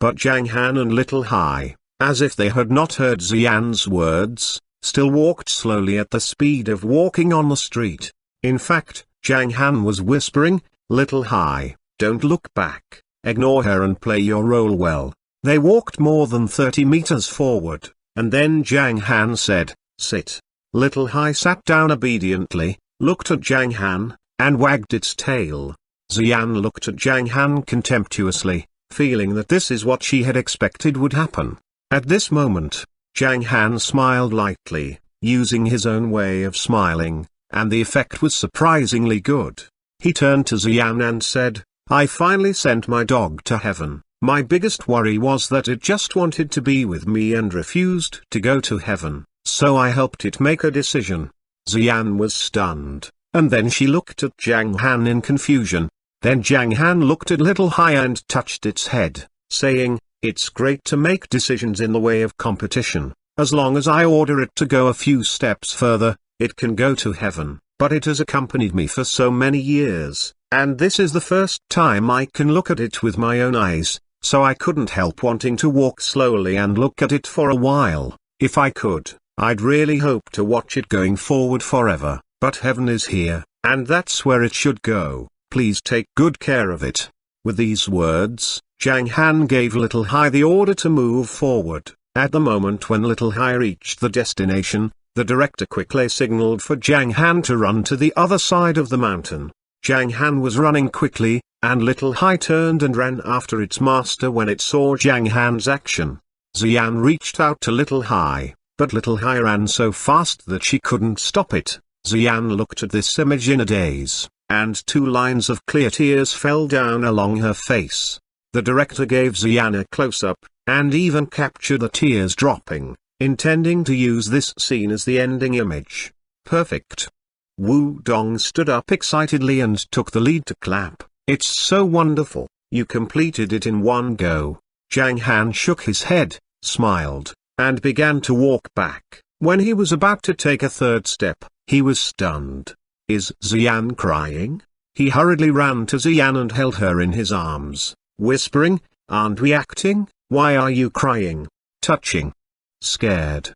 But Zhang Han and Little Hai, as if they had not heard Zhan's words, still walked slowly at the speed of walking on the street. In fact, Zhang Han was whispering, "Little Hai, don't look back, ignore her and play your role well." They walked more than 30 meters forward, and then Zhang Han said, "Sit." Little Hai sat down obediently, looked at Zhang Han, and wagged its tail. Zhan looked at Zhang Han contemptuously, feeling that this is what she had expected would happen. At this moment, Zhang Han smiled lightly, using his own way of smiling, and the effect was surprisingly good. He turned to Zhan and said, "I finally sent my dog to heaven. My biggest worry was that it just wanted to be with me and refused to go to heaven, so I helped it make a decision." Zhan was stunned, and then she looked at Zhang Han in confusion. Then Zhang Han looked at Little Hai and touched its head, saying, "It's great to make decisions in the way of competition. As long as I order it to go a few steps further, it can go to heaven, but it has accompanied me for so many years, and this is the first time I can look at it with my own eyes, so I couldn't help wanting to walk slowly and look at it for a while. If I could, I'd really hope to watch it going forward forever, but heaven is here, and that's where it should go. Please take good care of it." With these words, Zhang Han gave Little Hai the order to move forward. At the moment when Little Hai reached the destination, the director quickly signaled for Zhang Han to run to the other side of the mountain. Zhang Han was running quickly, and Little Hai turned and ran after its master when it saw Zhang Han's action. Zhan reached out to Little Hai, but Little Hai ran so fast that she couldn't stop it. Zhan looked at this image in a daze, and 2 lines of clear tears fell down along her face. The director gave Zhan a close-up, and even captured the tears dropping, intending to use this scene as the ending image. Perfect. Wu Dong stood up excitedly and took the lead to clap. "It's so wonderful, you completed it in one go." Zhang Han shook his head, smiled, and began to walk back. When he was about to take a third step, he was stunned. "Is Zhan crying?" He hurriedly ran to Zhan and held her in his arms, whispering, "Aren't we acting? Why are you crying?" Touching. Scared.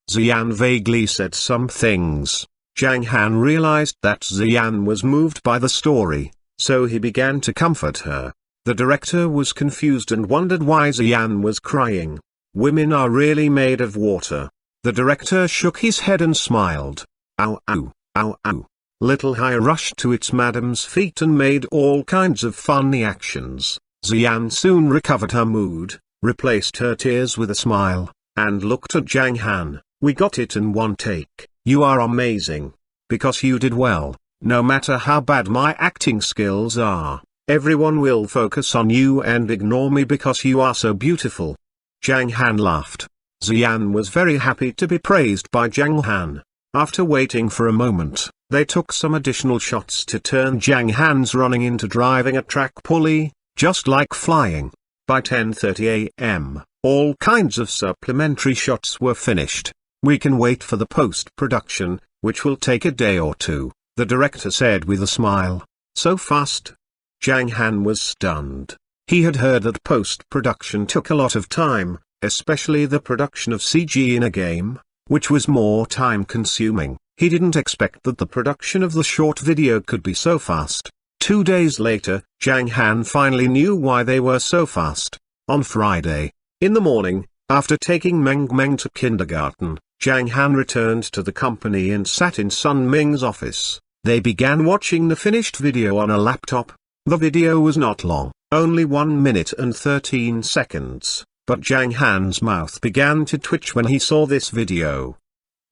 Zhan vaguely said some things. Zhang Han realized that Zhan was moved by the story, so he began to comfort her. The director was confused and wondered why Zhan was crying. Women are really made of water. The director shook his head and smiled. "Ow ow, ow ow." Little Hai rushed to its madam's feet and made all kinds of funny actions. Zhan soon recovered her mood, replaced her tears with a smile, and looked at Zhang Han. "We got it in one take. You are amazing. Because you did well, no matter how bad my acting skills are, everyone will focus on you and ignore me because you are so beautiful." Zhang Han laughed. Zhan was very happy to be praised by Zhang Han. After waiting for a moment, they took some additional shots to turn Zhang Han's running into driving a track pulley, just like flying. By 10:30 a.m., all kinds of supplementary shots were finished. "We can wait for the post-production, which will take a day or two," the director said with a smile. "So fast?" Zhang Han was stunned. He had heard that post-production took a lot of time, especially the production of CG in a game, which was more time-consuming. He didn't expect that the production of the short video could be so fast. 2 days later, Zhang Han finally knew why they were so fast. On Friday, in the morning, after taking Meng Meng to kindergarten, Zhang Han returned to the company and sat in Sun Ming's office. They began watching the finished video on a laptop. The video was not long, only 1 minute and 13 seconds, but Zhang Han's mouth began to twitch when he saw this video.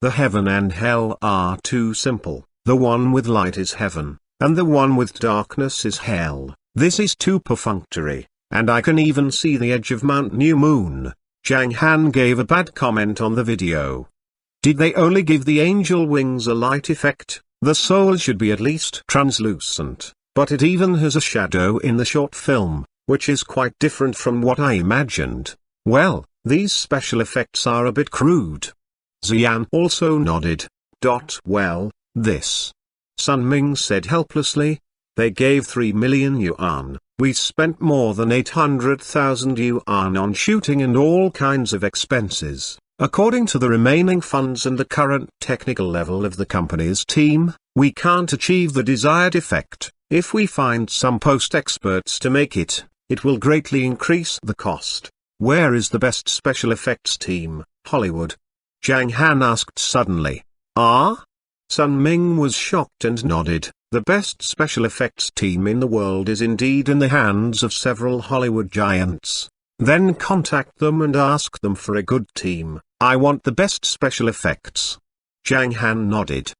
The heaven and hell are too simple. The one with light is heaven, and the one with darkness is hell. This is too perfunctory, and I can even see the edge of Mount New Moon. Zhang Han gave a bad comment on the video. Did they only give the angel wings a light effect? The soul should be at least translucent, but it even has a shadow in the short film, which is quite different from what I imagined. Well, these special effects are a bit crude. Xian also nodded. Well, this. Sun Ming said helplessly. They gave 3 million yuan. We spent more than 800,000 yuan on shooting and all kinds of expenses. According to the remaining funds and the current technical level of the company's team, we can't achieve the desired effect. If we find some post-experts to make it, it will greatly increase the cost. Where is the best special effects team? Hollywood? Zhang Han asked suddenly. Ah? Sun Ming was shocked and nodded. The best special effects team in the world is indeed in the hands of several Hollywood giants. Then contact them and ask them for a good team. I want the best special effects. Zhang Han nodded.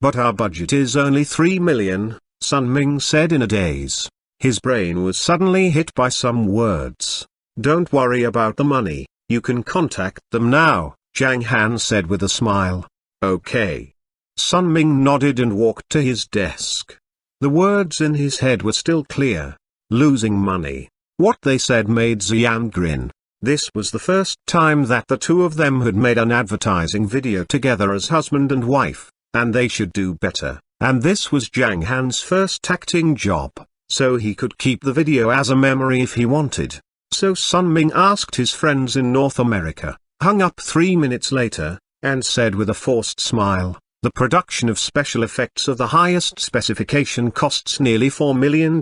But our budget is only 3 million, Sun Ming said in a daze. His brain was suddenly hit by some words. Don't worry about the money, you can contact them now, Zhang Han said with a smile. Okay. Sun Ming nodded and walked to his desk. The words in his head were still clear. Losing money. What they said made Xian grin. This was the first time that the two of them had made an advertising video together as husband and wife, and they should do better. And this was Zhang Han's first acting job, so he could keep the video as a memory if he wanted. So Sun Ming asked his friends in North America, hung up 3 minutes later, and said with a forced smile, the production of special effects of the highest specification costs nearly $4 million,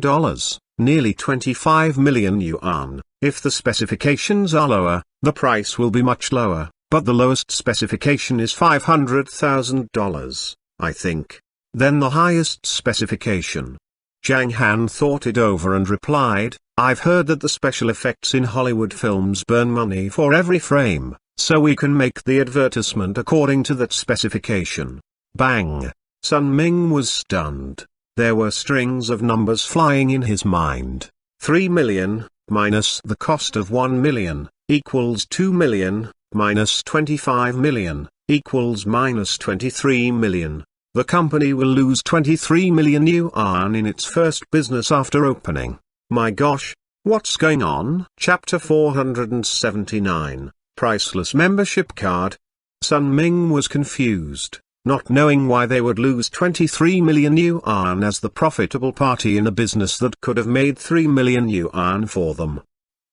nearly 25 million yuan. If the specifications are lower, the price will be much lower, but the lowest specification is $500,000, I think. Then the highest specification. Zhang Han thought it over and replied, I've heard that the special effects in Hollywood films burn money for every frame, so we can make the advertisement according to that specification. Bang! Sun Ming was stunned. There were strings of numbers flying in his mind. 3 million, minus the cost of 1 million, equals 2 million, minus 25 million, equals minus 23 million. The company will lose 23 million yuan in its first business after opening. My gosh, what's going on? Chapter 479, Priceless Membership Card. Sun Ming was confused, not knowing why they would lose 23 million yuan as the profitable party in a business that could have made 3 million yuan for them.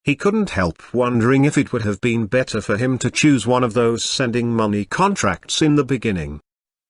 He couldn't help wondering if it would have been better for him to choose one of those sending money contracts in the beginning.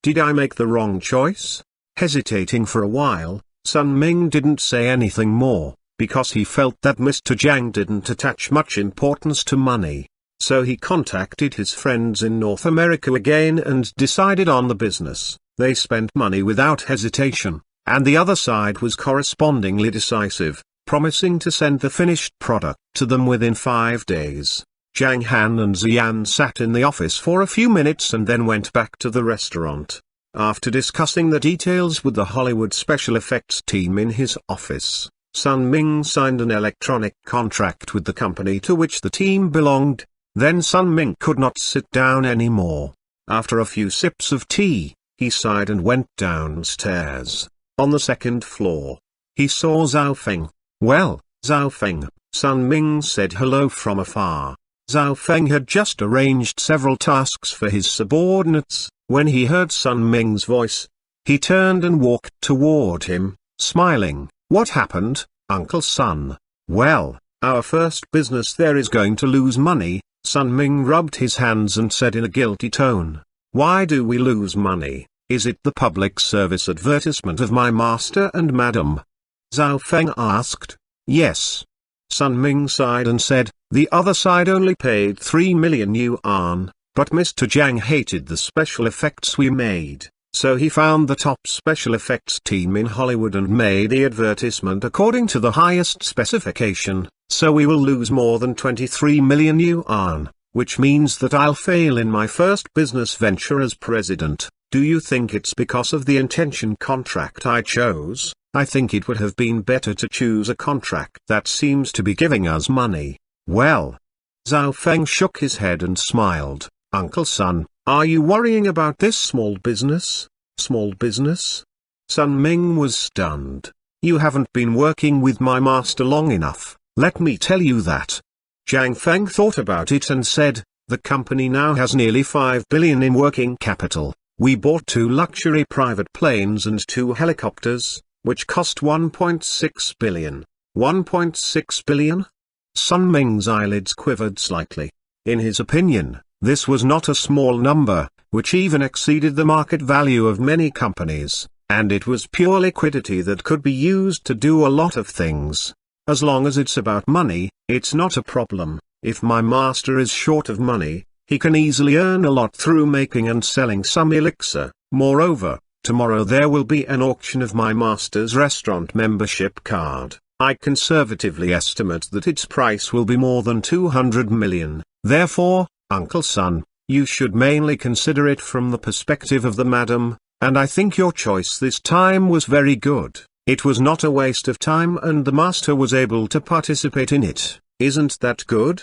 Did I make the wrong choice? Hesitating for a while, Sun Ming didn't say anything more, because he felt that Mr. Zhang didn't attach much importance to money. So he contacted his friends in North America again and decided on the business. They spent money without hesitation, and the other side was correspondingly decisive, promising to send the finished product to them within 5 days. Zhang Han and Xian sat in the office for a few minutes and then went back to the restaurant. After discussing the details with the Hollywood special effects team in his office, Sun Ming signed an electronic contract with the company to which the team belonged. Then Sun Ming could not sit down anymore. After a few sips of tea, he sighed and went downstairs. On the second floor, he saw Zhao Feng. Well, Zhao Feng, Sun Ming said hello from afar. Zhao Feng had just arranged several tasks for his subordinates. When he heard Sun Ming's voice, he turned and walked toward him, smiling. What happened, Uncle Sun? Well, our first business there is going to lose money. Sun Ming rubbed his hands and said in a guilty tone. Why do we lose money? Is it the public service advertisement of my master and madam? Zhao Feng asked. Yes. Sun Ming sighed and said, the other side only paid 3 million yuan, but Mr. Zhang hated the special effects we made, so he found the top special effects team in Hollywood and made the advertisement according to the highest specification, so we will lose more than 23 million yuan, which means that I'll fail in my first business venture as president. Do you think it's because of the intention contract I chose? I think it would have been better to choose a contract that seems to be giving us money. Well. Zhao Feng shook his head and smiled. Uncle Sun, Are you worrying about this small business? Small business? Sun Ming was stunned. You haven't been working with my master long enough, let me tell you that. Zhang Feng thought about it and said, the company now has nearly 5 billion in working capital. We bought 2 luxury private planes and 2 helicopters, which cost 1.6 billion. 1.6 billion? Sun Ming's eyelids quivered slightly. In his opinion, this was not a small number, which even exceeded the market value of many companies, and it was pure liquidity that could be used to do a lot of things. As long as it's about money, it's not a problem. If my master is short of money, he can easily earn a lot through making and selling some elixir. Moreover, tomorrow there will be an auction of my master's restaurant membership card. I conservatively estimate that its price will be more than 200 million. Therefore, Uncle Sun, you should mainly consider it from the perspective of the madam, and I think your choice this time was very good. It was not a waste of time and the master was able to participate in it. Isn't that good?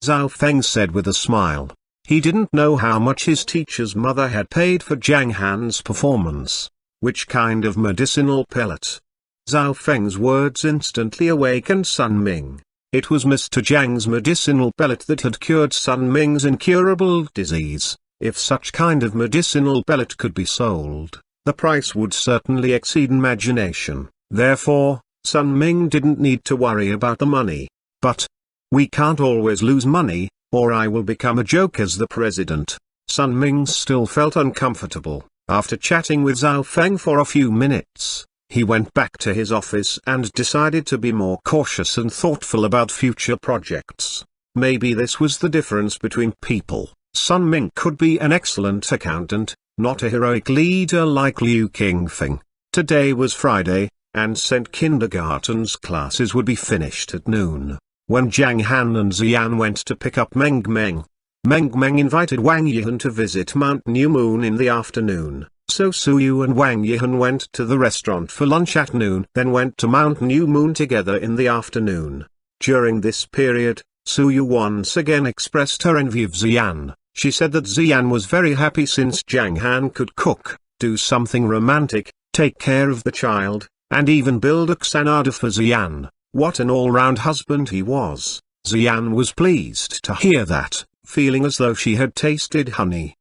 Zhao Feng said with a smile. He didn't know how much his teacher's mother had paid for Zhang Han's performance. Which kind of medicinal pellet? Zhao Feng's words instantly awakened Sun Ming. It was Mr. Zhang's medicinal pellet that had cured Sun Ming's incurable disease. If such kind of medicinal pellet could be sold, the price would certainly exceed imagination. Therefore, Sun Ming didn't need to worry about the money. But we can't always lose money, or I will become a joke as the president. Sun Ming still felt uncomfortable. After chatting with Zhao Feng for a few minutes, he went back to his office and decided to be more cautious and thoughtful about future projects. Maybe this was the difference between people. Sun Ming could be an excellent accountant, not a heroic leader like Liu Qingfeng. Today was Friday, and St. Kindergarten's classes would be finished at noon. When Zhang Han and Xian went to pick up Meng Meng invited Wang Yihan to visit Mount New Moon in the afternoon. So Suyu and Wang Yihan went to the restaurant for lunch at noon, then went to Mount New Moon together in the afternoon. During this period, Suyu once again expressed her envy of Xian. She said that Xian was very happy since Zhang Han could cook, do something romantic, take care of the child, and even build a Xanadu for Xian. What an all-round husband he was. Xian was pleased to hear that, feeling as though she had tasted honey.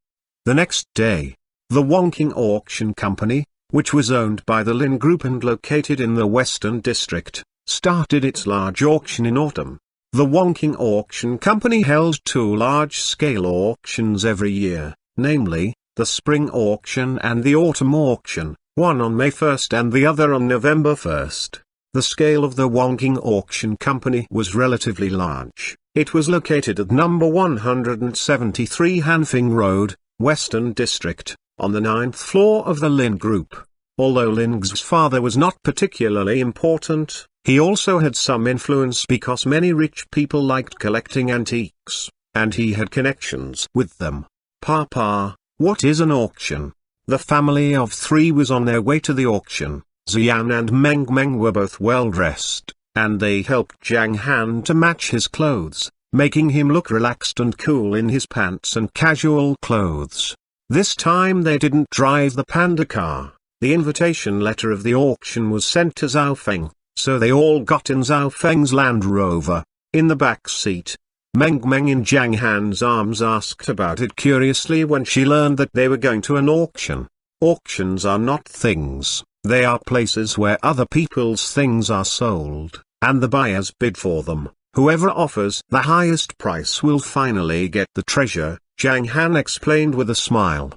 The next day, the Wangqing Auction Company, which was owned by the Lin Group and located in the Western District, started its large auction in autumn. The Wangqing Auction Company held 2 large-scale auctions every year, namely, the Spring Auction and the Autumn Auction, one on May 1st and the other on November 1st. The scale of the Wangqing Auction Company was relatively large. It was located at number 173 Hanfing Road, Western District, on the 9th floor of the Lin Group. Although Ling's father was not particularly important, he also had some influence because many rich people liked collecting antiques, and he had connections with them. Papa, what is an auction? The family of 3 was on their way to the auction. Xian and Meng Meng were both well dressed, and they helped Zhang Han to match his clothes, making him look relaxed and cool in his pants and casual clothes. This time they didn't drive the panda car. The invitation letter of the auction was sent to Zhao Feng, so they all got in Zhao Feng's Land Rover. In the back seat, Meng Meng in Zhang Han's arms asked about it curiously when she learned that they were going to an auction. Auctions are not things. They are places where other people's things are sold, and the buyers bid for them. Whoever offers the highest price will finally get the treasure, Zhang Han explained with a smile.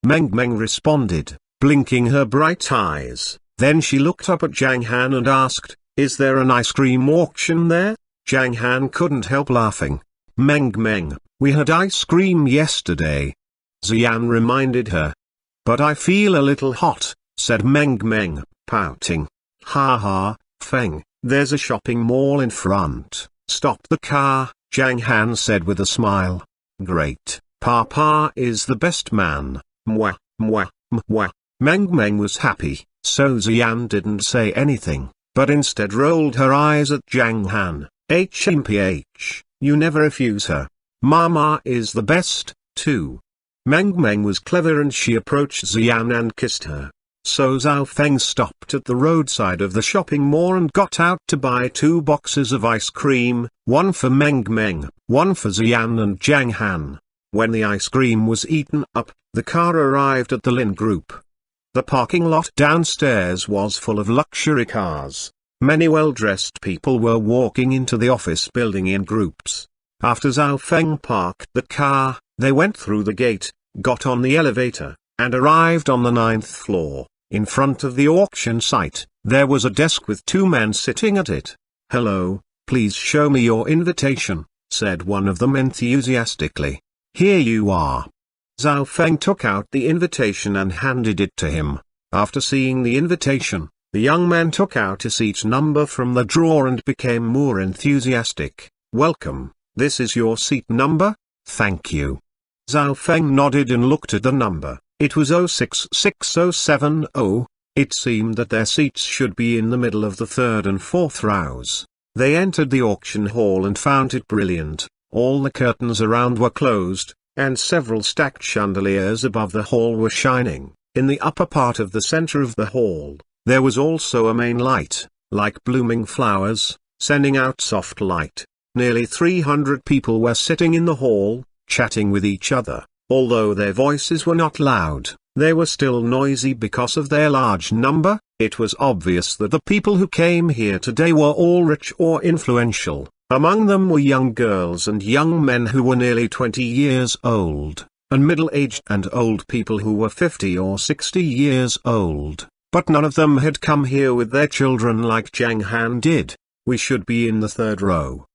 Meng Meng responded, blinking her bright eyes. Then she looked up at Zhang Han and asked, "Is there an ice cream auction there?" Zhang Han couldn't help laughing. "Meng Meng, we had ice cream yesterday," Xian reminded her. "But I feel a little hot," said Meng Meng, pouting. "Ha ha, Feng, there's a shopping mall in front. Stop the car," Zhang Han said with a smile. "Great, Papa is the best man." Mwah, mwah, mwah. Meng Meng was happy, so Xian didn't say anything, but instead rolled her eyes at Zhang Han. "HMPH, you never refuse her. Mama is the best, too." Meng Meng was clever and she approached Xian and kissed her. So Zhao Feng stopped at the roadside of the shopping mall and got out to buy 2 boxes of ice cream, one for Meng Meng, one for Xian and Zhang Han. When the ice cream was eaten up, the car arrived at the Lin Group. The parking lot downstairs was full of luxury cars. Many well-dressed people were walking into the office building in groups. After Zhao Feng parked the car, they went through the gate, got on the elevator, and arrived on the 9th floor. In front of the auction site, there was a desk with 2 men sitting at it. "Hello, please show me your invitation," said one of them enthusiastically. "Here you are." Zhao Feng took out the invitation and handed it to him. After seeing the invitation, the young man took out a seat number from the drawer and became more enthusiastic. "Welcome, this is your seat number? Thank you." Zhao Feng nodded and looked at the number. It was 066070. It seemed that their seats should be in the middle of the 3rd and 4th rows. They entered the auction hall and found it brilliant. All the curtains around were closed, and several stacked chandeliers above the hall were shining. In the upper part of the center of the hall, there was also a main light, like blooming flowers, sending out soft light. Nearly 300 people were sitting in the hall, chatting with each other. Although their voices were not loud, they were still noisy because of their large number. It was obvious that the people who came here today were all rich or influential. Among them were young girls and young men who were nearly 20 years old, and middle-aged and old people who were 50 or 60 years old. But none of them had come here with their children like Zhang Han did. "We should be in the 3rd row."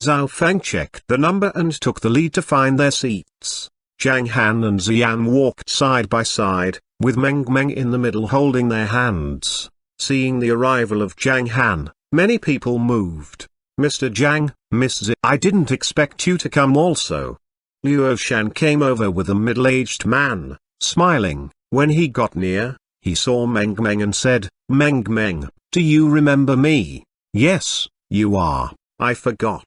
Zhao Feng checked the number and took the lead to find their seats. Zhang Han and Xian walked side by side, with Meng Meng in the middle holding their hands. Seeing the arrival of Zhang Han, many people moved. "Mr. Zhang, Miss Z, I didn't expect you to come also." Luo Shan came over with a middle-aged man, smiling. When he got near, he saw Meng Meng and said, "Meng Meng, do you remember me?" "Yes, you are, I forgot."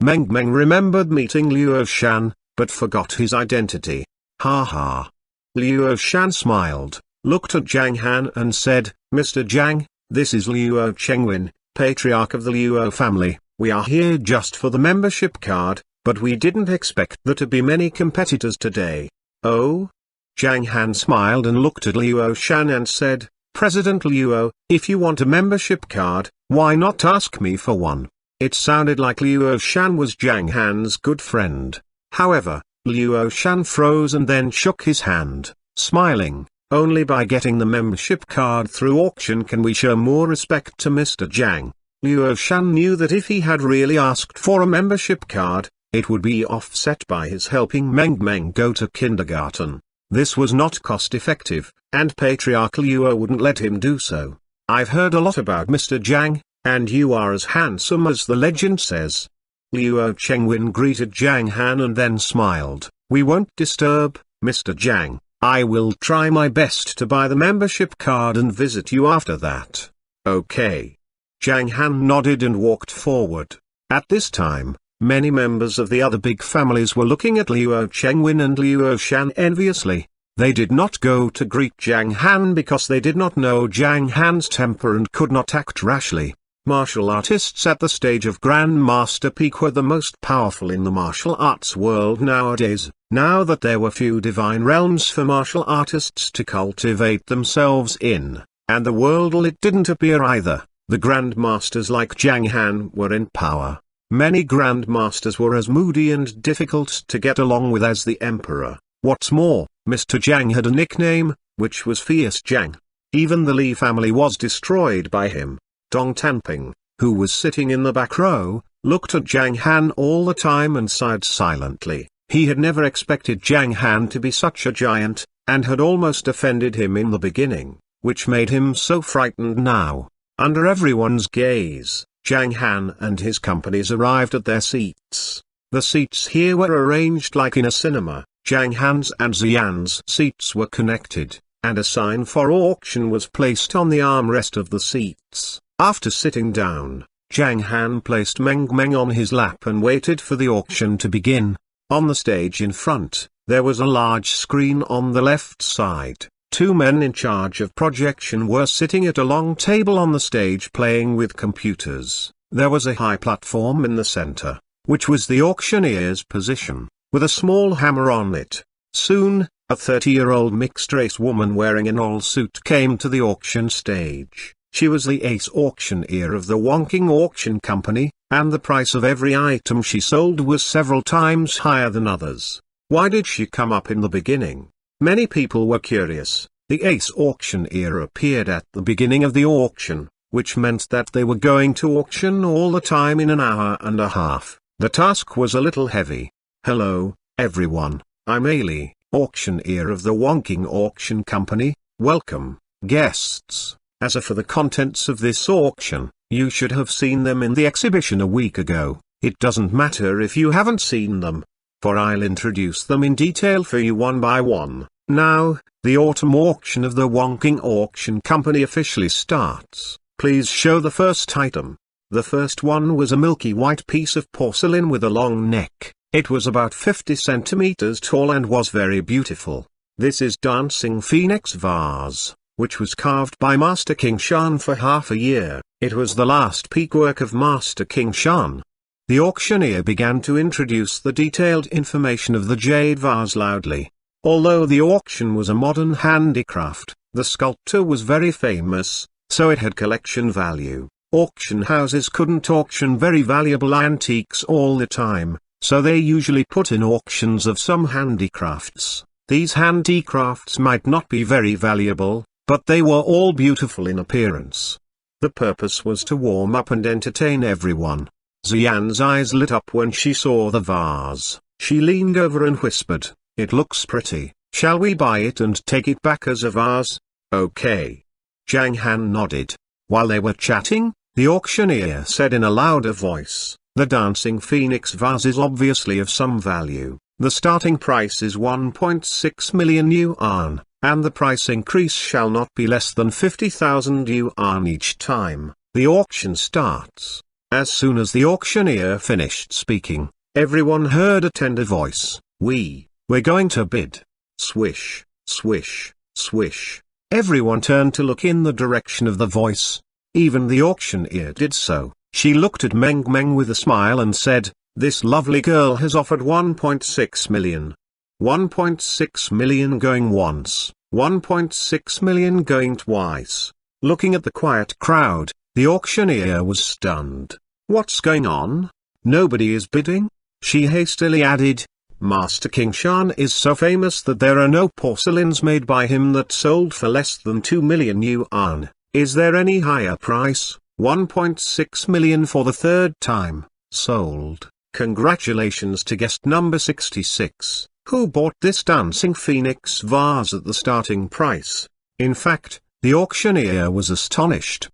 Meng Meng remembered meeting Luo Shan, but forgot his identity. "Ha ha." Luo Shan smiled, looked at Zhang Han and said, "Mr. Zhang, this is Luo Chengwen, patriarch of the Luo family. We are here just for the membership card, but we didn't expect there to be many competitors today." "Oh?" Zhang Han smiled and looked at Luo Shan and said, "President Luo, if you want a membership card, why not ask me for one?" It sounded like Luo Shan was Zhang Han's good friend. However, Luo Shan froze and then shook his hand, smiling. "Only by getting the membership card through auction can we show more respect to Mr. Zhang." Luo Shan knew that if he had really asked for a membership card, it would be offset by his helping Meng Meng go to kindergarten. This was not cost-effective, and Patriarch Luo wouldn't let him do so. "I've heard a lot about Mr. Zhang, and you are as handsome as the legend says." Luo Chengwen greeted Zhang Han and then smiled. "We won't disturb, Mr. Zhang. I will try my best to buy the membership card and visit you after that." "Okay." Zhang Han nodded and walked forward. At this time, many members of the other big families were looking at Luo Chengwen and Luo Shan enviously. They did not go to greet Zhang Han because they did not know Zhang Han's temper and could not act rashly. Martial artists at the stage of Grandmaster Peak were the most powerful in the martial arts world nowadays. Now that there were few divine realms for martial artists to cultivate themselves in, and the world it didn't appear either, the Grandmasters like Zhang Han were in power. Many Grandmasters were as moody and difficult to get along with as the Emperor. What's more, Mr. Zhang had a nickname, which was Fierce Zhang. Even the Li family was destroyed by him. Dong Tanping, who was sitting in the back row, looked at Zhang Han all the time and sighed silently. He had never expected Zhang Han to be such a giant, and had almost offended him in the beginning, which made him so frightened now. Under everyone's gaze, Zhang Han and his companies arrived at their seats. The seats here were arranged like in a cinema. Zhang Han's and Xian's seats were connected, and a sign for auction was placed on the armrest of the seats. After sitting down, Zhang Han placed Meng Meng on his lap and waited for the auction to begin. On the stage in front, There was a large screen on the left side. Two men in charge of projection were sitting at a long table on the stage playing with computers. There was a high platform in the center, which was the auctioneer's position, with a small hammer on it. Soon, a 30-year-old mixed-race woman wearing an old suit came to the auction stage. She was the ace auctioneer of the Wang Auction Company, and the price of every item she sold was several times higher than others. Why did she come up in the beginning? Many people were curious. The ace auctioneer appeared at the beginning of the auction, which meant that they were going to auction all the time in an hour and a half. The task was a little heavy. Hello, everyone, I'm Ali, auctioneer of the Wang Auction Company. Welcome, guests. As for the contents of this auction, you should have seen them in the exhibition a week ago. It doesn't matter if you haven't seen them, for I'll introduce them in detail for you one by one. Now, the autumn auction of the Wang Auction Company officially starts. Please show the first item. The first one was a milky white piece of porcelain with a long neck. It was about 50 centimeters tall and was very beautiful. This is Dancing Phoenix vase, which was carved by Master King Shan for half a year. It was the last peak work of Master King Shan. The auctioneer began to introduce the detailed information of the jade vase loudly. Although the auction was a modern handicraft, the sculptor was very famous, so it had collection value. Auction houses couldn't auction very valuable antiques all the time, so they usually put in auctions of some handicrafts. These handicrafts might not be very valuable, but they were all beautiful in appearance. The purpose was to warm up and entertain everyone. Xian's eyes lit up when she saw the vase. She leaned over and whispered, "It looks pretty. Shall we buy it and take it back as a vase?" "Okay." Zhang Han nodded. While they were chatting, the auctioneer said in a louder voice, "The dancing phoenix vase is obviously of some value. The starting price is 1.6 million yuan, and the price increase shall not be less than 50,000 yuan each time the auction starts." As soon as the auctioneer finished speaking, everyone heard a tender voice, We're going to bid." Swish, swish, swish. Everyone turned to look in the direction of the voice. Even the auctioneer did so. She looked at Meng with a smile and said, "This lovely girl has offered 1.6 million. 1.6 million going once, 1.6 million going twice." Looking at the quiet crowd, the auctioneer was stunned. "What's going on? Nobody is bidding?" She hastily added, "Master King Shan is so famous that there are no porcelains made by him that sold for less than 2 million yuan. Is there any higher price?" 1.6 million for the third time, sold. Congratulations to guest number 66, who bought this dancing phoenix vase at the starting price. In fact, the auctioneer was astonished.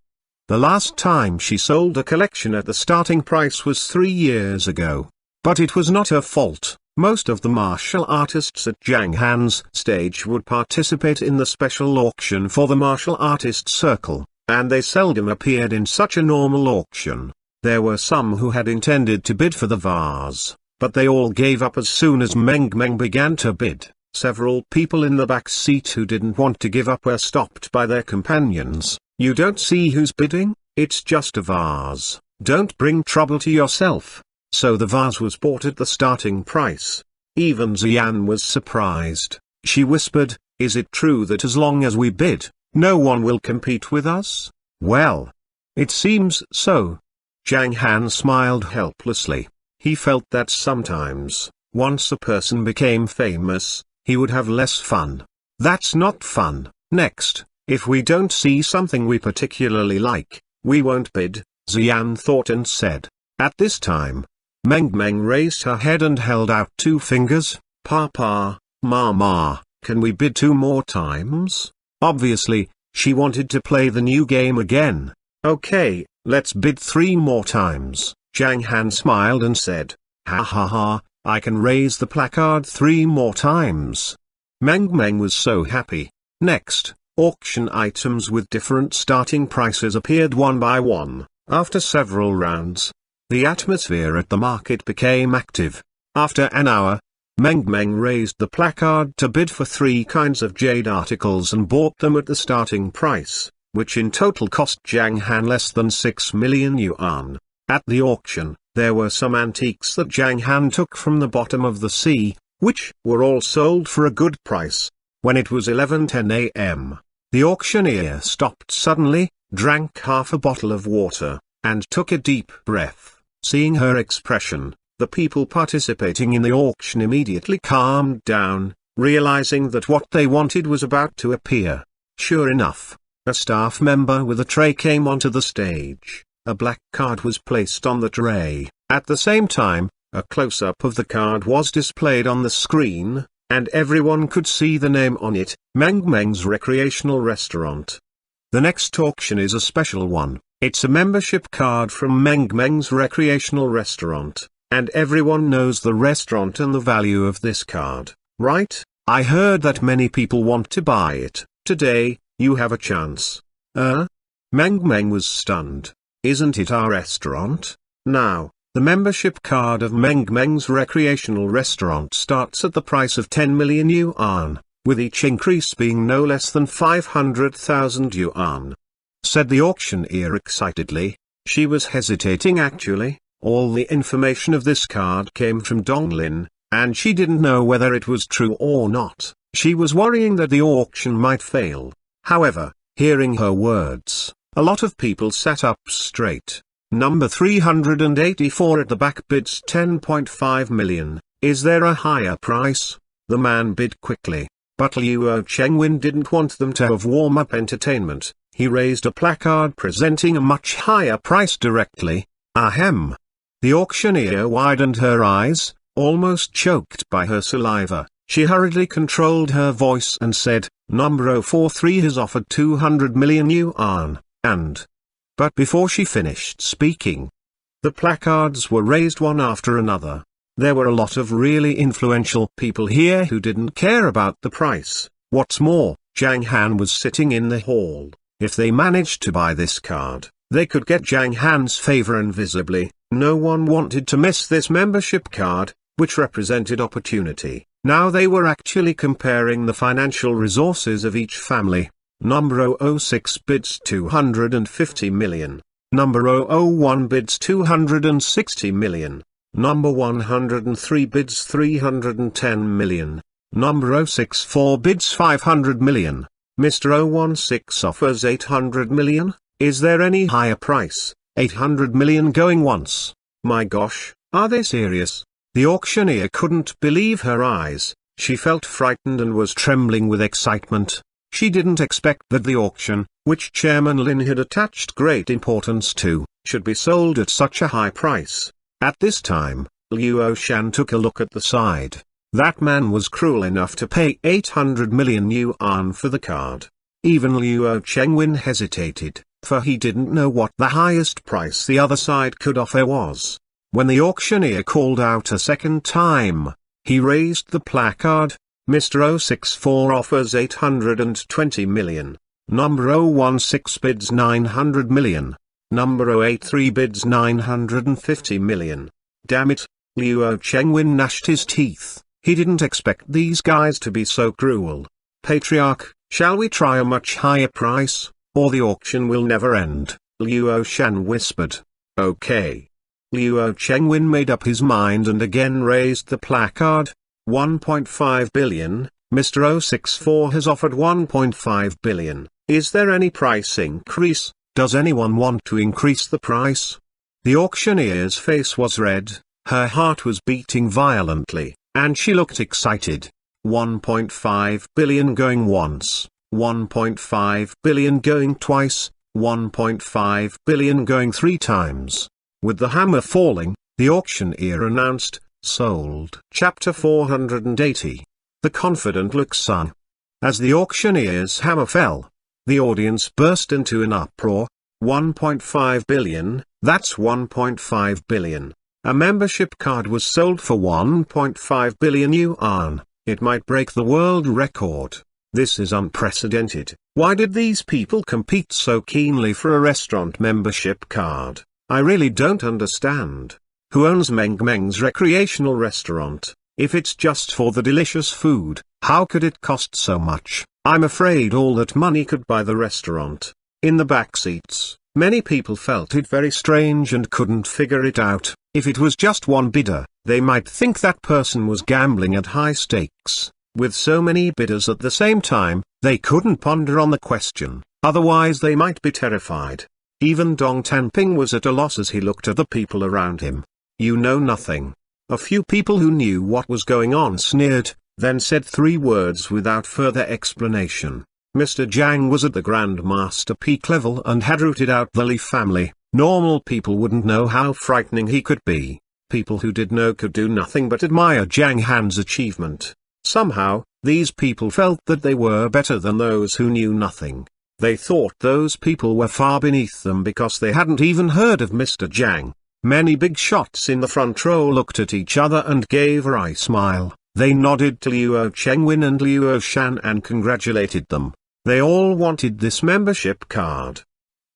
The last time she sold a collection at the starting price was 3 years ago. But it was not her fault. Most of the martial artists at Zhang Han's stage would participate in the special auction for the martial artist circle, and they seldom appeared in such a normal auction. There were some who had intended to bid for the vase, but they all gave up as soon as Meng began to bid. Several people in the back seat who didn't want to give up were stopped by their companions. "You don't see who's bidding? It's just a vase. Don't bring trouble to yourself." So the vase was bought at the starting price. Even Xian was surprised. She whispered, "Is it true that as long as we bid, no one will compete with us?" "Well, it seems so." Zhang Han smiled helplessly. He felt that sometimes, once a person became famous, he would have less fun. That's not fun. Next, if we don't see something we particularly like, we won't bid, Xian thought and said. At this time, Meng raised her head and held out 2 fingers. "Papa, Mama, can we bid 2 more times?" Obviously, she wanted to play the new game again. "Okay, let's bid 3 more times." Zhang Han smiled and said, "Ha ha ha, I can raise the placard 3 more times." Meng was so happy. Next, auction items with different starting prices appeared one by one. After several rounds, the atmosphere at the market became active. After an hour, Meng Meng raised the placard to bid for 3 kinds of jade articles and bought them at the starting price, which in total cost Zhang Han less than 6 million yuan. At the auction, there were some antiques that Zhang Han took from the bottom of the sea, which were all sold for a good price. When it was 11:10 a.m., the auctioneer stopped suddenly, drank half a bottle of water, and took a deep breath. Seeing her expression, the people participating in the auction immediately calmed down, realizing that what they wanted was about to appear. Sure enough, a staff member with a tray came onto the stage. A black card was placed on the tray. At the same time, a close-up of the card was displayed on the screen, and everyone could see the name on it, Meng Meng's Recreational Restaurant. The next auction is a special one. It's a membership card from Meng Meng's Recreational Restaurant, and everyone knows the restaurant and the value of this card, right? I heard that many people want to buy it. Today, you have a chance. Meng Meng was stunned. Isn't it our restaurant? Now, the membership card of Meng Meng's Recreational Restaurant starts at the price of 10 million yuan, with each increase being no less than 500,000 yuan. Said the auctioneer excitedly. She was hesitating actually. All the information of this card came from Donglin, and she didn't know whether it was true or not. She was worrying that the auction might fail. However, hearing her words, a lot of people sat up straight. Number 384 at the back bids 10.5 million. Is there a higher price? The man bid quickly, but Luo Chengwen didn't want them to have warm-up entertainment. He raised a placard presenting a much higher price directly. Ahem. The auctioneer widened her eyes, almost choked by her saliva. She hurriedly controlled her voice and said, Number 043 has offered 200 million yuan, and... But before she finished speaking, the placards were raised one after another. There were a lot of really influential people here who didn't care about the price. What's more, Zhang Han was sitting in the hall. If they managed to buy this card, they could get Zhang Han's favor invisibly. No one wanted to miss this membership card, which represented opportunity. Now they were actually comparing the financial resources of each family. Number 006 bids 250 million. Number 001 bids 260 million. Number 103 bids 310 million. Number 064 bids 500 million. Mr. 016 offers 800 million. Is there any higher price? 800 million going once. My gosh, are they serious? The auctioneer couldn't believe her eyes. She felt frightened and was trembling with excitement. She didn't expect that the auction, which Chairman Lin had attached great importance to, should be sold at such a high price. At this time, Luo Shan took a look at the side. That man was cruel enough to pay 800 million yuan for the card. Even Luo Chengwen hesitated, for he didn't know what the highest price the other side could offer was. When the auctioneer called out a second time, he raised the placard. Mr. 064 offers 820 million. Number 016 bids 900 million. Number 083 bids 950 million. Damn it, Luo Chengwen gnashed his teeth. He didn't expect these guys to be so cruel. Patriarch, shall we try a much higher price, or the auction will never end? Luo Shan whispered. Okay. Luo Chengwen made up his mind and again raised the placard. 1.5 billion, Mr. 064 has offered 1.5 billion. Is there any price increase? Does anyone want to increase the price? The auctioneer's face was red, her heart was beating violently, and she looked excited. 1.5 billion going once, 1.5 billion going twice, 1.5 billion going 3 times. With the hammer falling, the auctioneer announced, sold. Chapter 480. The Confident Luxun. As the auctioneer's hammer fell, the audience burst into an uproar. 1.5 billion, that's 1.5 billion. A membership card was sold for 1.5 billion yuan. It might break the world record. This is unprecedented. Why did these people compete so keenly for a restaurant membership card? I really don't understand. Who owns Meng Meng's Recreational Restaurant? If it's just for the delicious food, how could it cost so much? I'm afraid all that money could buy the restaurant. In the back seats, many people felt it very strange and couldn't figure it out. If it was just one bidder, they might think that person was gambling at high stakes. With so many bidders at the same time, they couldn't ponder on the question, otherwise they might be terrified. Even Dong Tanping was at a loss as he looked at the people around him. You know nothing. A few people who knew what was going on sneered, then said 3 words without further explanation. Mr. Zhang was at the Grandmaster peak level and had rooted out the Li family. Normal people wouldn't know how frightening he could be. People who did know could do nothing but admire Zhang Han's achievement. Somehow, these people felt that they were better than those who knew nothing. They thought those people were far beneath them because they hadn't even heard of Mr. Zhang. Many big shots in the front row looked at each other and gave a wry smile. They nodded to Luo Chengwen and Luo Shan and congratulated them. They all wanted this membership card.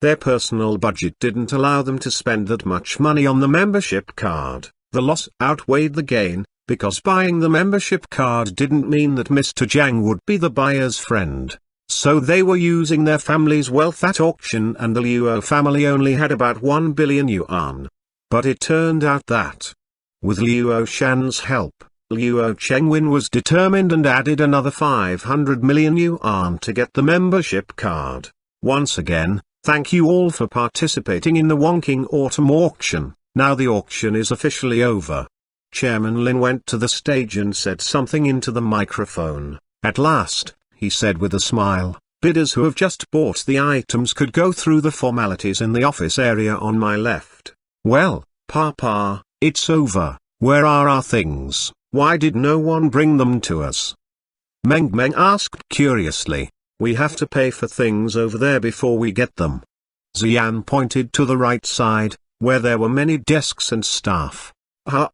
Their personal budget didn't allow them to spend that much money on the membership card. The loss outweighed the gain, because buying the membership card didn't mean that Mr. Zhang would be the buyer's friend. So they were using their family's wealth at auction, and the Luo family only had about 1 billion yuan. But it turned out that, with Luo Shan's help, Luo Chengwen was determined and added another 500 million yuan to get the membership card. Once again, thank you all for participating in the Wangking Autumn Auction. Now the auction is officially over. Chairman Lin went to the stage and said something into the microphone. At last, he said with a smile, bidders who have just bought the items could go through the formalities in the office area on my left. Well, Papa, it's over. Where are our things? Why did no one bring them to us? Meng Meng asked curiously. We have to pay for things over there before we get them. Xian pointed to the right side, where there were many desks and staff. Huh?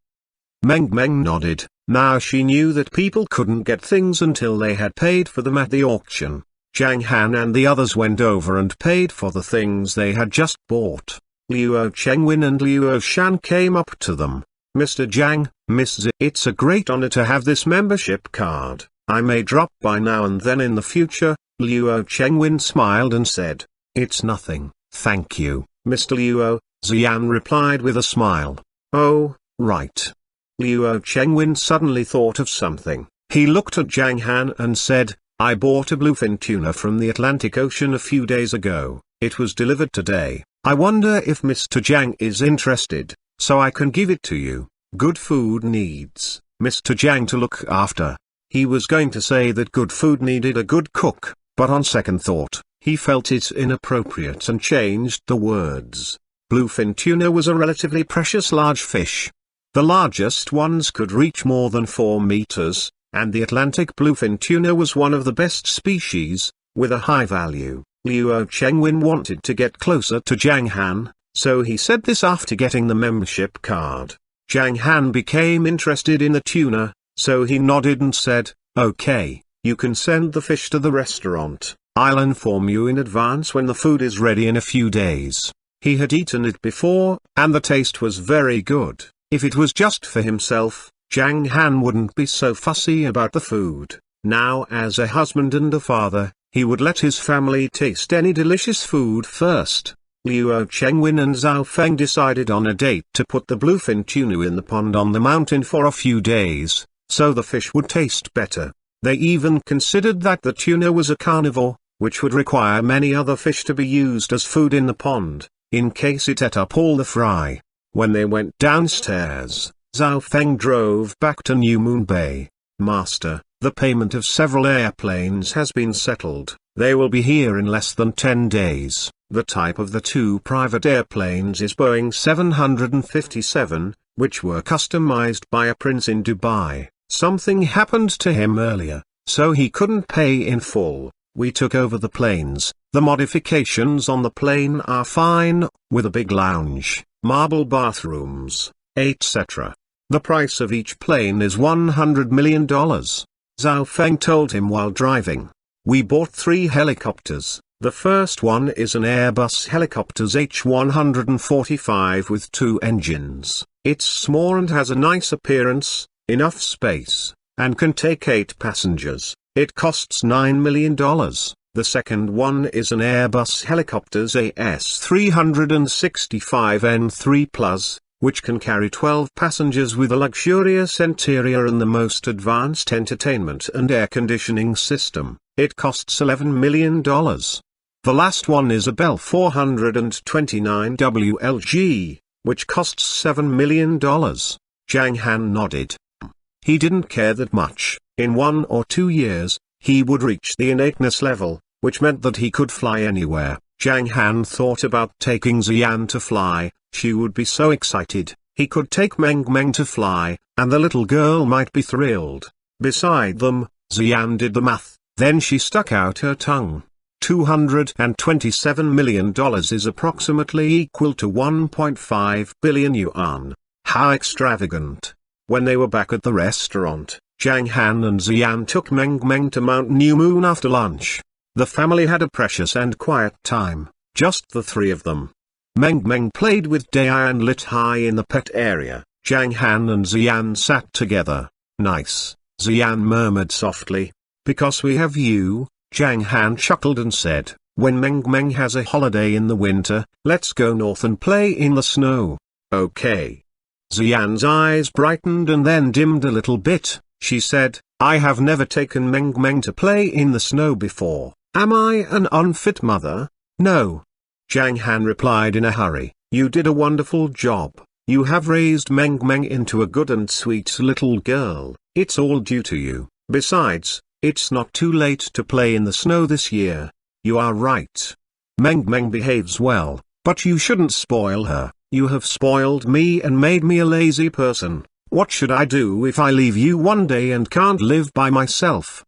Meng Meng nodded. Now she knew that people couldn't get things until they had paid for them at the auction. Zhang Han and the others went over and paid for the things they had just bought. Luo Chengwen and Luo Shan came up to them. Mr. Zhang, Miss Z, it's a great honor to have this membership card. I may drop by now and then in the future. Luo Chengwen smiled and said, it's nothing, thank you, Mr. Luo. Xian replied with a smile. Oh, right. Luo Chengwen suddenly thought of something. He looked at Zhang Han and said, I bought a bluefin tuna from the Atlantic Ocean a few days ago. It was delivered today. I wonder if Mr. Zhang is interested, so I can give it to you. Good food needs Mr. Zhang to look after. He was going to say that good food needed a good cook, but on second thought, he felt it inappropriate and changed the words. Bluefin tuna was a relatively precious large fish. The largest ones could reach more than 4 meters, and the Atlantic bluefin tuna was one of the best species, with a high value. Luo Chengwen wanted to get closer to Zhang Han, so he said this after getting the membership card. Zhang Han became interested in the tuna, so he nodded and said, okay, you can send the fish to the restaurant. I'll inform you in advance when the food is ready in a few days. He had eaten it before, and the taste was very good. If it was just for himself, Zhang Han wouldn't be so fussy about the food. Now as a husband and a father, he would let his family taste any delicious food first. Luo Chengwen and Zhao Feng decided on a date to put the bluefin tuna in the pond on the mountain for a few days, so the fish would taste better. They even considered that the tuna was a carnivore, which would require many other fish to be used as food in the pond, in case it ate up all the fry. When they went downstairs, Zhao Feng drove back to New Moon Bay. Master, the payment of several airplanes has been settled. They will be here in less than 10 days. The type of the 2 private airplanes is Boeing 757, which were customized by a prince in Dubai. Something happened to him earlier, so he couldn't pay in full. We took over the planes. The modifications on the plane are fine, with a big lounge, marble bathrooms, etc. The price of each plane is $100 million. Zhao Feng told him while driving. We bought 3 helicopters. The first one is an Airbus Helicopters H145 with 2 engines. It's small and has a nice appearance, enough space, and can take 8 passengers. It costs $9 million. The second one is an Airbus Helicopters AS365N3 Plus, which can carry 12 passengers with a luxurious interior and the most advanced entertainment and air conditioning system. It costs $11 million. The last one is a Bell 429 WLG, which costs $7 million. Zhang Han nodded. He didn't care that much. In 1 or 2 years, he would reach the innateness level, which meant that he could fly anywhere. Zhang Han thought about taking Xian to fly. She would be so excited. He could take Meng to fly, and the little girl might be thrilled. Beside them, Xian did the math, then she stuck out her tongue. $227 million is approximately equal to 1.5 billion yuan. How extravagant. When they were back at the restaurant, Zhang Han and Xian took Meng to Mount New Moon after lunch. The family had a precious and quiet time, just the 3 of them. Meng played with Dai and lit high in the pet area. Zhang Han and Xian sat together. Nice, Xian murmured softly. Because we have you. Zhang Han chuckled and said, when Meng has a holiday in the winter, let's go north and play in the snow. Okay. Xian's eyes brightened and then dimmed a little bit. She said, I have never taken Meng to play in the snow before. Am I an unfit mother? No. Zhang Han replied in a hurry, you did a wonderful job. You have raised Meng into a good and sweet little girl. It's all due to you. Besides, it's not too late to play in the snow this year. You are right. Meng behaves well, but you shouldn't spoil her. You have spoiled me and made me a lazy person. What should I do if I leave you one day and can't live by myself?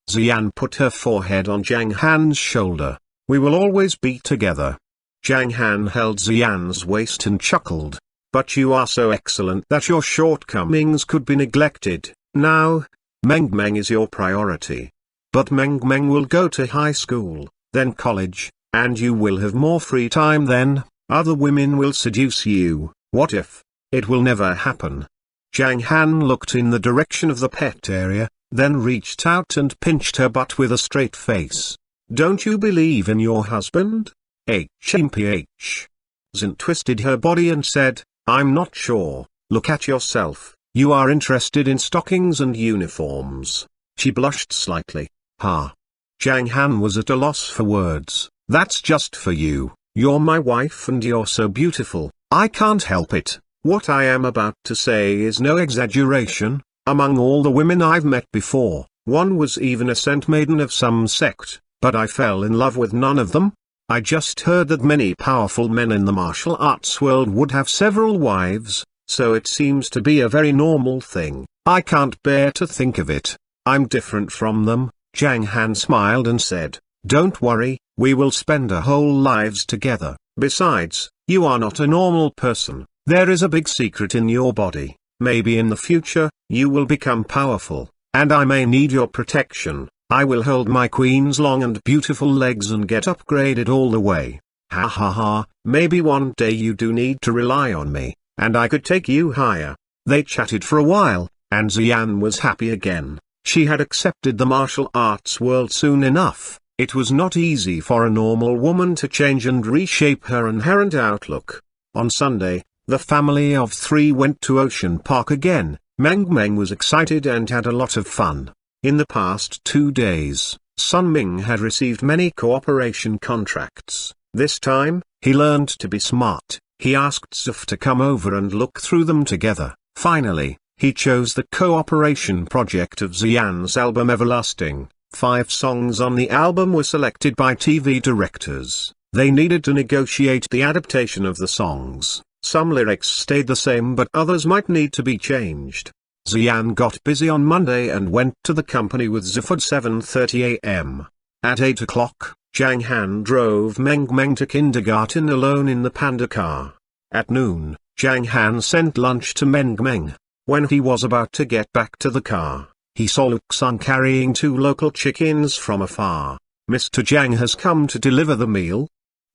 Xian put her forehead on Zhang Han's shoulder. We will always be together. Zhang Han held Xian's waist and chuckled. But you are so excellent that your shortcomings could be neglected. Now, Meng is your priority. But Meng will go to high school, then college, and you will have more free time then. Other women will seduce you. What if? It will never happen. Zhang Han looked in the direction of the pet area, then reached out and pinched her butt with a straight face. Don't you believe in your husband? HMPH. Xin twisted her body and said, I'm not sure. Look at yourself. You are interested in stockings and uniforms. She blushed slightly. Ha. Zhang Han was at a loss for words. That's just for you. You're my wife and you're so beautiful. I can't help it. What I am about to say is no exaggeration. Among all the women I've met before, one was even a scent maiden of some sect, but I fell in love with none of them. I just heard that many powerful men in the martial arts world would have several wives, so it seems to be a very normal thing. I can't bear to think of it. I'm different from them. Zhang Han smiled and said, don't worry, we will spend our whole lives together. Besides, you are not a normal person. There is a big secret in your body. Maybe in the future, you will become powerful, and I may need your protection. I will hold my queen's long and beautiful legs and get upgraded all the way. Ha ha ha, maybe one day you do need to rely on me, and I could take you higher. They chatted for a while, and Xian was happy again. She had accepted the martial arts world soon enough. It was not easy for a normal woman to change and reshape her inherent outlook. On Sunday, the family of 3 went to Ocean Park again. Meng was excited and had a lot of fun. In the past 2 days, Sun Ming had received many cooperation contracts. This time, he learned to be smart. He asked Zuf to come over and look through them together. Finally, he chose the cooperation project of Xian's album Everlasting. 5 songs on the album were selected by TV directors. They needed to negotiate the adaptation of the songs. Some lyrics stayed the same but others might need to be changed. Xian got busy on Monday and went to the company with Zif at 7:30 a.m. At 8 o'clock, Zhang Han drove Meng to kindergarten alone in the panda car. At noon, Zhang Han sent lunch to Meng. When he was about to get back to the car, he saw Luxan carrying 2 local chickens from afar. Mr. Zhang has come to deliver the meal.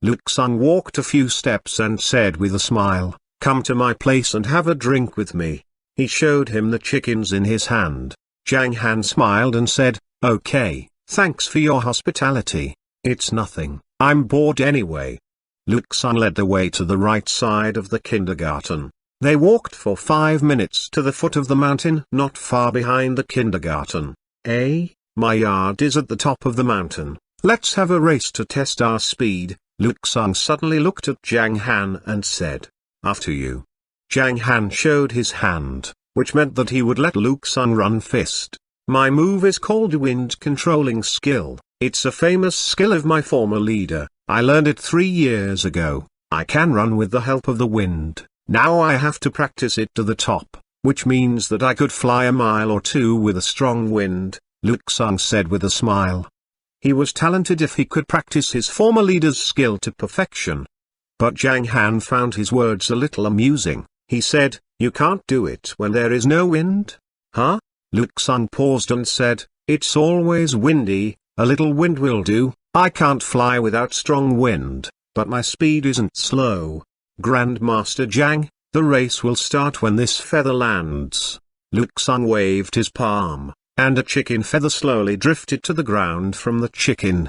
Luxan walked a few steps and said with a smile, come to my place and have a drink with me. He showed him the chickens in his hand. Zhang Han smiled and said, "Okay, thanks for your hospitality. It's nothing, I'm bored anyway." Luxan led the way to the right side of the kindergarten. They walked for 5 minutes to the foot of the mountain not far behind the kindergarten. My yard is at the top of the mountain. Let's have a race to test our speed." Luxan suddenly looked at Zhang Han and said, "After you." Zhang Han showed his hand, which meant that he would let Luxan run first. "My move is called Wind Controlling Skill. It's a famous skill of my former leader. I learned it 3 years ago. I can run with the help of the wind. Now I have to practice it to the top, which means that I could fly a mile or 2 with a strong wind," Luxan said with a smile. He was talented if he could practice his former leader's skill to perfection. But Zhang Han found his words a little amusing. He said, "You can't do it when there is no wind? Huh?" Luxan paused and said, "It's always windy, a little wind will do. I can't fly without strong wind, but my speed isn't slow. Grandmaster Zhang, the race will start when this feather lands." Luxan waved his palm, and a chicken feather slowly drifted to the ground from the chicken.